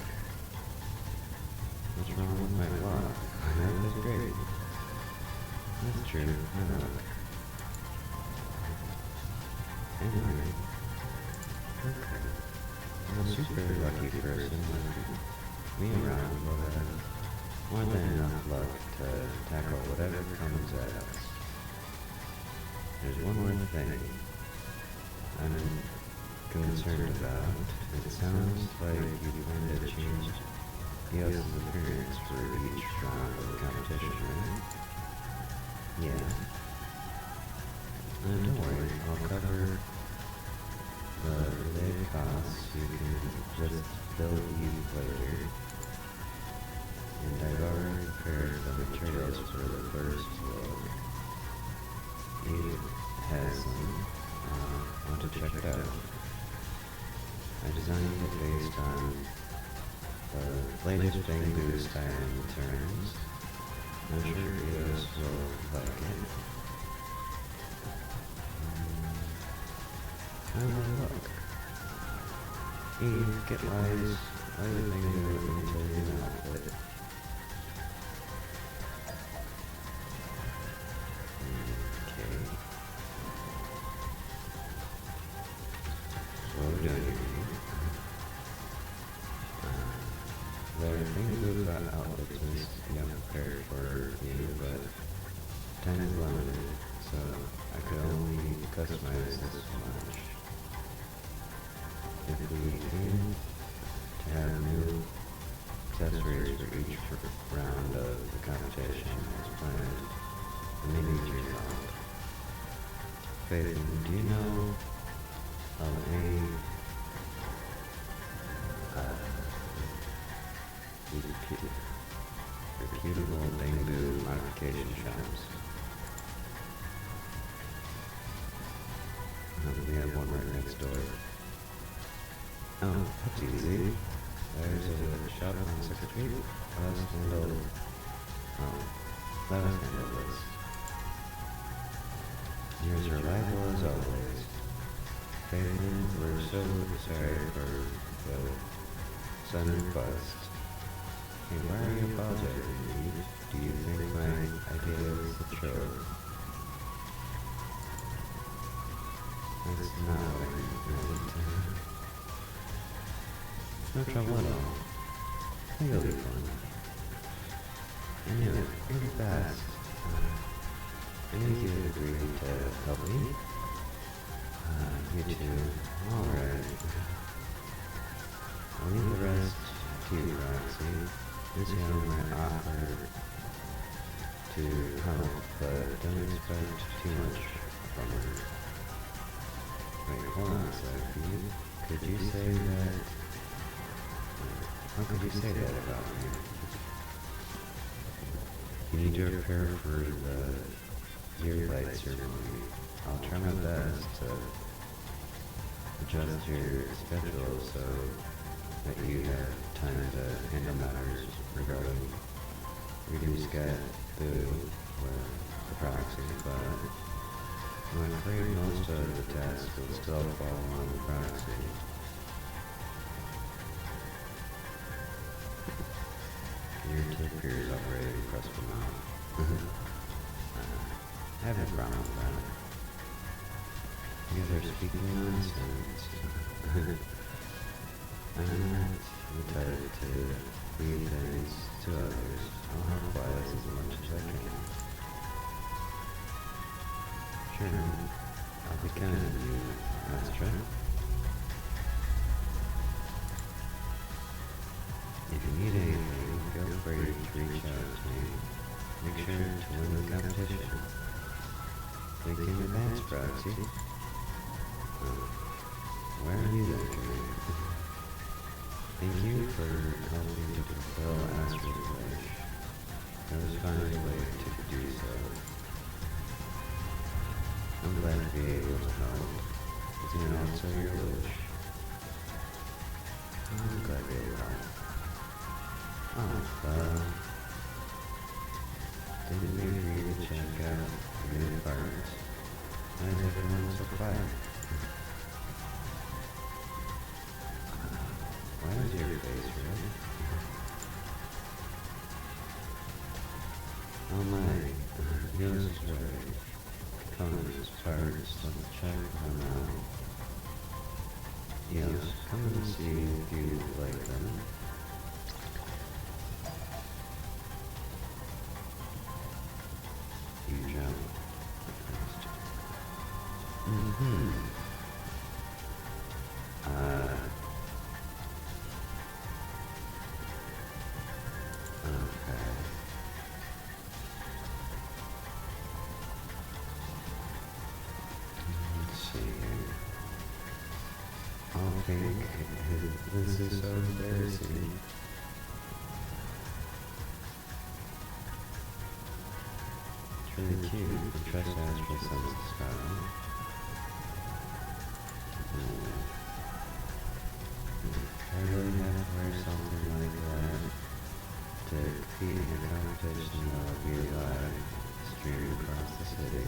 What's wrong with my luck? My luck is great. That's true. I know. Anyway. Okay. I'm a super lucky person like me around, but more than enough luck to tackle whatever comes at us. There's one more thing I'm concerned about. It sounds like you plan to change Eos's appearance for each round of the competition, right? Yeah. Don't worry, I'll cover the related costs. You can just bill Eve later. And I've already prepared the materials for the first load. Eve has them. Want to check it out. I designed it based on the latest bamboo styling terms. I'm sure Eos will like it. Have a look. Eve, get wise. Why would bamboo until you outfit? Okay. Slow down here. There are things about outfits must be unprepared for you, but time is limited, so I could only customize this much. If we aim to have new accessories for each round of the competition as planned, the miniatures on. Faith, do you know of any reputable bamboo modification shops? We have one right next door. Oh, that's easy. There's a shop on 6th Street. Let us handle this. Yours are reliable as always. Payment, we're so sorry for the sudden bust. Hey, why are you apologizing, Eve? Do you think my idea is the truth? That's not what I meant. No trouble at all. I think it'll be fun. And you're the best. I need you to agree to help me. You too. Alright. I'll leave the rest to you, Roxy. This young might offer to help, but don't expect too much from her. Wait, hold on a sec. Could you say that? How could you say that about me? You need to prepare for the year-light ceremony. I'll try my best to adjust your schedule so that you have time to handle matters regarding reading Scat Boo with the proxy, but I'm afraid most of the tasks will still fall on the proxy. Your tapier's already pressed them out. I have no problem with that. You guys are speaking nonsense. I'm not the type to leave things to others. I'll help quiet as much as I can. Sure, I'll be kind of you, Master. If you need anything, feel free to reach out to me. Make sure to win the competition. Thank you in advance, Proxy. Where are you then? Thank you for helping to fulfill Astra's wish. There was finally a way to do so. I'm glad to be able to help. Isn't it also your wish? I'm glad to help. Oh, didn't we agree to check out the new parts? Why is everyone so quiet? Why is your face red? Oh my, Eos is those parts. Let's check them out. Yes, come and see if you like them. You jump. Mm-hmm. Okay. Let's see here. Okay, this is so embarrassing. It's really cute. The dress actually sounds style. I really had to wear something like that to compete in a competition that will be live streamed across the city.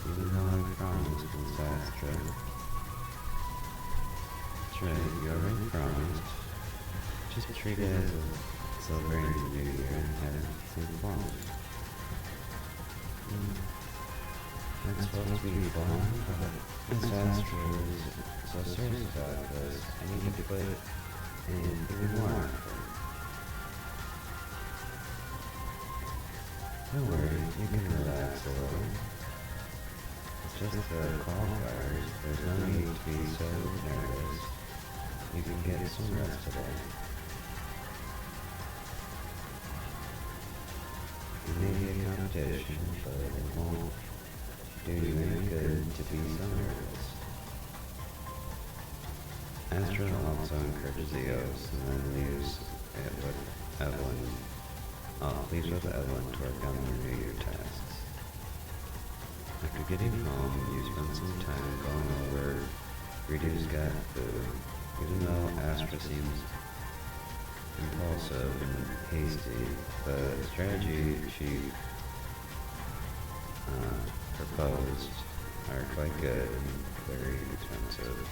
Even though I promised Miss Astra. That's right, you already promised. Just treat it as a celebrating the new year and have some fun. It's supposed to be fun, but Miss Astra is so serious about this. I need to put in even more effort. Don't worry, you can relax a little. It's just the qualifiers. There's no need to be so nervous. You can get some rest today. It may be a competition, but it won't do you any good to be so nervous. Astra also encourages Eos and then leaves with Evelyn to work on their New Year tasks. After getting home, you spend some time going over Redu's got food. Even though Astra seems impulsive and hasty, the strategy she proposed are quite good and very expensive.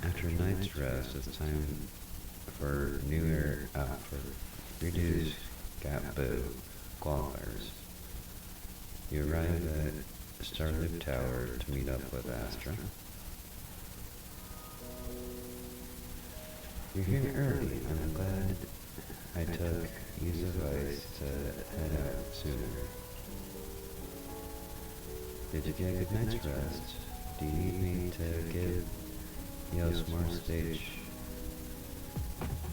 After a night's rest, it's time for for Redu's Gap Boo qualifiers. You arrive at Starloop Tower to meet up with Astra. You're here early. I'm glad I took use advice to head out sooner. Did you get a good night's rest? Do you need me to give Eos more stage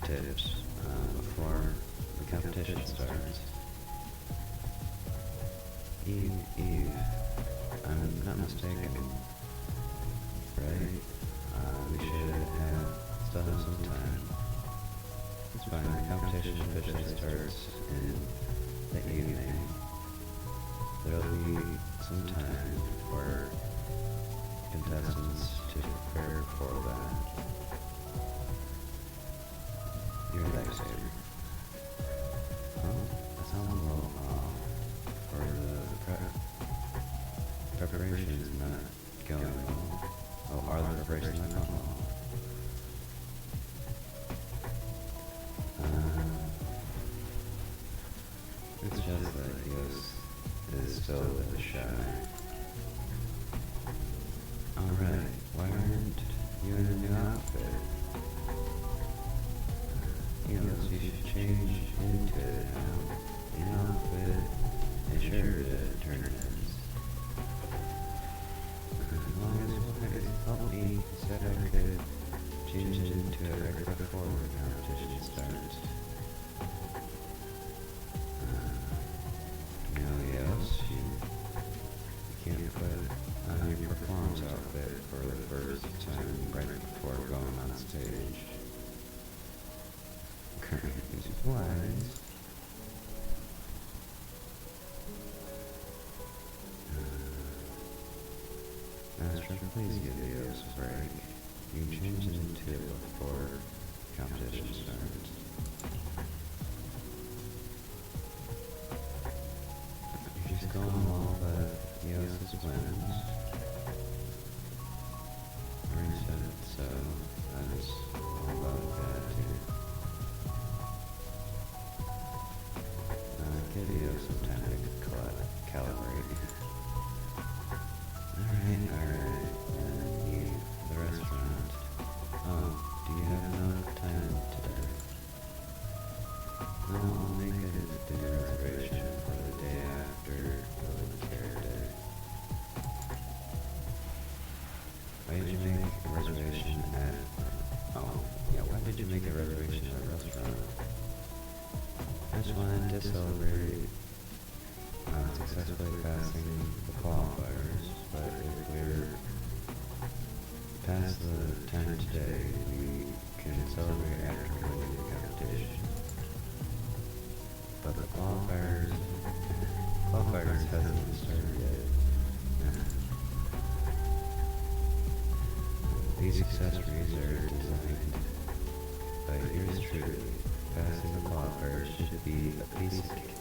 tips before the competition starts? Eve, I'm not mistaken, right? We should still have some time. It's fine, the competition officially starts in the evening. There'll be some time for contestants to prepare for that. You're a lifesaver. Oh, that sounds a little for the preparations not going well. Oh, are the preparations not going well? It's just that Eos is still a bit shy. Alright, why aren't you in a new outfit? Eos, you should change into it now. The outfit is sure to turn heads. As long as Wise helped me, said I could change it into a regular before the competition starts. You can't put on your performance outfit for the first time right before going on stage. Current is Wise. Astra, please give Eos a break. You can change it into it before competition starts. She's going all but Eos' wins. Already said it, so that is all about that too. some time to calibrate. Alright. The restaurant. Oh, do you have enough time today? No, I'll make a dinner reservation for the day after Women's Hair Day. Why did you make a reservation at... Oh, yeah, why did you make a reservation at a restaurant? I just wanted to celebrate successfully passing the qualifiers, but if we're past the time today, we can celebrate after winning the competition. But the qualifiers hasn't even started yet. These accessories are designed by yours truly. Passing the qualifiers should be a piece of cake.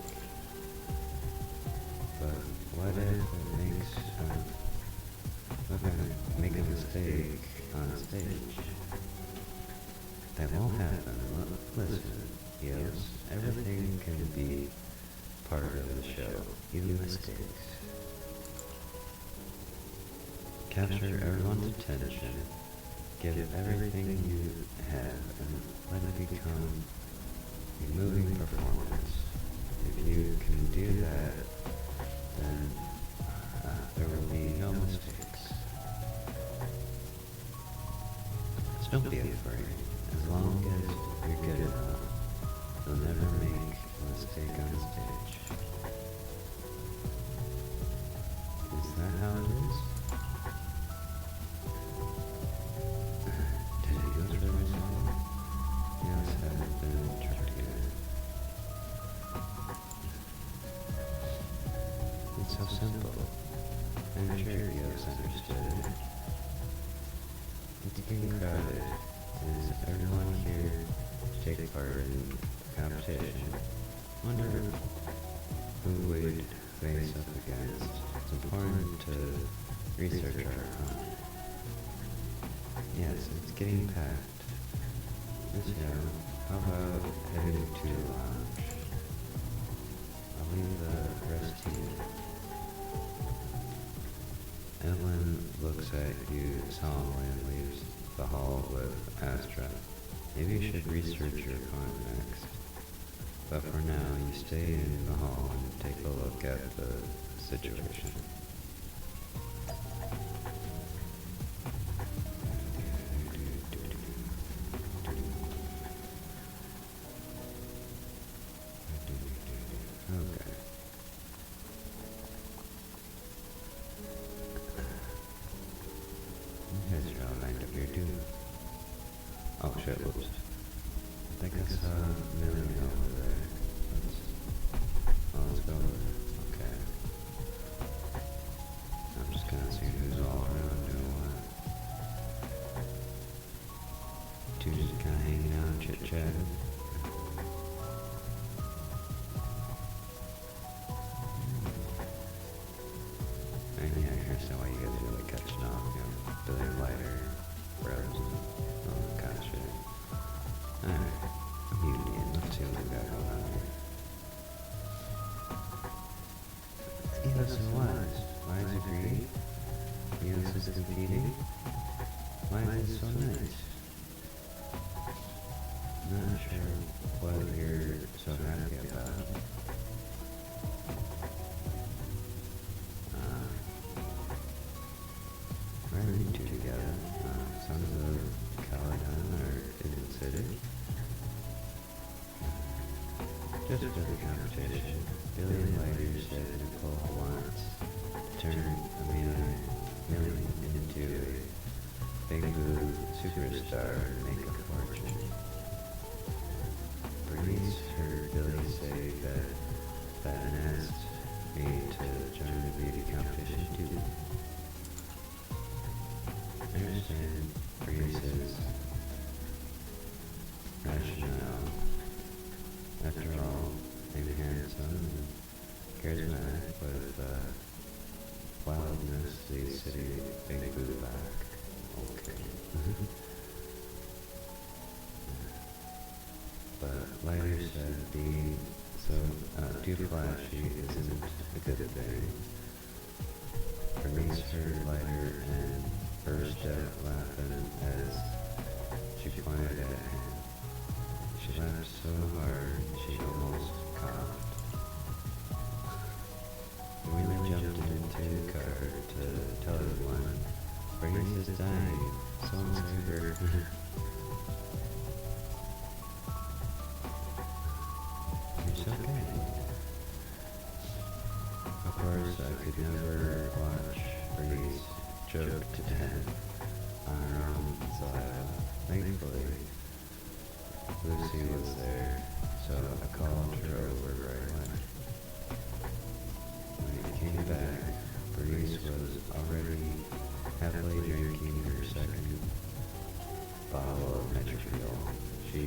But what if it makes make a mistake on stage? That won't happen. Listen, Eos, everything can be part of the show, even mistakes. Capture everyone's attention, give everything you have, and let it become a moving performance. If you can do that, then there will be no mistakes. So don't be afraid. As long as you're good enough, you'll never make a mistake on stage. Is that how it is? Did he go through everything? Yes, has been tricked again. It's so simple. I'm sure Yos understood it. It's getting crowded. Is everyone here to take part in the competition? Wonder who we'd face up against. It's important to research our opponent. Yes, it's getting packed. Miss Yo, how about heading to lounge? I'll leave the rest to you. Evelyn looks at you solemnly and leaves the hall with Astra. Maybe you should research your opponent next. But for now, you stay in the hall and take a look at the situation. Okay. You guys are all lined up here too. Oh shit, whoops. I think I saw Millie over there. Let's go over there. Okay. I'm just gonna see who's all around doing what. Two just kinda hanging out, chit-chatting. And yeah, I understand why you guys are like catching up, you know, billion lighter, bros, and all that kind of shit. Alright, I'm muting in. Let's see what we got going on here. Eos and Wise. Wise agreed. Eos is competing. Wise is so nice. Not sure what you're so happy about. Why are you two together? Sons of Caledon are in the city. Just for the competition, Billy and Lighter said Nicole wants to turn Millie into a big blue superstar and make a fortune. Bernice heard Billy say that and asked me to join the beauty competition too. I understand Bernice's rationale. After all, I'm handsome and charismatic with wildness, the city big blue back. Okay. But Lighter said being so too flashy isn't a good thing. Bernice heard lighter and burst out laughing as she pointed at him. She laughed so hard she almost coughed. We really jumped into the car to tell everyone, Bernice is dying, someone save her. It's okay. Of course, I could never watch Bernice choke to death on her own saliva. Thankfully, Lucy was there, so I called her over right away. When he came back, Bernice was already happily drinking her second bottle of Metropil. She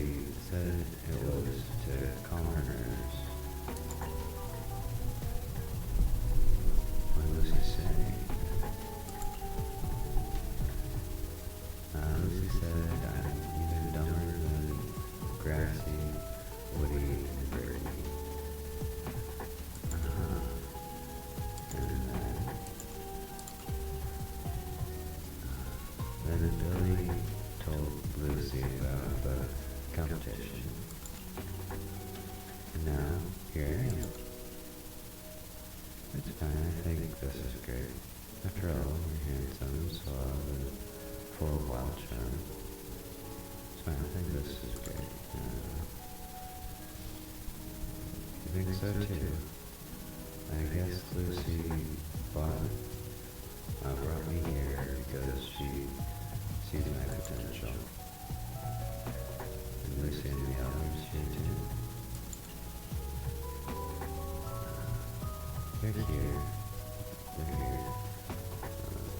said it was to calm her nerves. What was he saying? Lucy said I'm even dumber than Grassy, Woody, and Brittany. And then Billy told Lucy about the competition. And now, here I am. It's fine, I think this is great. After all, we're handsome, suave, and full of wild charm. It's fine, I think this is great. You think so too? I guess Lucy brought me here because she sees my potential. And Lucy and the others here too. They're here.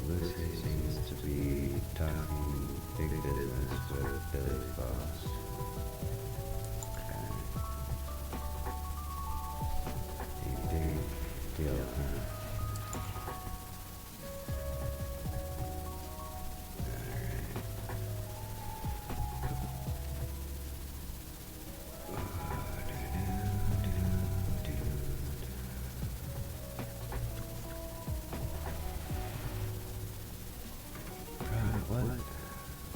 Lucy seems to be talking big business with Billy's boss. Big deal, huh? What?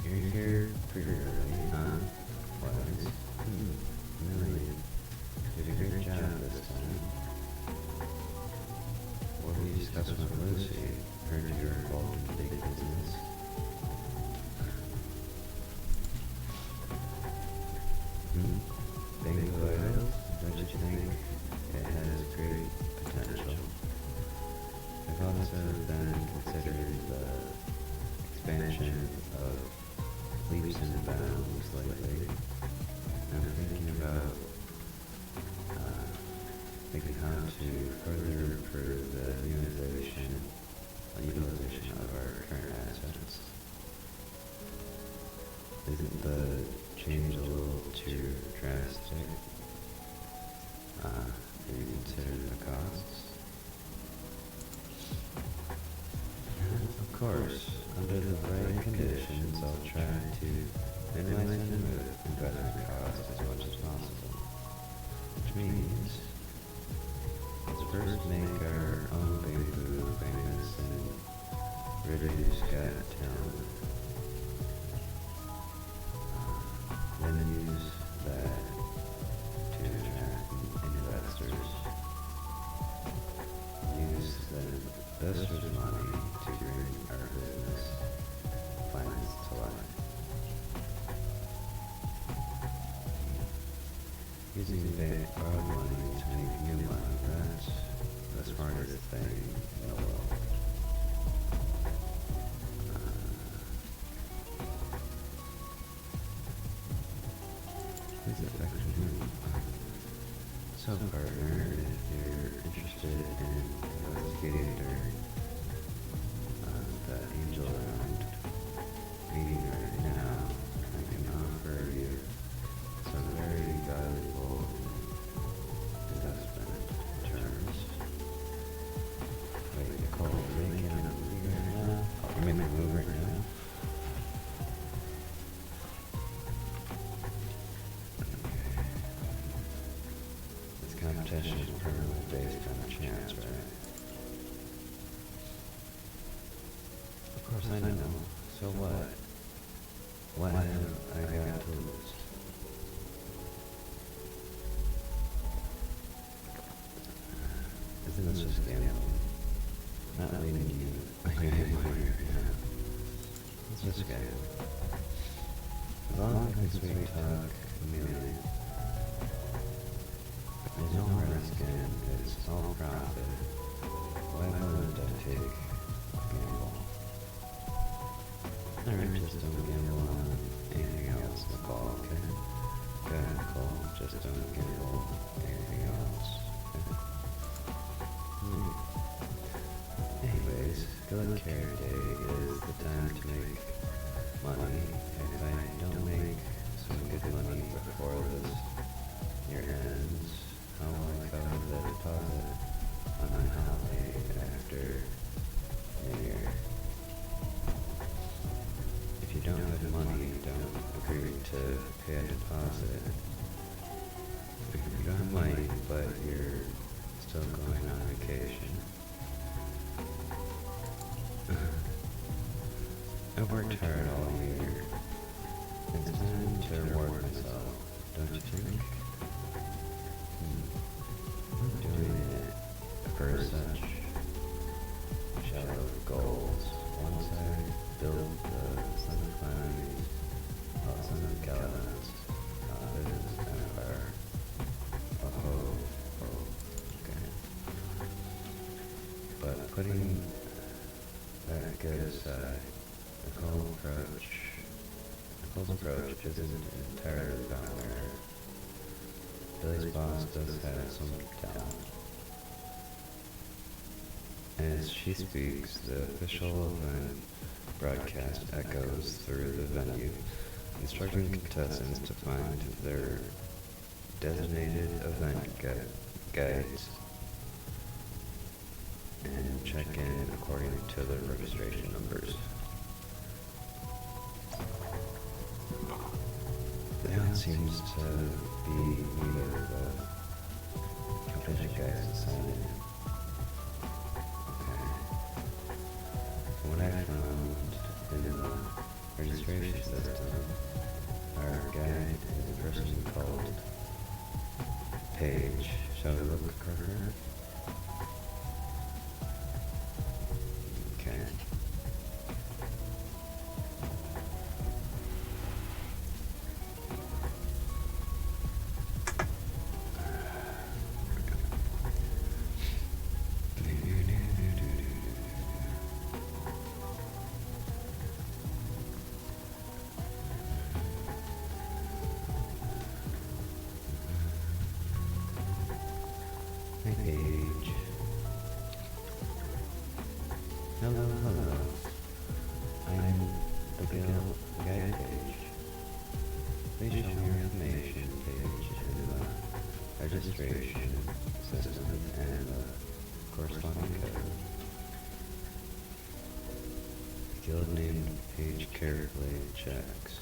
You're here pretty early, huh? Was? Million. Did a great job this time. What were you discussing with Lucy? Heard you were involved in big business. Bingo idols? Don't you think it has great potential? I've also been considering the expansion of leaps and bounds lately. I'm thinking about how to further improve the utilization of our current assets. Isn't the change a little too drastic? Have you considered the costs? Of course, under the right conditions, I'll try to minimize investment costs as much as possible. Which means, let's first make our own bamboo famous and reduce Got Talent. Then use that to attract investors. Use the investors' money to bring our business plans to life. Using borrowed money to make new money, that's the smartest thing in the world. Please affect you. So, partner, if you're interested in investigating during the angel round meeting right now, I can offer you some very valuable investment terms. Wait, Nicole, are you making a movie right now? Oh, you're making a movie right now? It's kind of competition is permanently based on chance, right? Of course I know. So what? What have I got to lose? Isn't this just gambling? Not leading you like I admire, It's just gambling. As long as we sweet talk chameleon, there's no risk and it's all profit. Why wouldn't I take a gamble? Alright, just don't gamble on anything else, Nicole, okay? Go ahead, Nicole, just don't gamble anything else, okay? Anyways, Good Care Day is the time to make money. If I don't make some good money before this year ends, how will I cover the deposit on my holiday after New Year? If you don't have money, don't agree to pay a deposit. If you don't have money, but you're still going on vacation. I've worked hard all year. It's time to reward myself, don't you think? I'm doing it for such shallow goals. Once I build the sun climbing, sun of Gallivants, this is kind of our okay. But putting that good aside, Nicole's approach isn't entirely found there. Billy's boss does have some talent. As she speaks, the official event broadcast echoes through the venue, instructing contestants to find their designated event guides and check in according to their registration numbers. Leon seems to be neither of the competition guys that signed in. Okay. From what I found in the registration system, our guide is a person called Paige. Shall we look for her? Okay. Hey, Paige. Hello. I'm the guide Page. Please show me your information page in the registration system and the corresponding code. The guild named Page carefully checks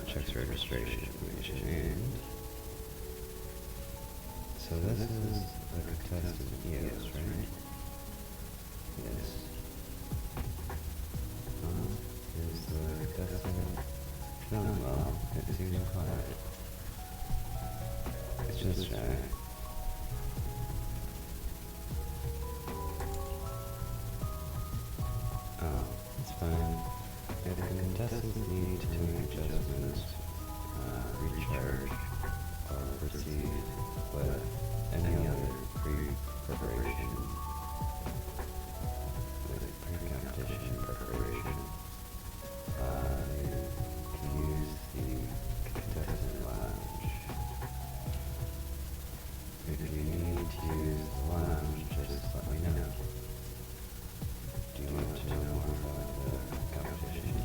checks registration information and so this is the contestant EOS, right? Yes. Is the contestant feeling well? It seems quiet. It's just shy. Oh, it's fine. If the contestants need to make adjustments, recharge, or proceed with any other pre-preparation, pre-competition preparation, you can use the contestant lounge. If you need to use the lounge, just let me know. Do you want to know more about the competition?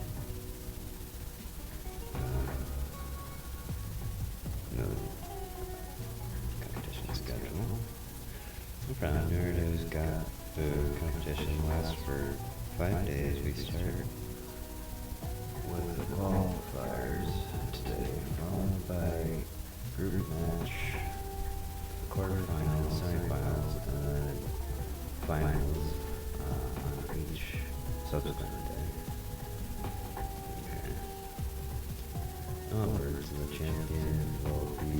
No. Competition schedule. The founder has got the competition lasts for 5 days. We start with the qualifiers today, followed by group match, quarterfinals, semifinals, and then finals on each subsequent day. Okay. Onwards, the champion will be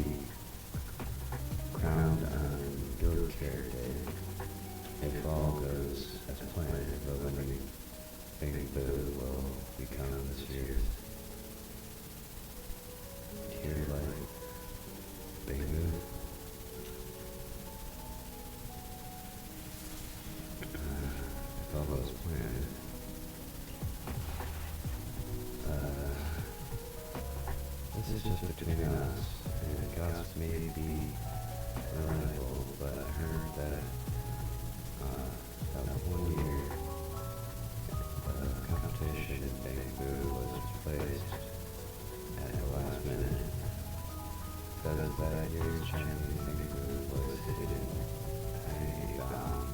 crowned on Guild Care Day. If all goes as planned, the winning Big Boo will become this year's tier light Big Boo. If all goes planned, this is just between us, and Gus may be a rival, but I heard that that 1 year competition in Bamboo was replaced at the last minute because that year's champion Bamboo was hidden behind a bomb,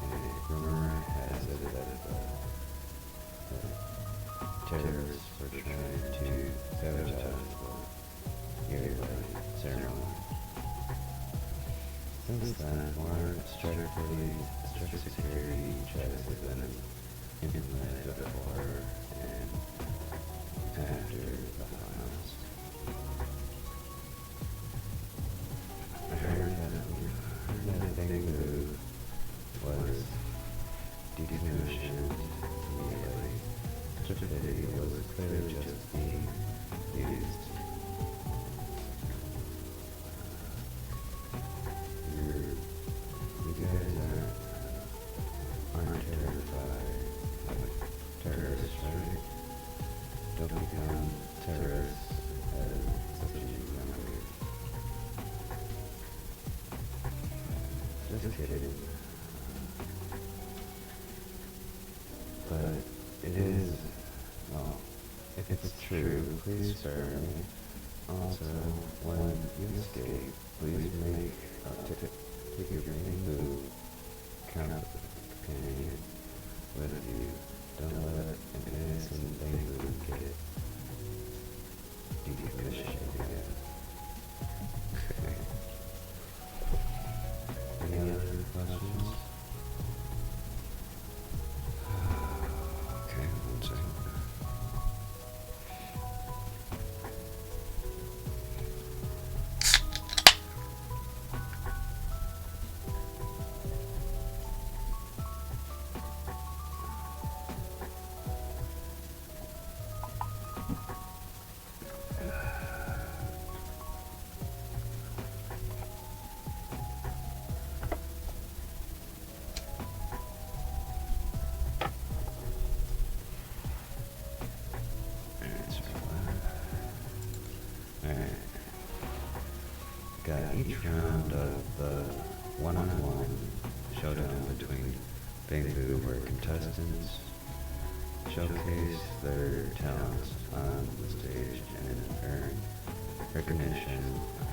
and rumor has it that the terrorists were trying to sabotage the yearly ceremony. Since then, more strict security checks have been implemented before and after the finals. I heard that Bamboo was decommissioned immediately. Stupidity was clearly just being used. You guys aren't terrified of terrorists, right? Don't become terrorists as such a younger. Just kidding. But it is, well, if it's true, please spare me. Also, when you escape, please take your Bamboo companion with you. Don't let an innocent Bamboo get decommissioned again. Okay. Any other questions? Okay, 1 second. Got each round of the one-on-one showdown between Bamboo, where contestants showcase their talents on the stage and earn recognition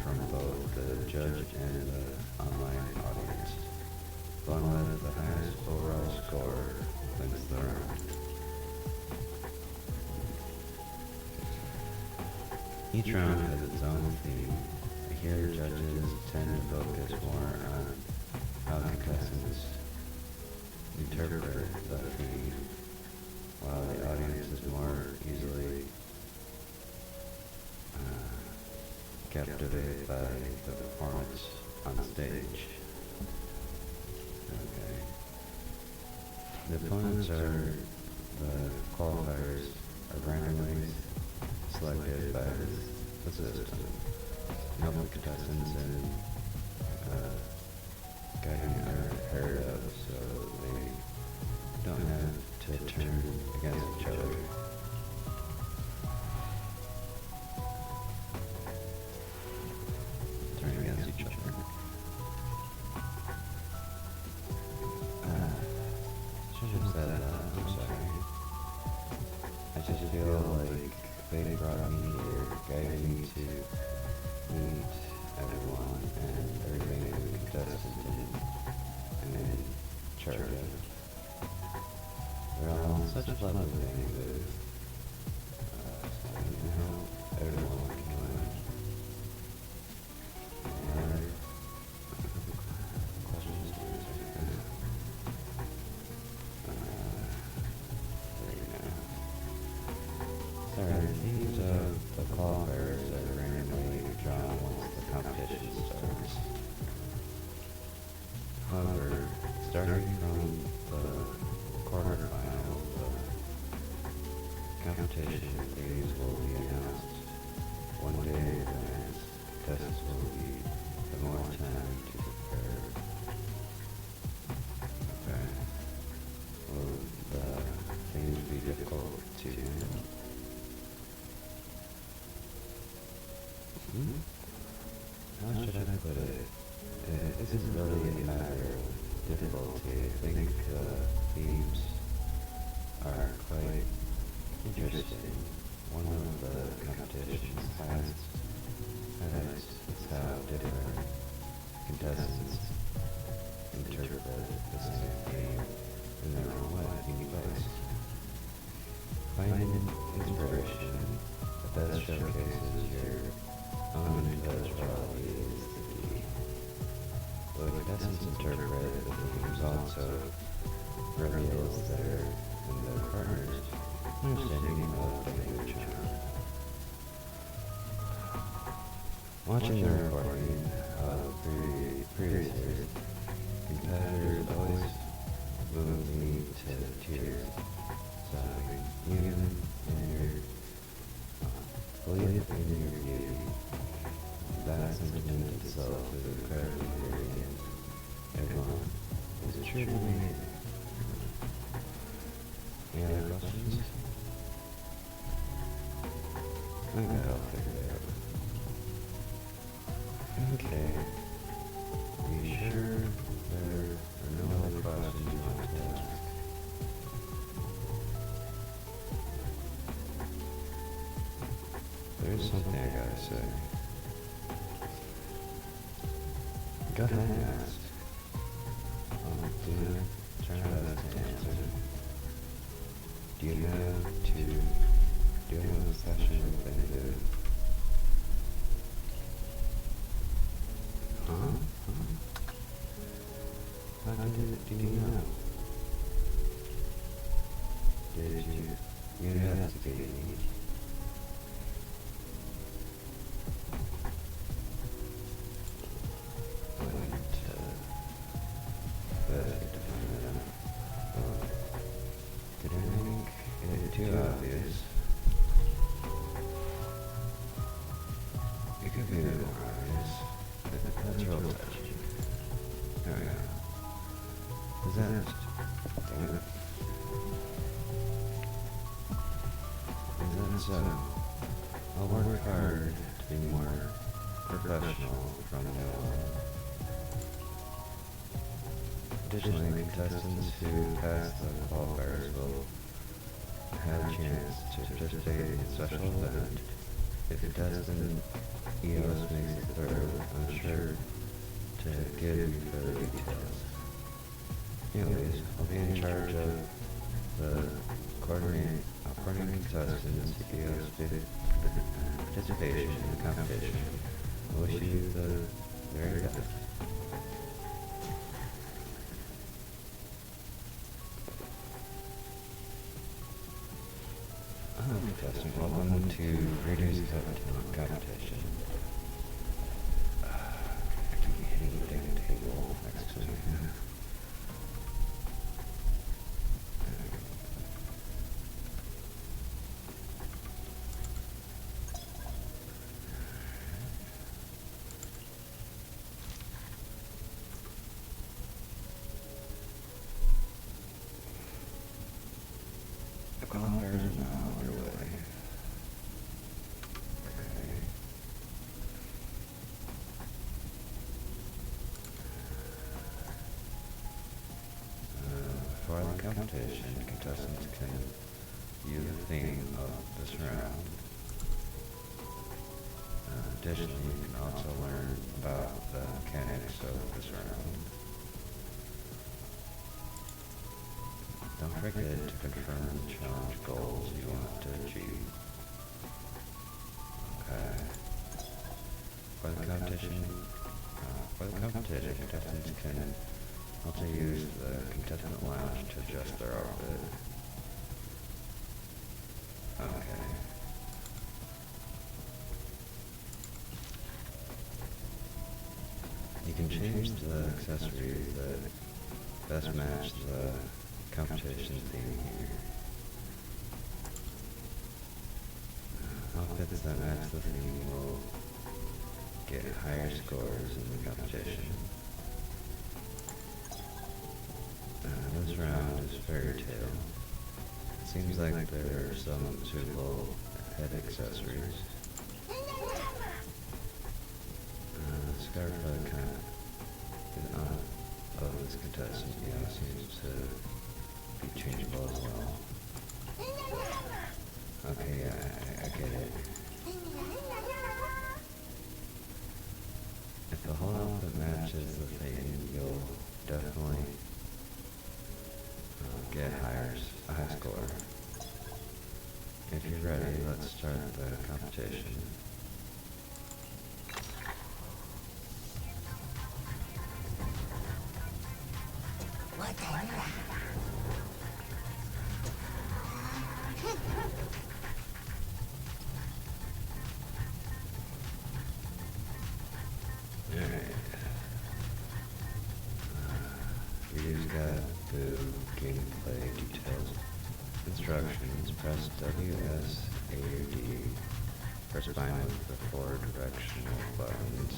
from both the judge and the online audience. The one with the highest overall score wins the round. Each round has its own theme. Here, judges tend to focus more on how contestants interpret the theme, while the audience is more easily captivated by the performance on stage. Okay. The opponents are the qualifiers are randomly selected by the system. None of the contestants and guiding are heard of, so they don't have to turn against each other. Turn against each other. Should have said that, I'm sorry. I just feel like they brought me here, guided me to meet everyone and everything that we contested and in charge of. They're all such lovely things that everyone can win. starting from the quarterfinals, competition days will be announced. One day in advance, tests will be the more time to prepare. Okay. Will the things be difficult to handle? How should I put it? It isn't really a matter of difficulty. I think themes are quite interesting. One of the competition's highlights is how different contestants interpret the same theme in their own ways. Finding inspiration that best showcases your own individuality is the key. But contestants interpret the themes also reveals their and their partners' understanding of the language genre. Watching the recording of previous years, competitors always move me to tears. So even in your belief in your beauty, that sentiment itself is incredibly radiant. Everyone is truly amazing. Any other questions? Okay, I'll figure it out. Okay. Are you sure there are no other questions you want to ask? There's something I gotta say. Go ahead and ask. Try not to answer. Do you have a session with any Huh? How did you know? Did you investigate me? Did I make it too obvious? It could be a bit more obvious. That's real touchy. There we go. Is that... damn it. Is that so? I'll work hard to be more professional from now on. Additionally, contestants who pass the qualifiers will have a chance to participate in a special event. If contestant EOS makes it through, I'm sure to give you further details. Anyways, I'll be in charge of the coordinating contestants' EOS participation in the competition. I wish you the very best. Contestant, welcome to Reader's Competition. I keep hitting the damn table next to me. The qualifiers are now underway. Okay. For the competition, contestants can view the theme of this round. Additionally, you can also learn about the mechanics of this round. Don't forget to confirm the challenge goals you want to achieve. Okay. For the competition, contestants can also use the contestant lounge to adjust their outfit. Okay. You can change the accessories that best match the competition theme here. Outfits that match the theme will get higher scores in the competition. This round is Fairy Tale. Seems like there are some suitable head accessories. Scarf kind of this contestant, seems to be changeable as well. Okay, I get it. If the whole outfit matches the theme, you'll definitely get a high score. If you're ready, let's start the competition. Video's got the gameplay details. Instructions, press W, S, A, or D. Press bind with the 4 directional buttons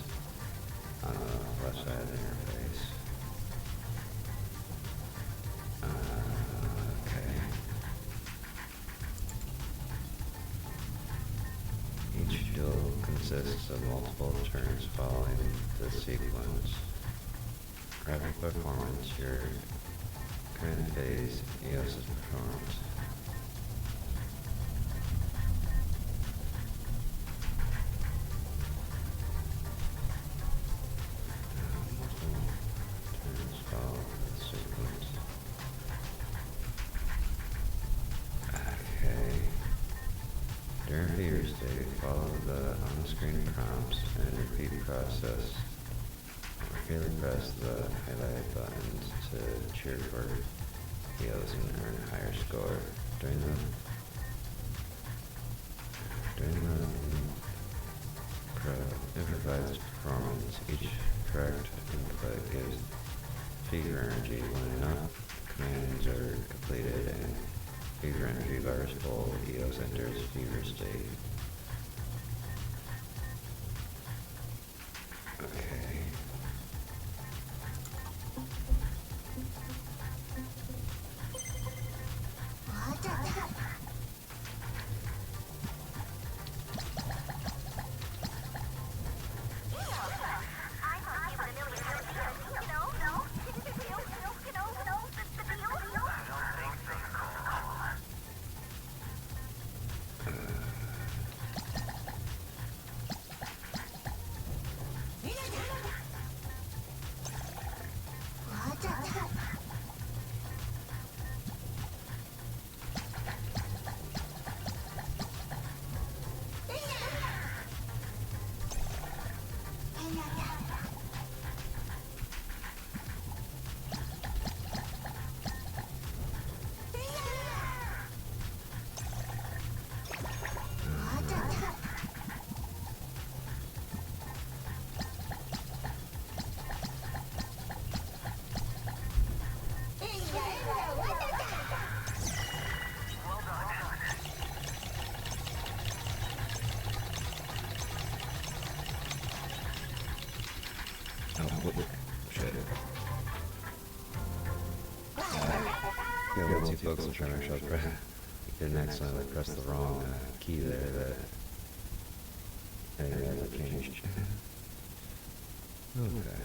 on the left side of the interface. Okay. Each duel consists of multiple turns following the sequence. Graphic performance, your current phase, EOS's performance. Turns follow the sequence. Okay. During fever state, follow the on-screen prompts and repeat process. Repeatedly press the highlight buttons to cheer for heroes and earn a higher score. During the improvised performance, each correct input gives fever energy. When enough commands are completed and fever energy bar is full, EOS enters fever state. Okay. Shit. Yeah, once you focus on trying to show press, you didn't accidentally press the wrong key there that I think that changed. Okay.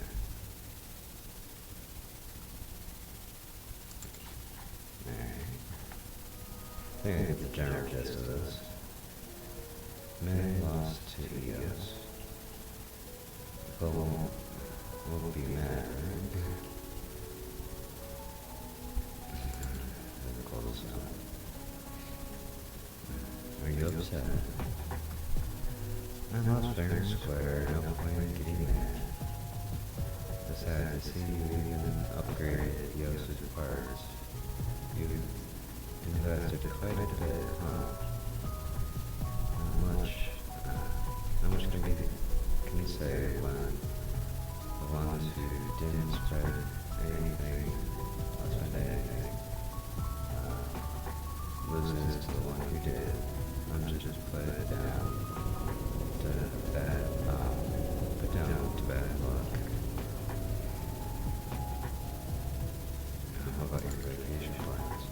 I think I get the general gist of this. Man lost to EOS. But we'll be mad, right? Are you upset? I lost fair and square, no point in getting mad. Sad to see you even upgraded EOS's parts. You invested quite a bit, huh? How much can you say when the ones who didn't spread anything was the one who did. I'm just put it down to bad, put down to bad luck. How about your vacation plans?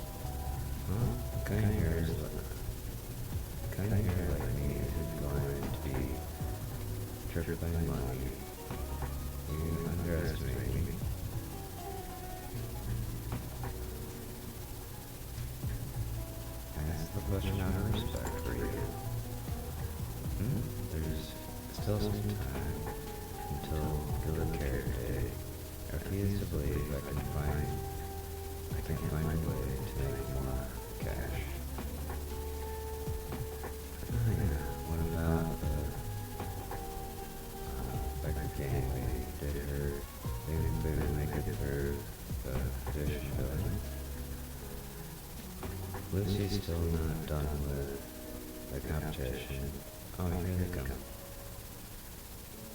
Huh? Kind of hair like me isn't going to be tripped by money. You underestimate me. Ask the question out of respect for you. There's still some time until Good Care Day. I refuse to believe I can find a way to make more cash. Oh yeah, what about the biker gang lady? Did her baby food make it for the dish filling? Lucy's still not done with the competition. Oh, here they come.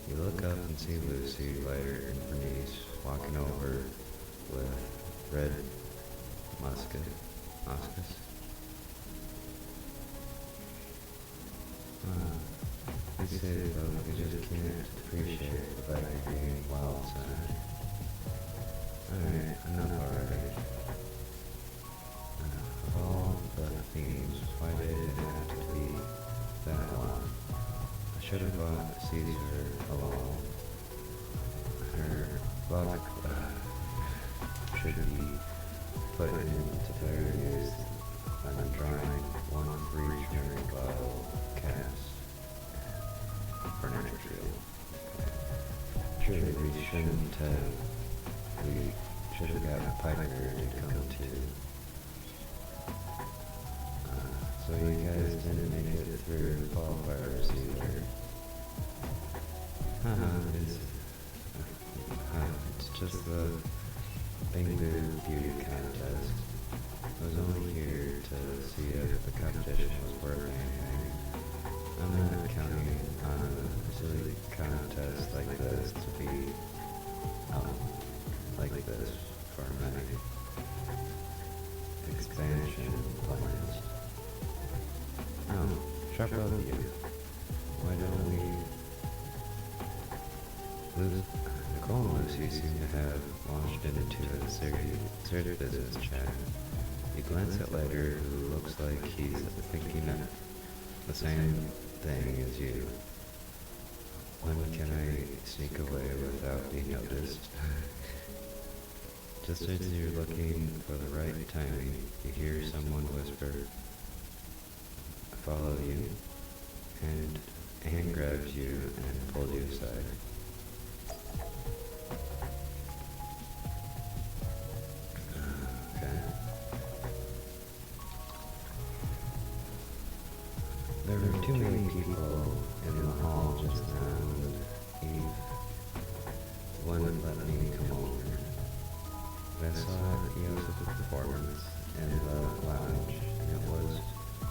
You look up and see Lucy, Lighter, and Bernice walking over with red muskus. We say though we just can't appreciate the biker being wild side. Alright, enough already. Of all the themes, why did it have to be that one? I should have bought Caesar alone. Her luck should be put into better use than drawing one for each drink bottle cast furniture field. Surely we should have got Piper to come too. So you guys didn't make it through the qualifiers either. It's just the Bingo Beauty Contest. I was only here to see if the competition was worth anything. I'm not counting on a silly contest like this to be, like this for many expansion plans. No, sharp up you. Why don't we... Nicole and Lucy seem to have launched into a serious business chat. You glance at Lighter, who looks like he's thinking of the same thing as you. When can I sneak away without being noticed? Just as you're looking for the right timing, you hear someone whisper, "Follow you," and Anne grabs you and pulls you aside. Okay. There were too many people in the hall just now, and Eve wouldn't let me come over. But I saw Eos's performance in the lounge, and it was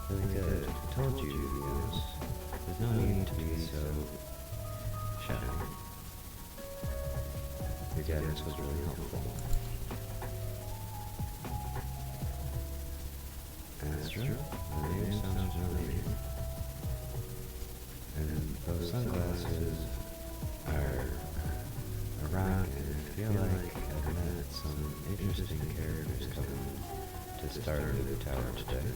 really good. I told you, Eos. There's no need to be so shy. Your guidance was really helpful. Astra? The name sounds familiar. And those sunglasses are rockin'. I feel like I've met some interesting characters coming to Stardew Tower today.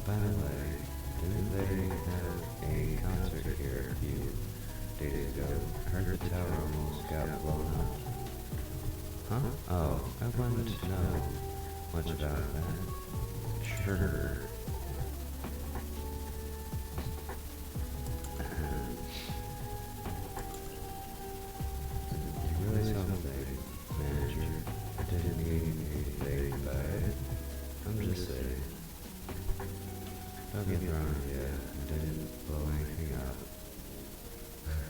By the way, didn't they have a concert here a few days ago? I heard the tower almost got blown up. Huh? Oh, I wouldn't know much about that. Sure. You're really something, manager. I didn't mean anything by it. I'm just saying. Don't get me wrong, yeah, I didn't blow anything up.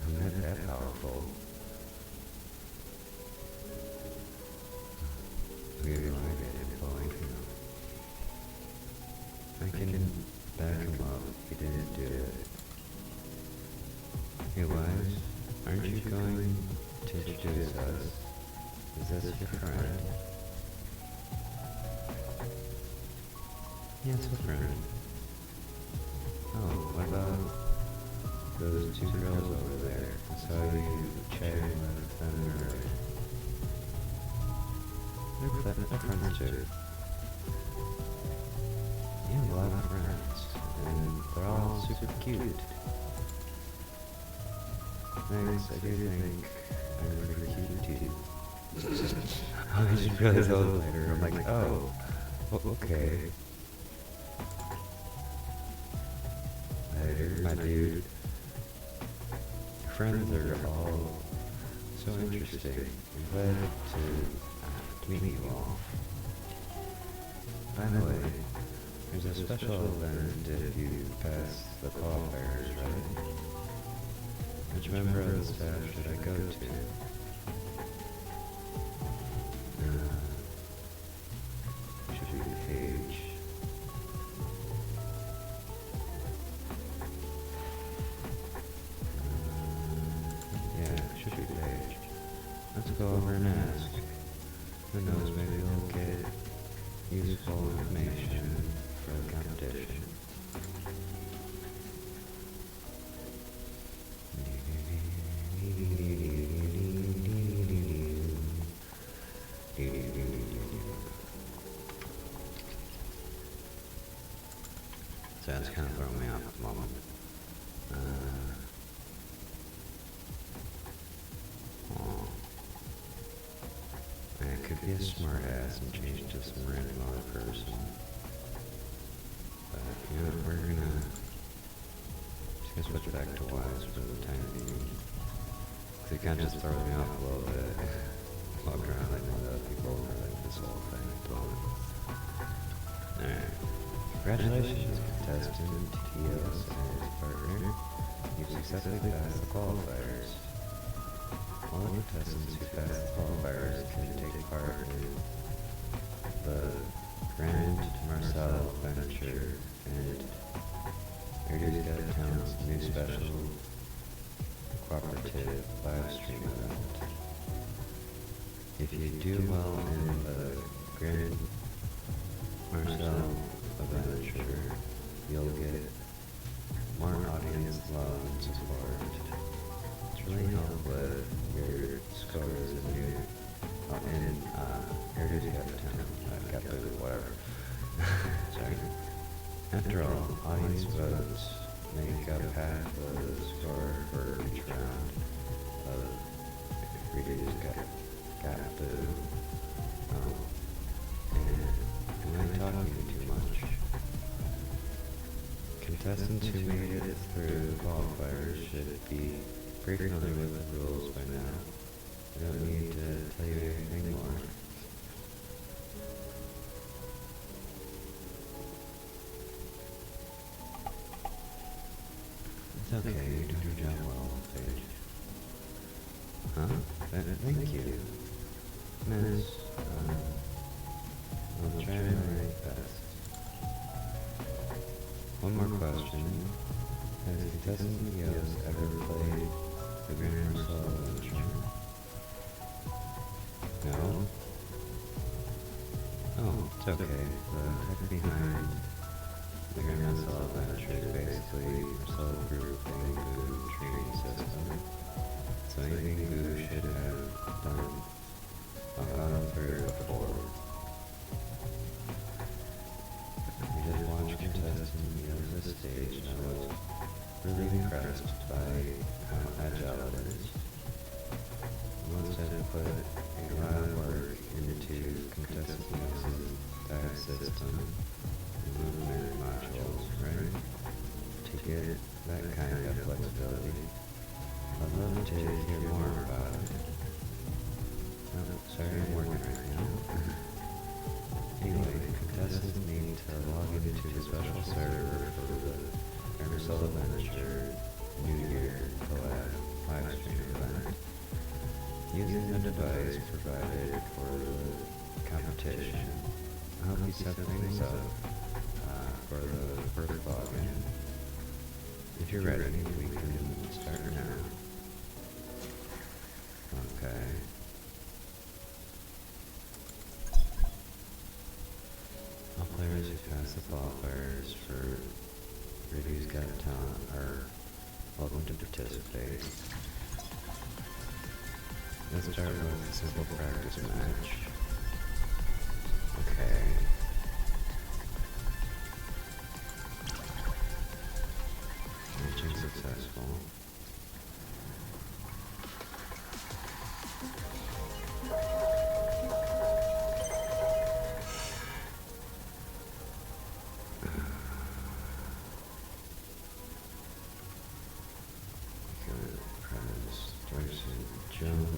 I'm not that powerful. I'll give you wrong, I didn't blow anything up. I can back him up, he didn't do it. Hey Wise, aren't you going to introduce us? Is this your friend? Yes, a friend. Oh, what about those two girls over there? I saw you chatting with them earlier. They're friends too. You have a lot of friends, and they're all super cute. Thanks, I do think I'm pretty cute too. I just realized I was later. I'm like, oh, okay. Later, my dude. Your friends are all so interesting. I'm glad to meet you all. By the way, there's a special event if you pass the qualifiers, right? Which member of the staff should I go to? Should be Paige. Yeah, should be Paige. Let's go over and ask. Who knows, maybe we'll get useful information for the competition. So that's kind of throwing me off at the moment. I could be a smart ass and change to some random other person. But, you know, we're gonna switch back to Wise for the time being. Cause it kind of just throws me off a little bit. Walk around like one of the people over like this whole thing. Alright. Congratulations, contestant Tios and his partner. You've successfully passed the qualifiers. All the contestants who pass the qualifiers can take part in the Grand Marcel Adventure and Airdrie's Got Talent's new special cooperative live stream event. If you do well in the Grand Marcel Adventure, you'll get more audience love and support. It's really help with your scores in Airdrie's Got Talent, got booted, whatever. Sorry. After all, audience votes make up half the score for each round of Airdrie's Got Booed. And am I talking too much? Contestants who made it through the qualifiers should be pretty familiar with the rules by now. I don't need to tell you anything more. It's okay, you're doing your job well, Paige. Huh? Thank you. Miss, I'll try my best. One more question. Has contestant Leos ever played the Grand Marcel Adventure? No? Oh, it's okay. The tech behind the Grand Marcel Adventure is basically Marcel Group Bamboo training system. So anything Boo should have done, I've gone through before. We just watched contestant Leos this stage and I was really impressed by how agile it is. Once I put a lot of work into contestant Leos' dive system and movement modules, right? To get that kind of flexibility. I'd love to hear more about it. Oh, sorry, I'm working right now. Anyway, contestants need to log into the special server for the Marcel Adventure New Year collab live stream event. Using the device provided for the competition, I'll help you set things up for the first login. If you're ready, we can start now. Okay. All players who pass thanks to qualifiers for reviews got talent are welcome to participate. Let's start with a simple practice match. Okay. Mission successful. Jump.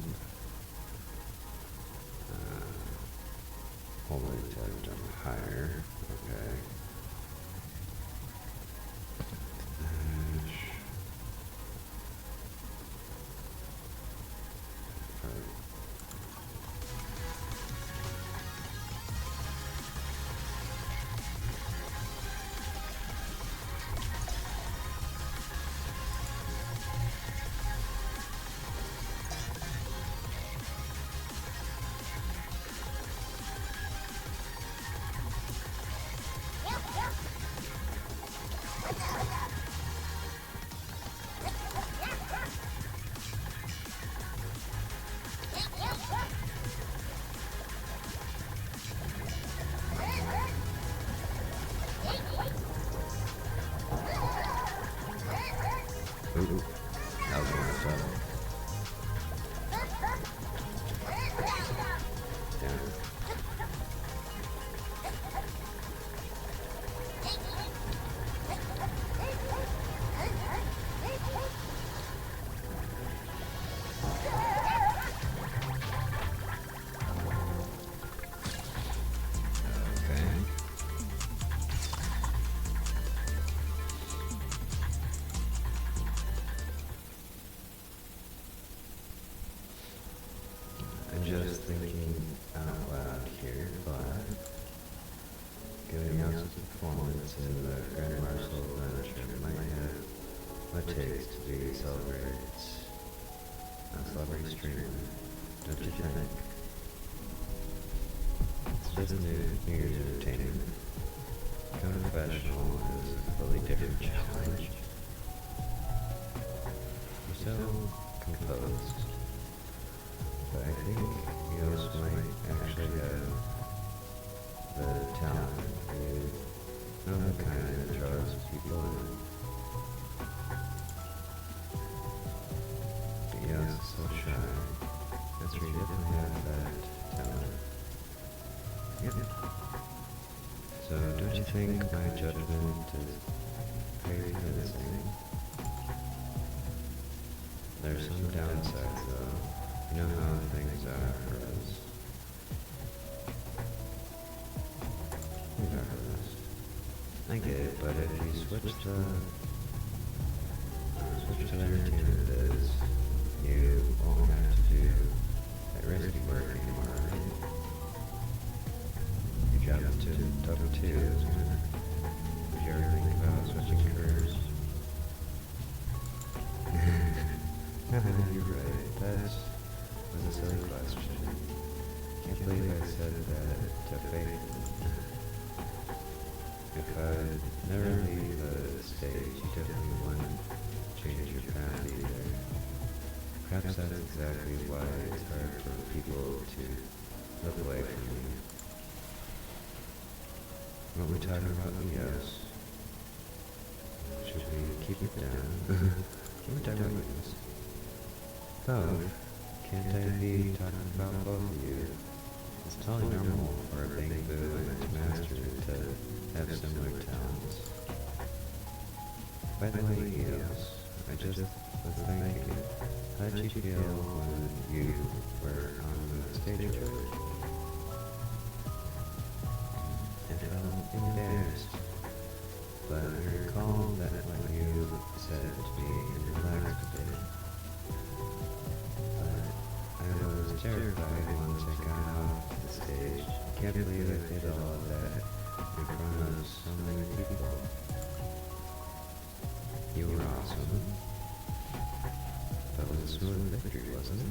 Hold it until I've done higher. Okay. Dash. Ooh, that was messed up. Damn. Okay. I'm just thinking out loud here, but giving us a performance in the Grand Marshal Adventure might have what it takes to be celebrated. A celebrity streamer, don't you think? It's just New Year's entertainment. Becoming professional is a completely different challenge. You're so composed. But I think Eos might actually have the talent. You know the kind that draws people in. But Eos is so shy. That's where you definitely have that talent. Yep. So don't you think my judgment is very convincing? There's some downsides though. You know how things are for us. Regardless. I get it, but if we switch to entertainment biz, you won't have to do that risky work anymore, right? Your job is tough too, isn't it? Would you ever think about switching careers? You're right, that's was a silly question. Can't believe I said that to Faith. If I'd never leave the stage, you definitely wouldn't change your path either. Perhaps that's exactly why it's hard for people to look away from you. What we're talking about, yes. Should we keep it down? What we're talking about, yes. Both. Can't I be talking about both of you? It's totally normal for a bamboo and its master to have similar talents. By the way, Eos, I just was thinking, how did you feel when you were on the stage with it? I felt embarrassed, but I recall that what you said to me and relaxed a bit. I was terrified once I got off the stage. I can't believe I did all of that in front of so many people. You were awesome. That was a smooth victory, wasn't it?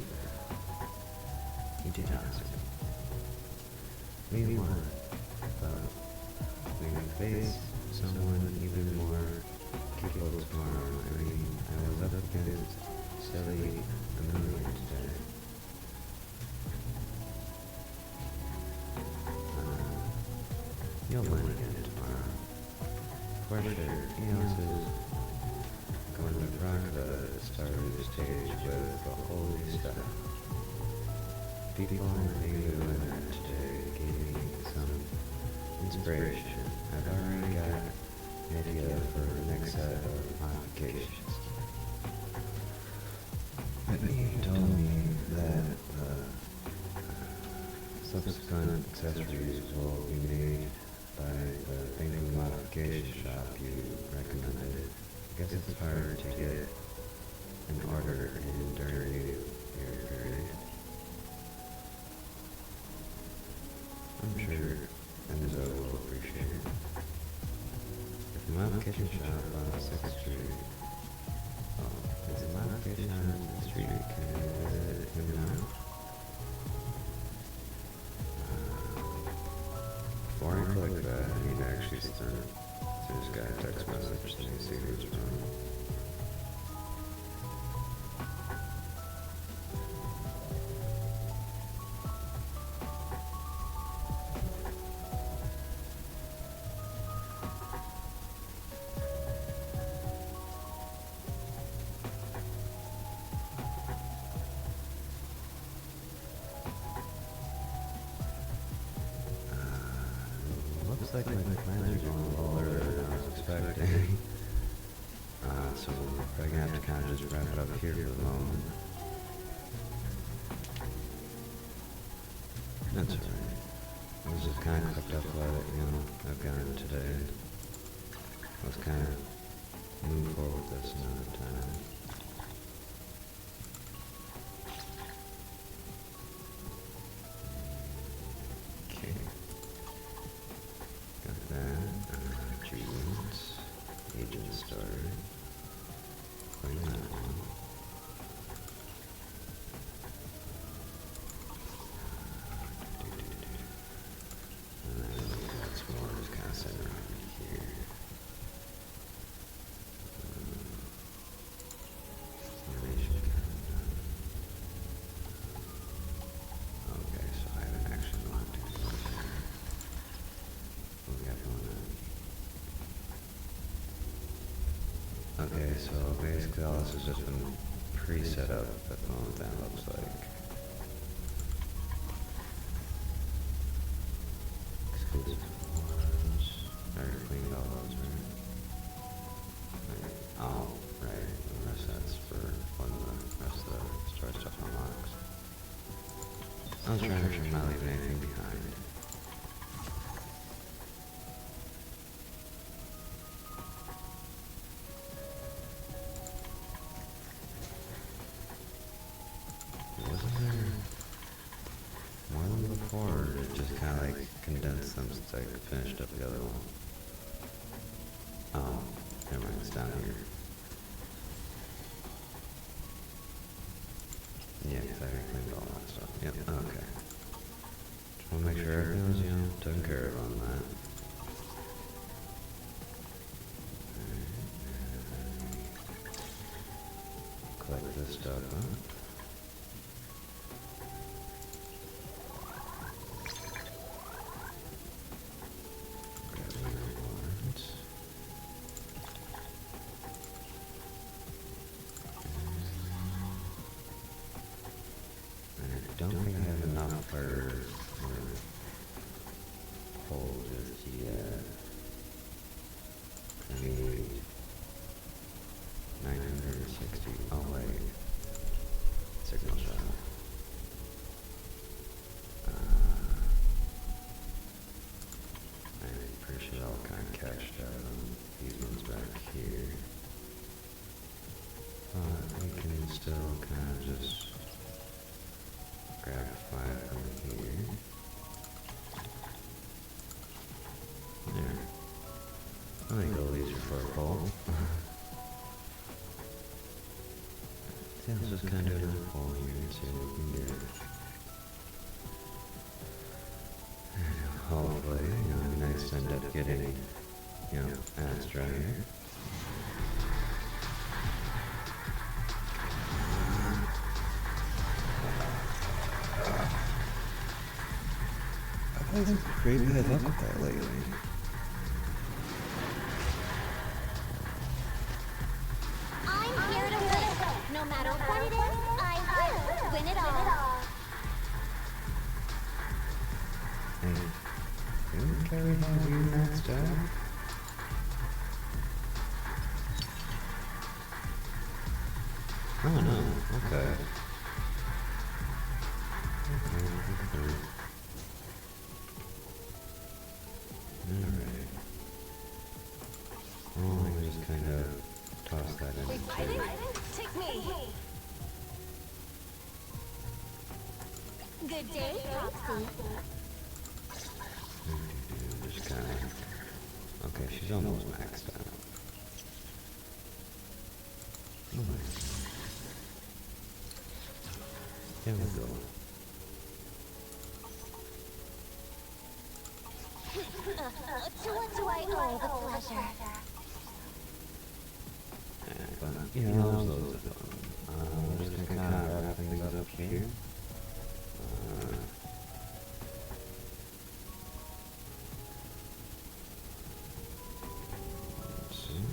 You did awesome. We won, but we face someone even more capable tomorrow. I mean, I was up against silly Amelia today. You'll win again tomorrow. For sure, Eos is going to rock the start of the stage with the holy stuff. People in the internet today gave me some inspiration. I've already got an idea for the next set of modifications. Whitney told me that subsequent accessories will be made by the Thinking Modification Shop you recommended. I guess it's hard to get an order in during your period. I'm sure Enzo will appreciate it. If the modification shop on 6th Street, it's a modification on the street, can you visit him now? Before I click that, I need to actually send this guy a text message and see who's from. Looks like my plans are going a little earlier than I was expecting. So we're probably gonna have to kind of just wrap it up here for the moment. That's alright. I was just kind of cooked up by it, I've gotten today. Let's kind of move forward with this another time. Agent story. Bring that one. And then that's more just kind of sitting around here. Animation countdown. Okay, so I haven't actually locked it. What we got going on? Okay, so basically all this has just been pre-set up at the moment, that looks like. Exclusive ones. I already cleaned all those, right? Oh, right. The rest that's for when the rest of the store stuff unlocks. I was trying to make sure I'm not leaving anything behind. Or just kind of like condensed them since I finished up the other one. Oh, never mind, it's down here. Yeah, because I already cleaned all that stuff. Yep, okay. Just want to make sure everything was, taken care of on that. Collect this stuff up. I don't think I have enough for coal just yet. I need 960. Oh wait, signal shot. I'm pretty sure I'll kind of catch these ones back here. We can still kind of just grab 5 from here. There. I think it'll easier for a pole. See, let's just kind of do another pole here and see what we can get. And hopefully, it'd be nice to end up getting you know, Astra here. I've been pretty bad luck with that lately. I'm here to win. No matter what it is, I will win it all. Hey, didn't Carrie have you maxed out? Oh no, okay. Alright. Oh, I just kind of toss that into... Take me. Good day, Proxy. Just kind of... Okay, she's almost maxed out. There we go. To what do I owe the pleasure? But, you know, there's loads of fun. We're just gonna kind of wrap things up here. Let's see.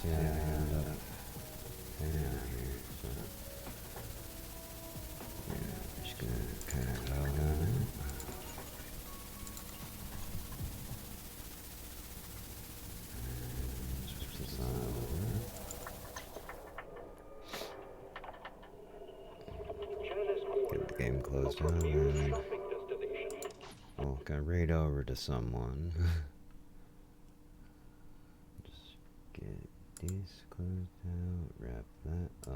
So yeah, I ended up hanging out here, so yeah, I'm just gonna kind of log on it. And switch this on over. Get the game closed down and we'll go right over to someone. Just get this closed out, wrap that up.